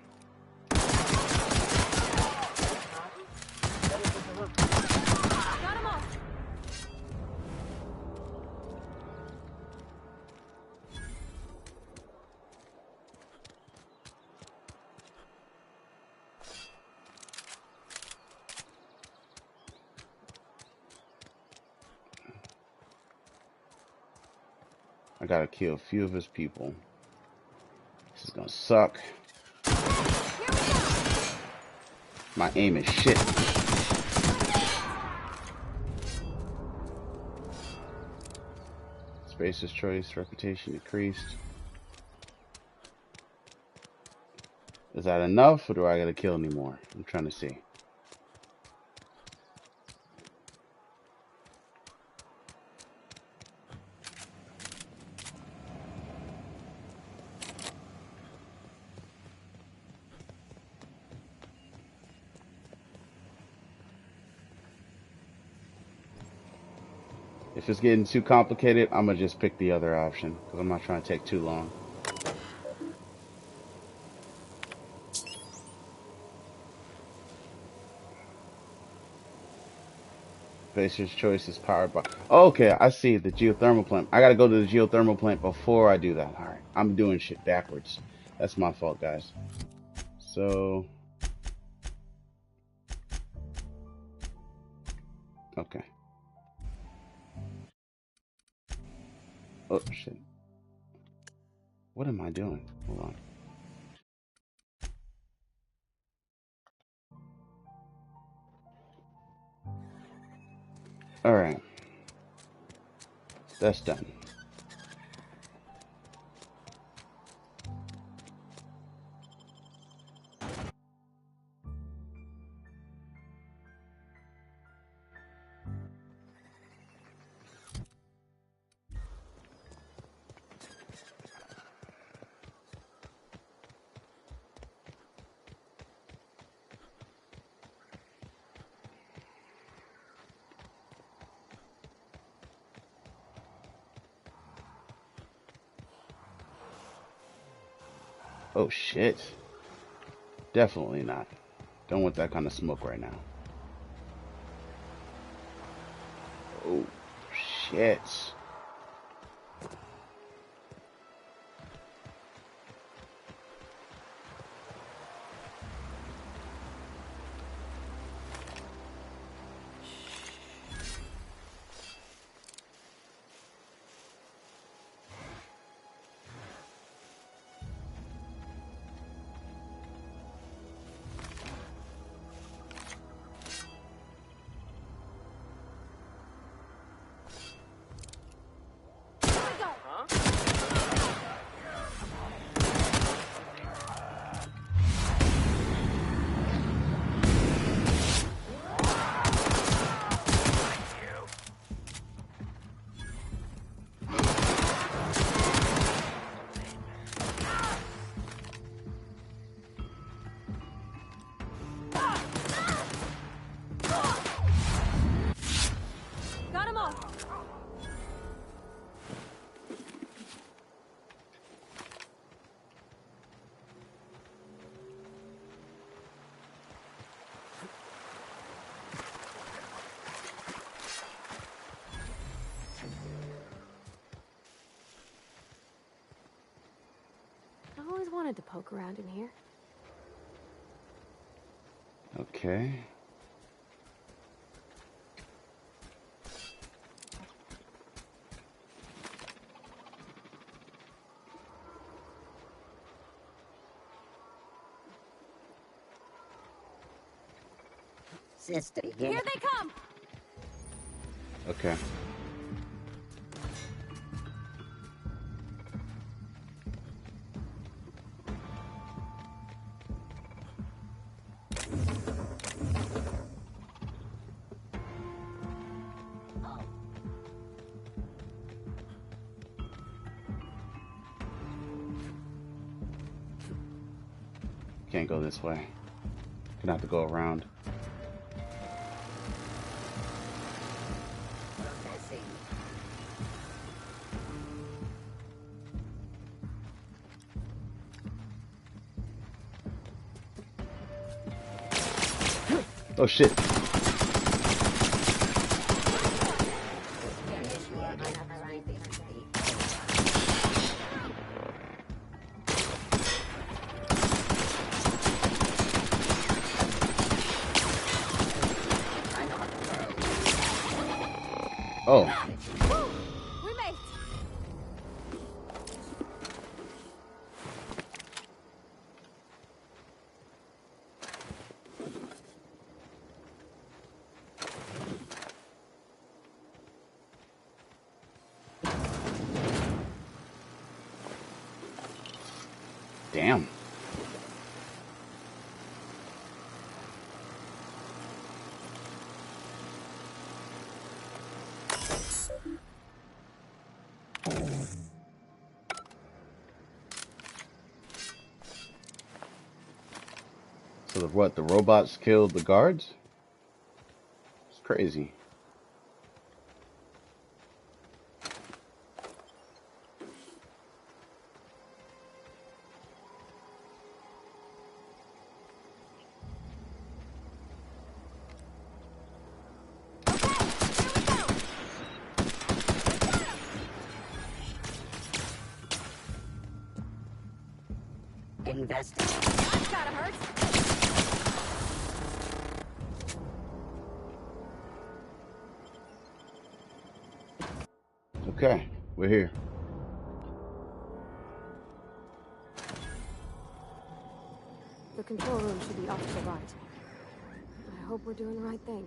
I gotta kill a few of his people. This is gonna suck. My aim is shit. Spacer's Choice, reputation decreased. Is that enough, or do I gotta kill any more? I'm trying to see. If it's getting too complicated, I'm gonna just pick the other option because I'm not trying to take too long. Spacer's Choice is powered by... Oh, okay, I see the geothermal plant. I gotta go to the geothermal plant before I do that. Alright, I'm doing shit backwards. That's my fault, guys. So... Okay. Oh, shit. What am I doing? Hold on. Alright. That's done. Oh shit. Definitely not. Don't want that kind of smoke right now. Oh shit. Got him off. I always wanted to poke around in here. Okay. Sister, Here they come! Okay. Can't go this way. Gonna have to go around. Oh shit. Oh. We made it. Damn. So the robots killed the guards? It's crazy. Invest. That's gotta hurt. Okay, we're here. The control room should be off to the right. I hope we're doing the right thing.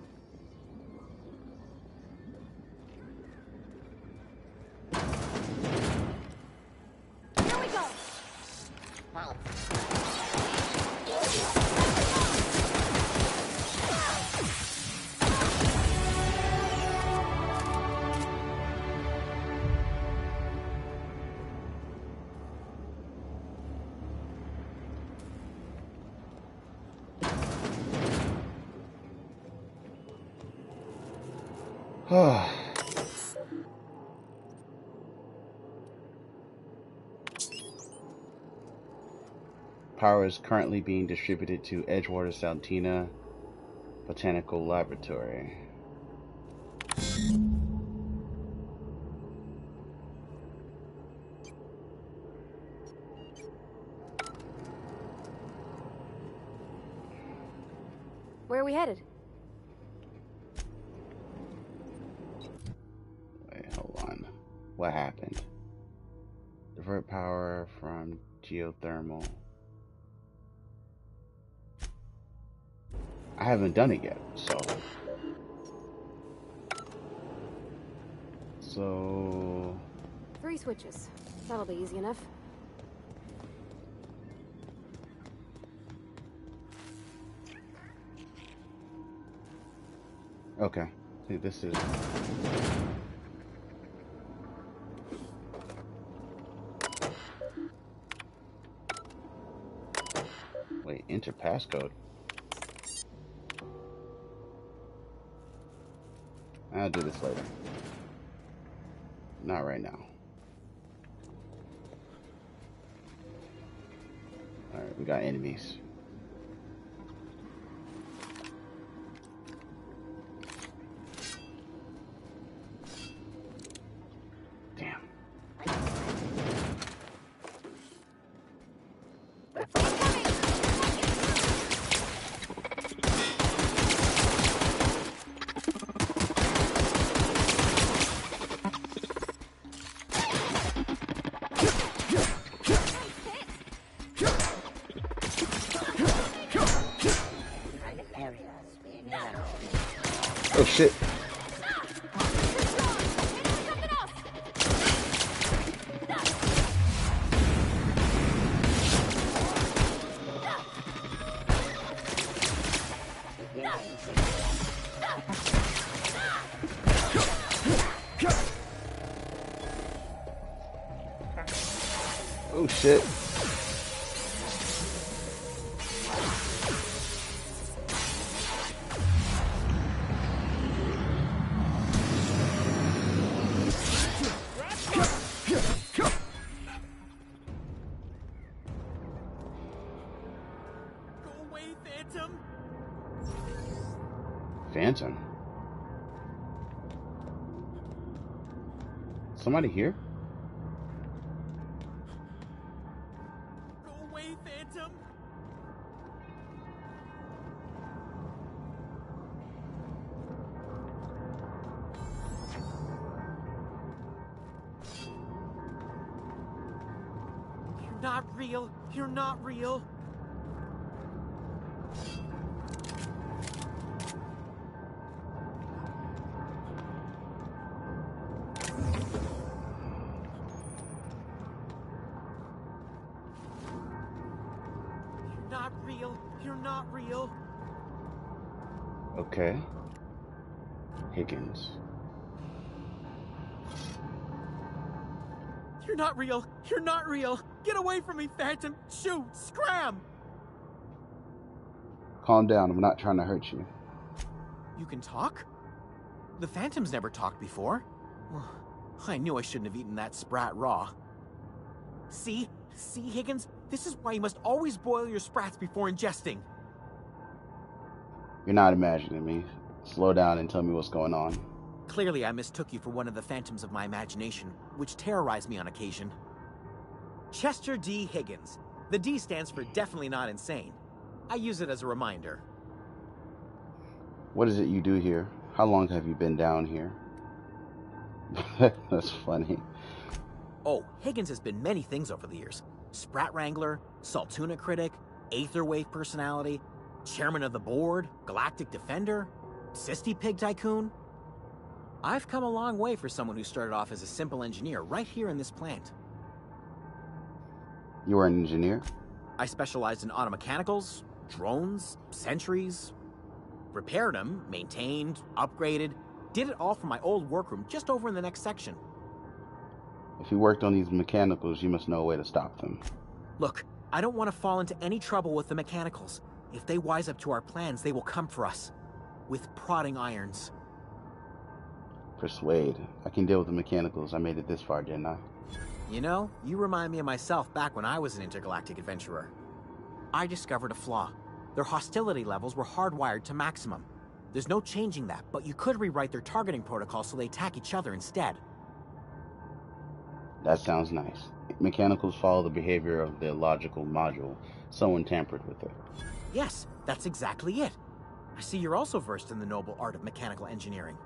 Power is currently being distributed to Edgewater Saltina Botanical Laboratory. Where are we headed? Wait, hold on. What happened? Divert power from geothermal. I haven't done it yet, so 3 switches. That'll be easy enough. okay. See, this is wait, enter passcode. I'll do this later. Not right now. Alright, we got enemies. Damn. Oh shit. Oh shit. Phantom? Somebody here? Go away, Phantom! You're not real! You're not real! You're not real. Okay. Higgins. You're not real. You're not real. Get away from me, Phantom. Shoot. Scram. Calm down. I'm not trying to hurt you. You can talk? The Phantom's never talked before. I knew I shouldn't have eaten that sprat raw. See, Higgins? This is why you must always boil your sprats before ingesting. You're not imagining me. Slow down and tell me what's going on. Clearly, I mistook you for one of the phantoms of my imagination, which terrorize me on occasion. Chester D. Higgins. The D stands for definitely not insane. I use it as a reminder. What is it you do here? How long have you been down here? That's funny. Oh, Higgins has been many things over the years. Sprat Wrangler, Saltuna Critic, Aetherwave Personality, Chairman of the Board, Galactic Defender, Sisty Pig Tycoon. I've come a long way for someone who started off as a simple engineer right here in this plant. You were an engineer? I specialized in automechanicals, drones, sentries. Repaired them, maintained, upgraded, did it all from my old workroom just over in the next section. If you worked on these mechanicals, you must know a way to stop them. Look, I don't want to fall into any trouble with the mechanicals. If they wise up to our plans, they will come for us. With prodding irons. Persuade. I can deal with the mechanicals. I made it this far, didn't I? You know, you remind me of myself back when I was an intergalactic adventurer. I discovered a flaw. Their hostility levels were hardwired to maximum. There's no changing that, but you could rewrite their targeting protocol so they attack each other instead. That sounds nice. Mechanicals follow the behavior of the logical module. Someone tampered with it. Yes, that's exactly it. I see you're also versed in the noble art of mechanical engineering.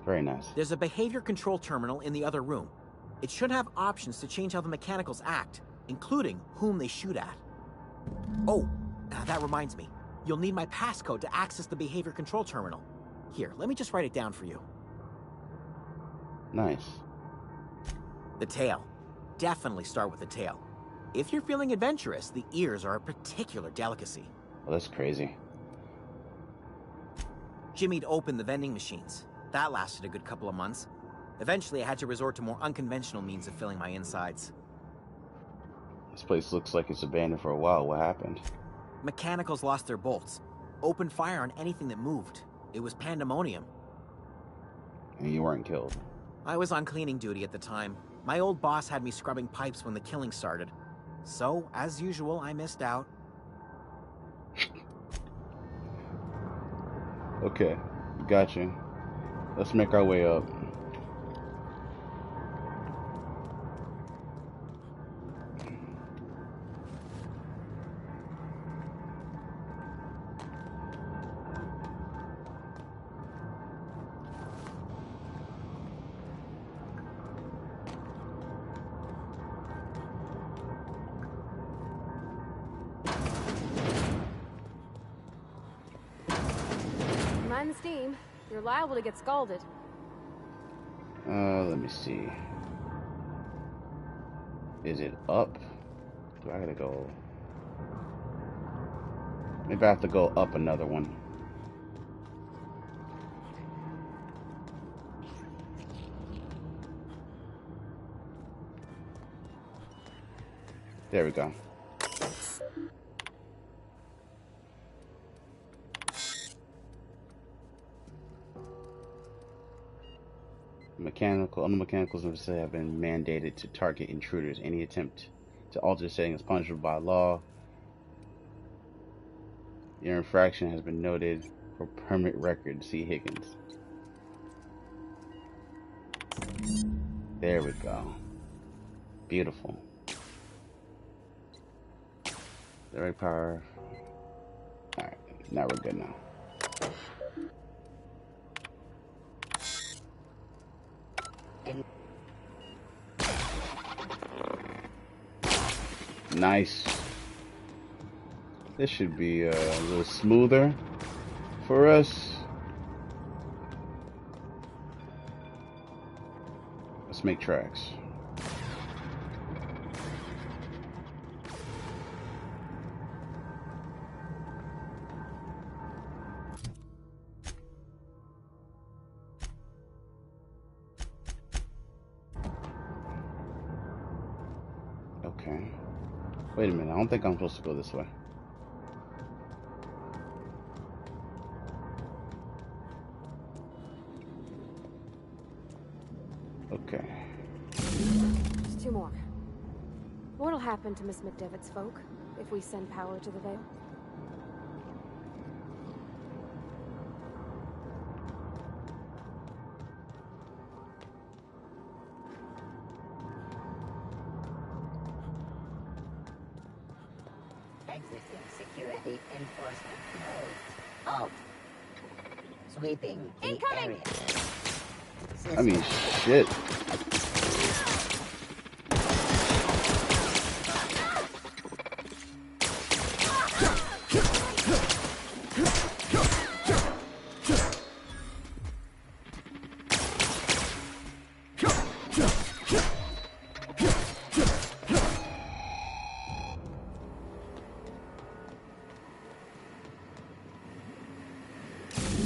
Very nice. There's a behavior control terminal in the other room. It should have options to change how the mechanicals act, including whom they shoot at. Oh, that reminds me. You'll need my passcode to access the behavior control terminal. Here, let me just write it down for you. Nice. The tail. Definitely start with the tail. If you're feeling adventurous, the ears are a particular delicacy. Well, that's crazy. Jimmy'd opened the vending machines. That lasted a good couple of months. Eventually, I had to resort to more unconventional means of filling my insides. This place looks like it's abandoned for a while. What happened? Mechanicals lost their bolts. Opened fire on anything that moved. It was pandemonium. And you weren't killed? I was on cleaning duty at the time. My old boss had me scrubbing pipes when the killing started. So, as usual, I missed out. Okay, gotcha. Let's make our way up. Mind the steam. You're liable to get scalded. Let me see. Is it up? Do I gotta go? Maybe I have to go up another one. There we go. Other mechanicals in the facility have been mandated to target intruders. Any attempt to alter the setting is punishable by law. Your infraction has been noted for permanent record. See Higgins. There we go. Beautiful. Direct power. Alright, now we're good now. Nice. This should be a little smoother for us. Let's make tracks. Okay. Wait a minute, I don't think I'm supposed to go this way. Okay. Just two more. What'll happen to Miss McDevitt's folk if we send power to the Veil? Existing security enforcement mode. Halt. Sweeping the Incoming! area. I mean, shit.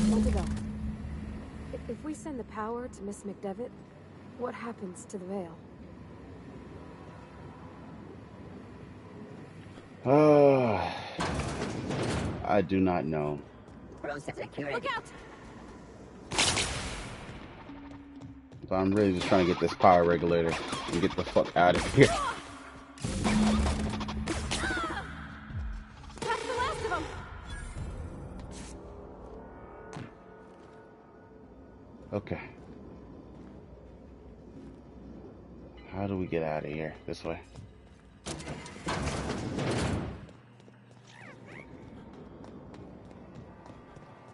Want to go. If we send the power to Miss McDevitt, what happens to the Veil? I do not know. Process security. Look out! But I'm really just trying to get this power regulator and get the fuck out of here. That's the last of them. Okay. How do we get out of here? This way.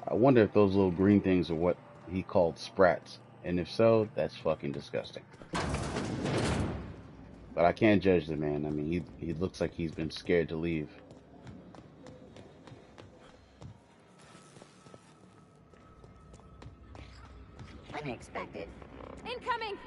I wonder if those little green things are what he called sprats. And if so, that's fucking disgusting. But I can't judge the man. I mean, he looks like he's been scared to leave. Unexpected. Incoming!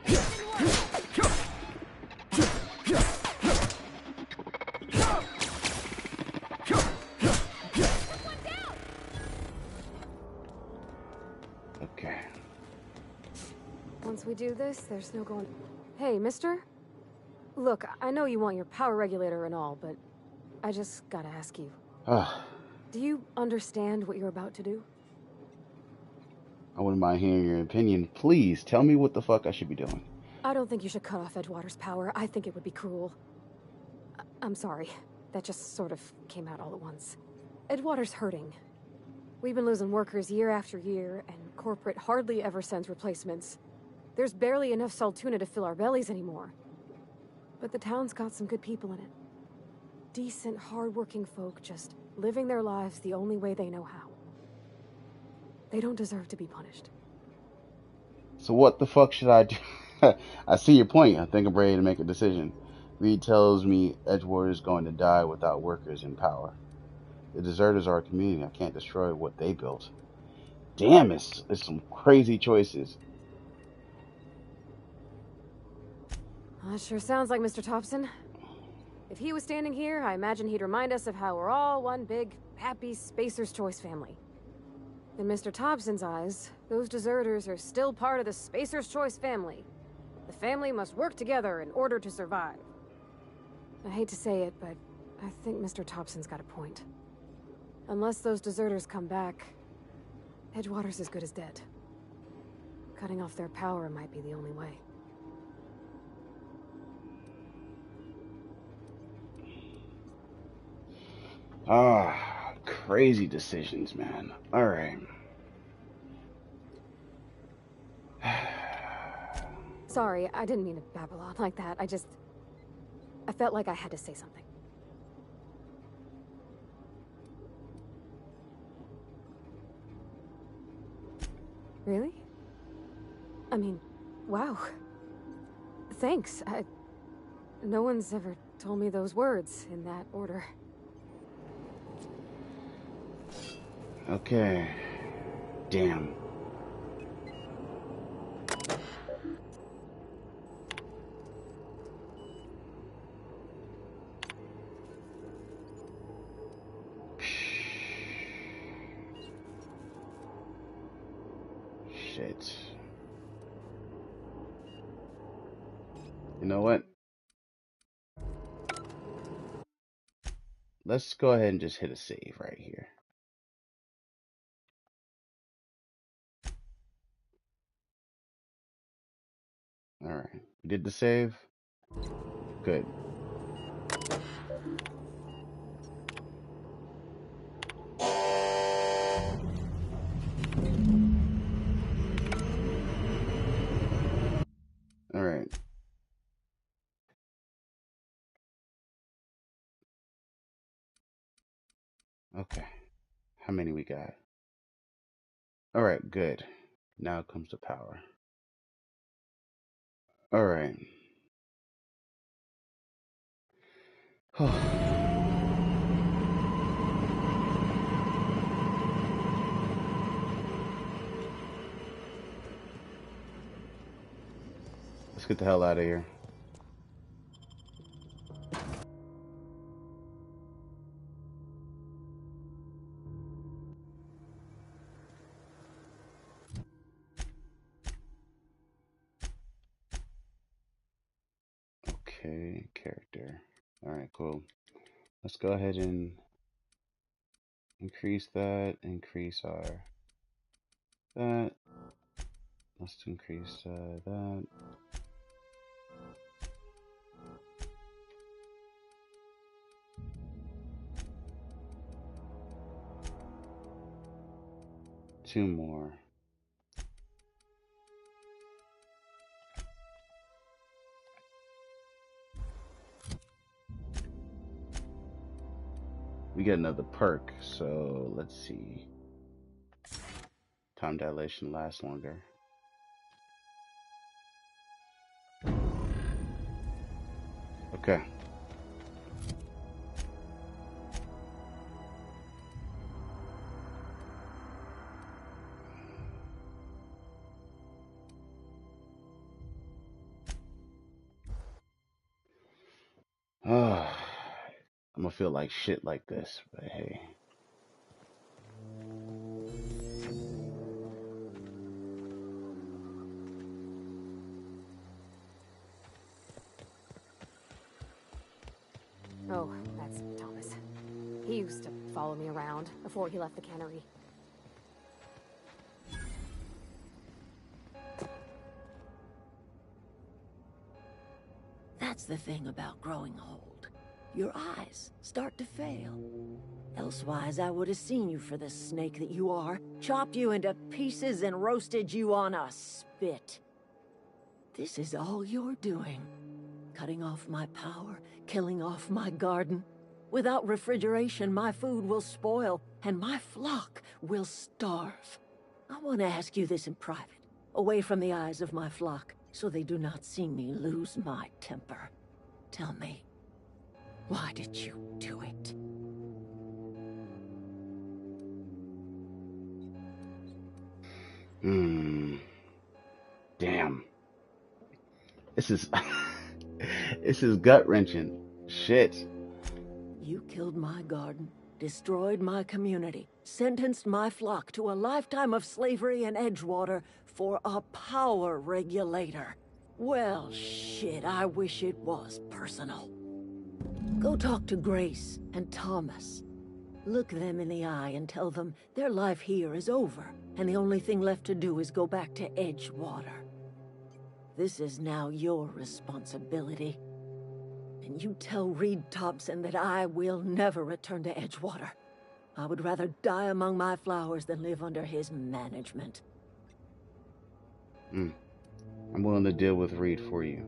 Okay. Once we do this, there's no going... Hey, mister? Look, I know you want your power regulator and all, but I just gotta ask you. Do you understand what you're about to do? I wouldn't mind hearing your opinion. Please, tell me what the fuck I should be doing. I don't think you should cut off Edgewater's power. I think it would be cruel. I'm sorry. That just sort of came out all at once. Edgewater's hurting. We've been losing workers year after year, and corporate hardly ever sends replacements. There's barely enough Saltuna to fill our bellies anymore. But the town's got some good people in it. Decent, hard-working folk just living their lives the only way they know how. They don't deserve to be punished. So what the fuck should I do? I see your point. I think I'm ready to make a decision. Reed tells me Edgewater is going to die without workers in power. The deserters are a community. I can't destroy what they built. Damn, it's some crazy choices. That sure sounds like Mr. Thompson. If he was standing here, I imagine he'd remind us of how we're all one big, happy Spacer's Choice family. In Mr. Thompson's eyes, those deserters are still part of the Spacer's Choice family. The family must work together in order to survive. I hate to say it, but I think Mr. Thompson's got a point. Unless those deserters come back, Edgewater's as good as dead. Cutting off their power might be the only way. Ah, crazy decisions, man. Alright. Sorry, I didn't mean to babble on like that. I felt like I had to say something. Really? I mean, wow. Thanks. No one's ever told me those words in that order. Okay. Damn. Shit. You know what? Let's go ahead and just hit a save right here. Alright. We did the save. Good. Alright. Okay. How many we got? Alright, good. Now comes the power. Alright. Let's get the hell out of here. Okay, character. Alright, cool. Let's go ahead and increase that, increase our that. Let's increase that. Two more. We get another perk, so let's see. Time dilation lasts longer. Okay. I'm gonna feel like shit like this, but hey. Oh, that's Thomas. He used to follow me around before he left the cannery. That's the thing about growing old. Your eyes start to fail. Elsewise, I would have seen you for the snake that you are, chopped you into pieces and roasted you on a spit. This is all you're doing. Cutting off my power, killing off my garden. Without refrigeration, my food will spoil, and my flock will starve. I want to ask you this in private, away from the eyes of my flock, so they do not see me lose my temper. Tell me, why did you do it? Damn. This is... this is gut-wrenching. Shit. You killed my garden, destroyed my community, sentenced my flock to a lifetime of slavery in Edgewater for a power regulator. Well, shit, I wish it was personal. Go talk to Grace and Thomas. Look them in the eye and tell them their life here is over, and the only thing left to do is go back to Edgewater. This is now your responsibility. And you tell Reed Thompson that I will never return to Edgewater. I would rather die among my flowers than live under his management. I'm willing to deal with Reed for you.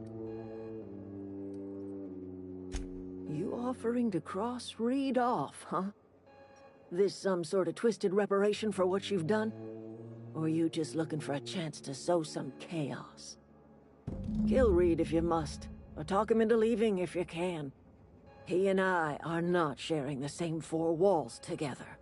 You offering to cross Reed off, huh? This some sort of twisted reparation for what you've done? Or you just looking for a chance to sow some chaos? Kill Reed if you must, or talk him into leaving if you can. He and I are not sharing the same four walls together.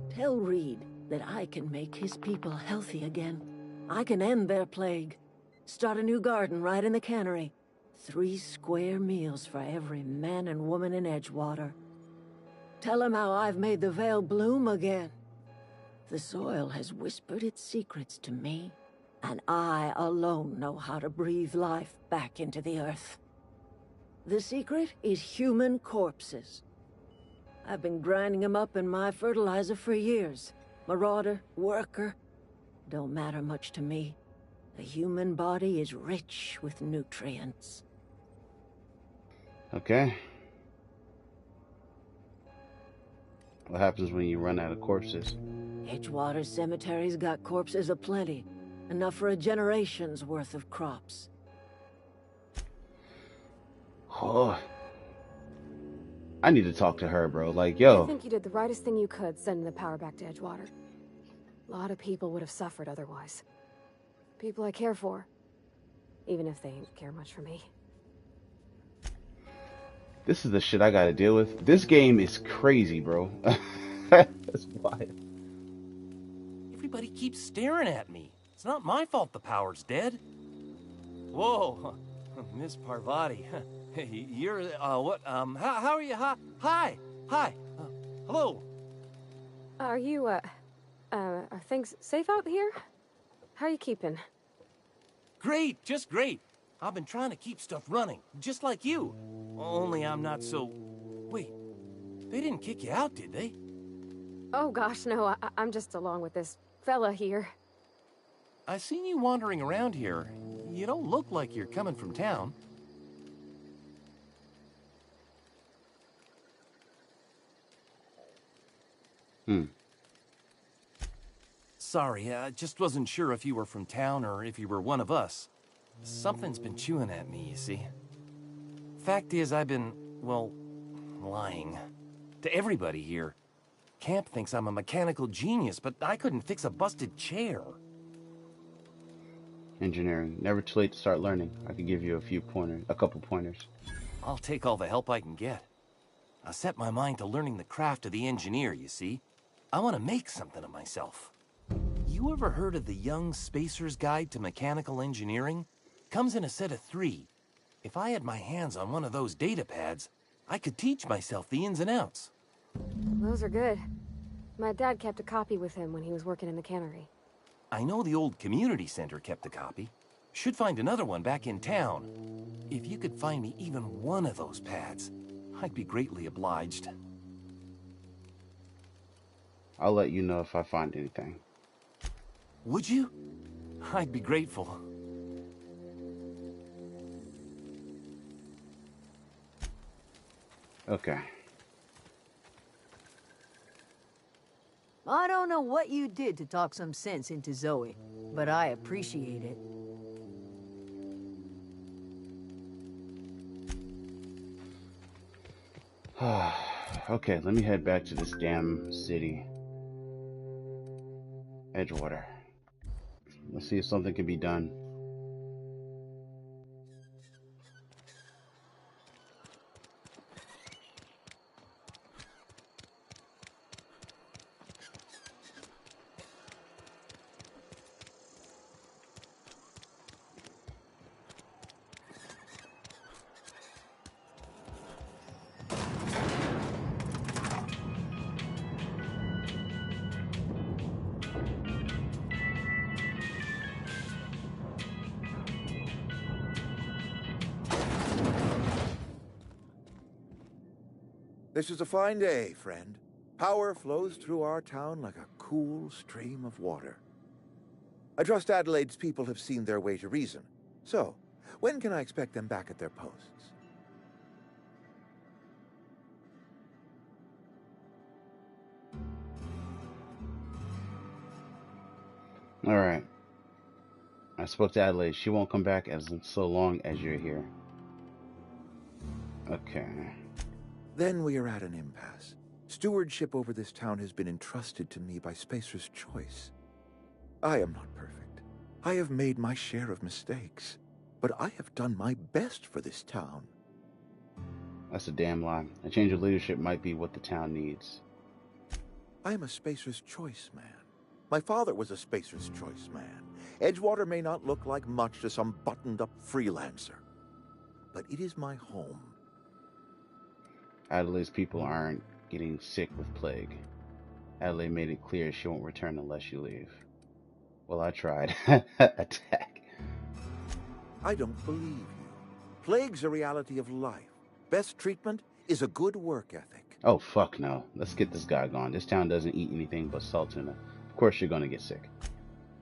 Tell Reed that I can make his people healthy again. I can end their plague. Start a new garden right in the cannery. 3 square meals for every man and woman in Edgewater. Tell him how I've made the Vale bloom again. The soil has whispered its secrets to me, and I alone know how to breathe life back into the earth. The secret is human corpses. I've been grinding them up in my fertilizer for years. Marauder, worker, don't matter much to me. The human body is rich with nutrients. Okay. What happens when you run out of corpses? Edgewater Cemetery's got corpses aplenty. Enough for a generation's worth of crops. Oh. I need to talk to her, bro. Like, yo. I think you did the rightest thing you could, sending the power back to Edgewater. A lot of people would have suffered otherwise. People I care for. Even if they ain't care much for me. This is the shit I gotta deal with. This game is crazy, bro. That's wild. Everybody keeps staring at me. It's not my fault the power's dead. Whoa, Miss Parvati. You're, what, how are you? Hi, hello. Are you, are things safe out here? How are you keeping? Great, just great. I've been trying to keep stuff running, just like you. Only I'm not so... Wait, they didn't kick you out, did they? Oh gosh, no, I'm just along with this fella here. I seen you wandering around here. You don't look like you're coming from town. Sorry, I just wasn't sure if you were from town or if you were one of us. Something's been chewing at me, you see. Fact is, I've been, well, lying. To everybody here. Camp thinks I'm a mechanical genius, but I couldn't fix a busted chair. Engineering. Never too late to start learning. I could give you a couple pointers. I'll take all the help I can get. I set my mind to learning the craft of the engineer, you see. I want to make something of myself. You ever heard of the Young Spacer's Guide to Mechanical Engineering? Comes in a set of 3. If I had my hands on one of those data pads, I could teach myself the ins and outs. Those are good. My dad kept a copy with him when he was working in the cannery. I know the old community center kept a copy. Should find another one back in town. If you could find me even one of those pads, I'd be greatly obliged. I'll let you know if I find anything. Would you? I'd be grateful. Okay. I don't know what you did to talk some sense into Zoe, but I appreciate it. Okay, let me head back to this damn city. Edgewater. Let's see if something can be done. This is a fine day, friend. Power flows through our town like a cool stream of water. I trust Adelaide's people have seen their way to reason. So, when can I expect them back at their posts? Alright. I spoke to Adelaide. She won't come back so long as you're here. Okay. Then we are at an impasse. Stewardship over this town has been entrusted to me by Spacer's Choice. I am not perfect. I have made my share of mistakes. But I have done my best for this town. That's a damn lie. A change of leadership might be what the town needs. I am a Spacer's Choice man. My father was a Spacer's Choice man. Edgewater may not look like much to some buttoned-up freelancer. But it is my home. Adelaide's people aren't getting sick with plague. Adelaide made it clear she won't return unless you leave. Well, I tried. Attack. I don't believe you. Plague's a reality of life. Best treatment is a good work ethic. Oh, fuck no. Let's get this guy gone. This town doesn't eat anything but salt tuna. Of course you're gonna get sick.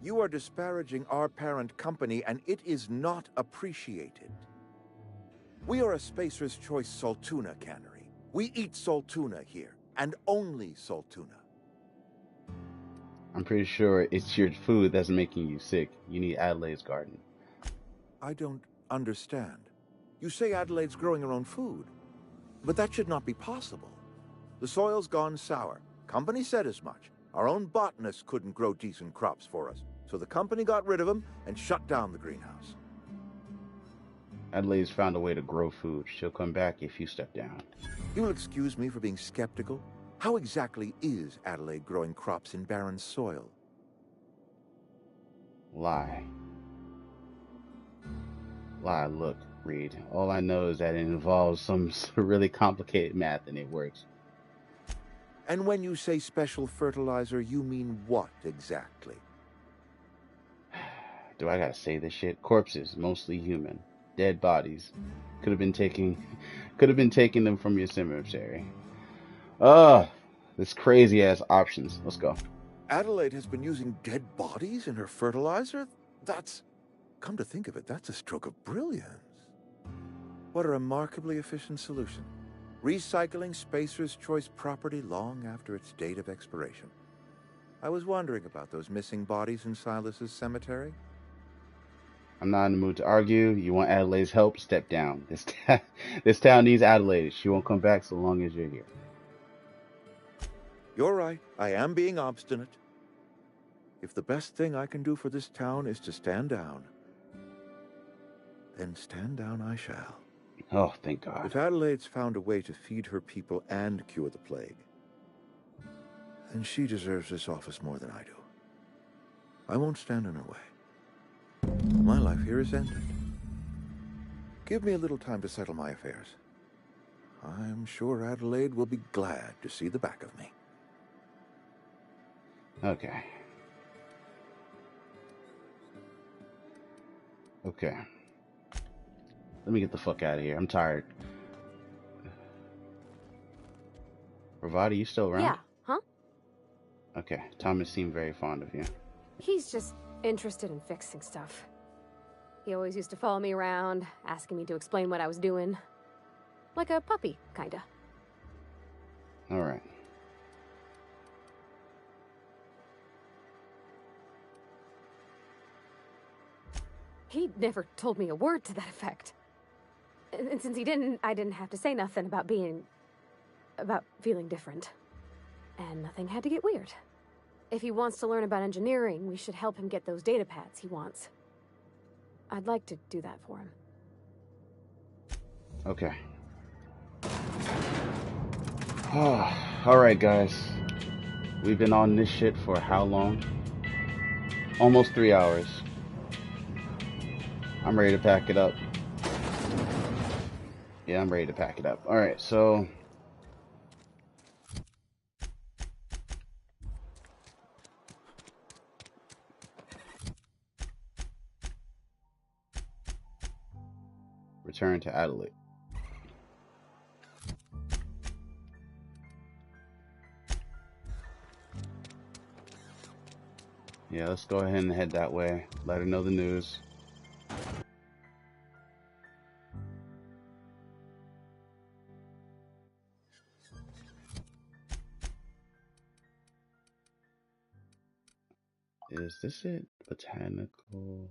You are disparaging our parent company, and it is not appreciated. We are a Spacer's Choice Saltuna cannery. We eat saltuna here, and only saltuna. I'm pretty sure it's your food that's making you sick. You need Adelaide's garden. I don't understand. You say Adelaide's growing her own food, but that should not be possible. The soil's gone sour. Company said as much. Our own botanist couldn't grow decent crops for us, so the company got rid of him and shut down the greenhouse. Adelaide's found a way to grow food. She'll come back if you step down. You will excuse me for being skeptical. How exactly is Adelaide growing crops in barren soil? Lie. Lie, look, Reed. All I know is that it involves some really complicated math and it works. And when you say special fertilizer, you mean what exactly? Do I gotta say this shit? Corpses, mostly human. Dead bodies. Could have been taking them from your cemetery. This crazy ass options. Let's go. Adelaide has been using dead bodies in her fertilizer? That's... Come to think of it, that's a stroke of brilliance. What a remarkably efficient solution. Recycling Spacer's Choice property long after its date of expiration. I was wondering about those missing bodies in Silas's cemetery. I'm not in the mood to argue. You want Adelaide's help? Step down. This town needs Adelaide. She won't come back so long as you're here. You're right. I am being obstinate. If the best thing I can do for this town is to stand down, then stand down I shall. Oh, thank God. If Adelaide's found a way to feed her people and cure the plague, then she deserves this office more than I do. I won't stand in her way. My life here is ended. Give me a little time to settle my affairs. I'm sure Adelaide will be glad to see the back of me. Okay. Okay. Let me get the fuck out of here. I'm tired. Ravati, you still around? Yeah, huh? Okay. Thomas seemed very fond of you. He's just interested in fixing stuff. He always used to follow me around, asking me to explain what I was doing. Like a puppy, kinda. Alright. He never told me a word to that effect. And since he didn't, I didn't have to say nothing about feeling different. And nothing had to get weird. If he wants to learn about engineering, we should help him get those data pads he wants. I'd like to do that for him. Okay. Alright, guys. We've been on this shit for how long? Almost 3 hours. I'm ready to pack it up. Yeah, I'm ready to pack it up. Alright, so... return to Adelaide. Yeah, let's go ahead and head that way. Let her know the news. Is this it? Botanical...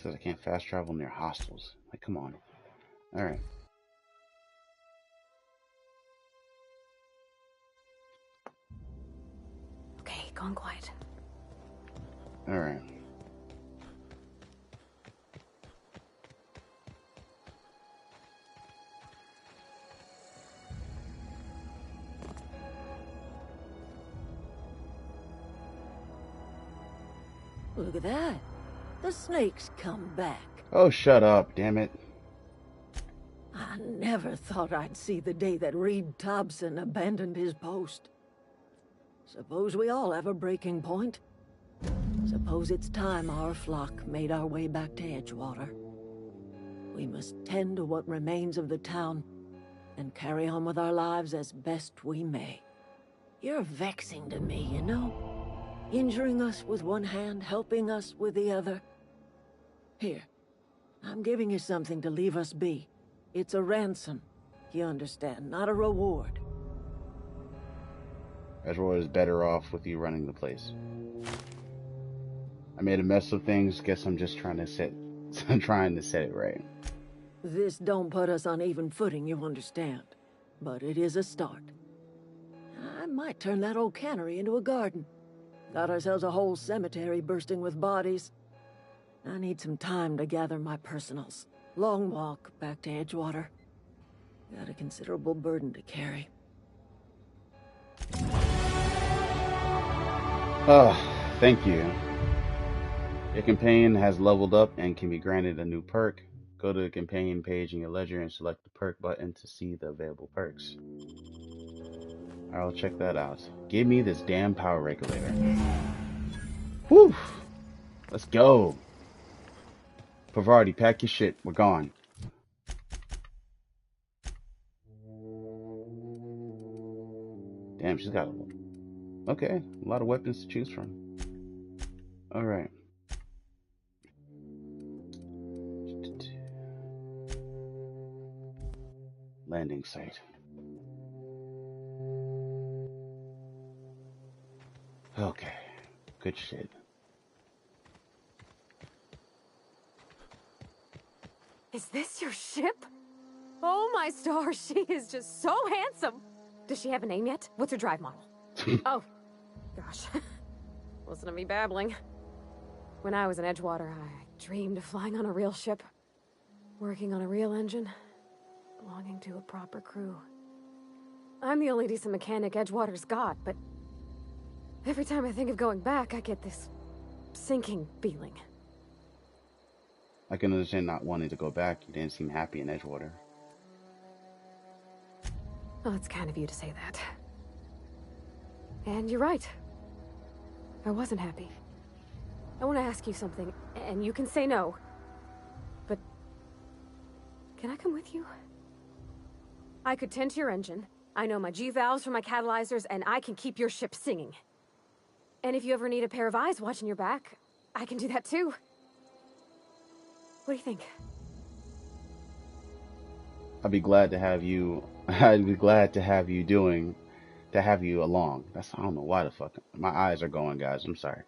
Says I can't fast travel near hostels. Like, come on. Alright. Okay, gone quiet. Alright. Look at that. The snake's come back. Oh, shut up, damn it. I never thought I'd see the day that Reed Thompson abandoned his post. Suppose we all have a breaking point. Suppose it's time our flock made our way back to Edgewater. We must tend to what remains of the town and carry on with our lives as best we may. You're vexing to me, you know? Injuring us with one hand, helping us with the other. Here, I'm giving you something to leave us be. It's a ransom, you understand, not a reward. Edgewater is better off with you running the place. I made a mess of things. Guess I'm just trying to set it right. This don't put us on even footing, you understand. But it is a start. I might turn that old cannery into a garden. Got ourselves a whole cemetery bursting with bodies. I need some time to gather my personals. Long walk back to Edgewater. Got a considerable burden to carry. Oh, thank you. Your companion has leveled up and can be granted a new perk. Go to the companion page in your ledger and select the perk button to see the available perks. I'll check that out. Give me this damn power regulator. Whew! Let's go. Parvati, pack your shit. We're gone. Damn, she's got a lot of weapons to choose from. All right. Landing site. Okay. Good shit. Is this your ship? Oh my stars, she is just so handsome. Does she have a name yet? What's her drive model? Oh, gosh. Listen to me babbling. When I was in Edgewater, I dreamed of flying on a real ship, working on a real engine, belonging to a proper crew. I'm the only decent mechanic Edgewater's got, but every time I think of going back, I get this sinking feeling. I can understand not wanting to go back. You didn't seem happy in Edgewater. Well, it's kind of you to say that. And you're right. I wasn't happy. I want to ask you something, and you can say no. But can I come with you? I could tend to your engine. I know my G-valves for my catalyzers, and I can keep your ship singing. And if you ever need a pair of eyes watching your back, I can do that too. What do you think? I'd be glad to have you. I'd be glad to have you along. I don't know why the fuck. My eyes are going, guys. I'm sorry.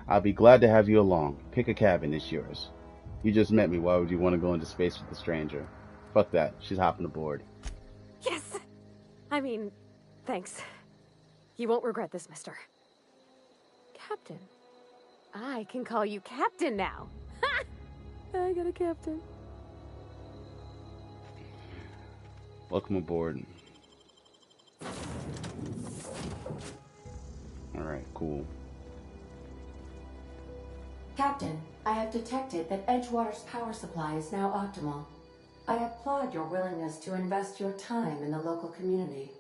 I'll be glad to have you along. Pick a cabin. It's yours. You just met me. Why would you want to go into space with a stranger? Fuck that. She's hopping aboard. Yes! I mean, thanks. You won't regret this, mister. Captain. I can call you Captain now. Ha! I got a captain. Welcome aboard. Alright, cool. Captain, I have detected that Edgewater's power supply is now optimal. I applaud your willingness to invest your time in the local community.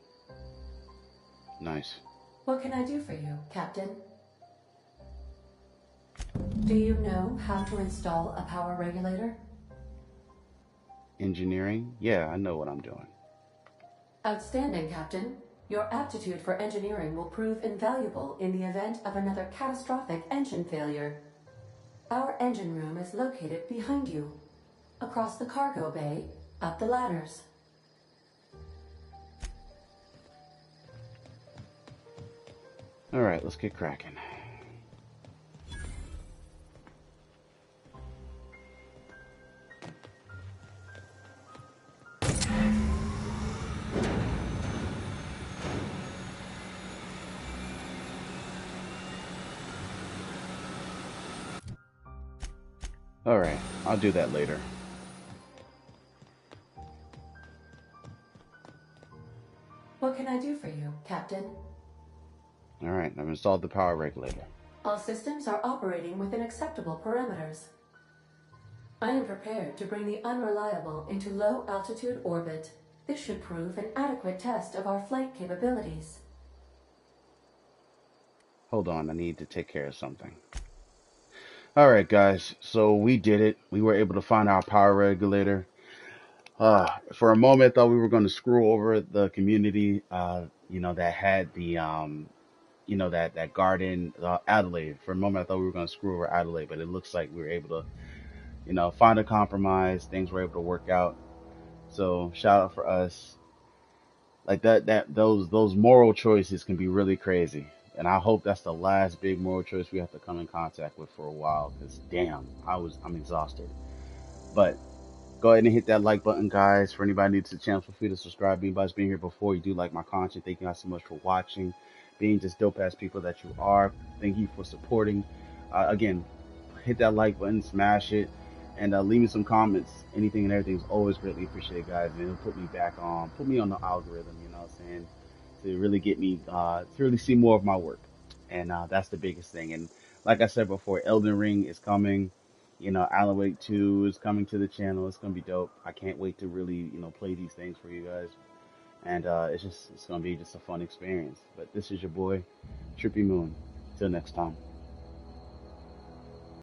Nice. What can I do for you, Captain? Do you know how to install a power regulator? Engineering? Yeah, I know what I'm doing. Outstanding, Captain. Your aptitude for engineering will prove invaluable in the event of another catastrophic engine failure. Our engine room is located behind you, across the cargo bay, up the ladders. Alright, let's get cracking. Alright, I'll do that later. What can I do for you, Captain? Alright, I've installed the power regulator. All systems are operating within acceptable parameters. I am prepared to bring the unreliable into low-altitude orbit. This should prove an adequate test of our flight capabilities. Hold on, I need to take care of something. Alright guys, so we did it. We were able to find our power regulator. For a moment I thought we were going to screw over the community, that had the, that garden, Adelaide. For a moment I thought we were going to screw over Adelaide, but it looks like we were able to, find a compromise. Things were able to work out. So shout out for us. Like those moral choices can be really crazy. And I hope that's the last big moral choice we have to come in contact with for a while. Because damn, I'm exhausted. But go ahead and hit that like button, guys. For anybody new to the channel, feel free to subscribe. Anybody's been here before, you do like my content. Thank you guys so much for watching. Being just dope ass people that you are. Thank you for supporting. Again, hit that like button, smash it, and leave me some comments. Anything and everything is always greatly appreciated, guys. And it'll put me on the algorithm, you know what I'm saying? To really get me, to really see more of my work. And that's the biggest thing. And like I said before, Elden Ring is coming. You know, Alan Wake 2 is coming to the channel. It's gonna be dope. I can't wait to really, you know, play these things for you guys. And it's gonna be just a fun experience. But this is your boy, Trippy Moon. Till next time.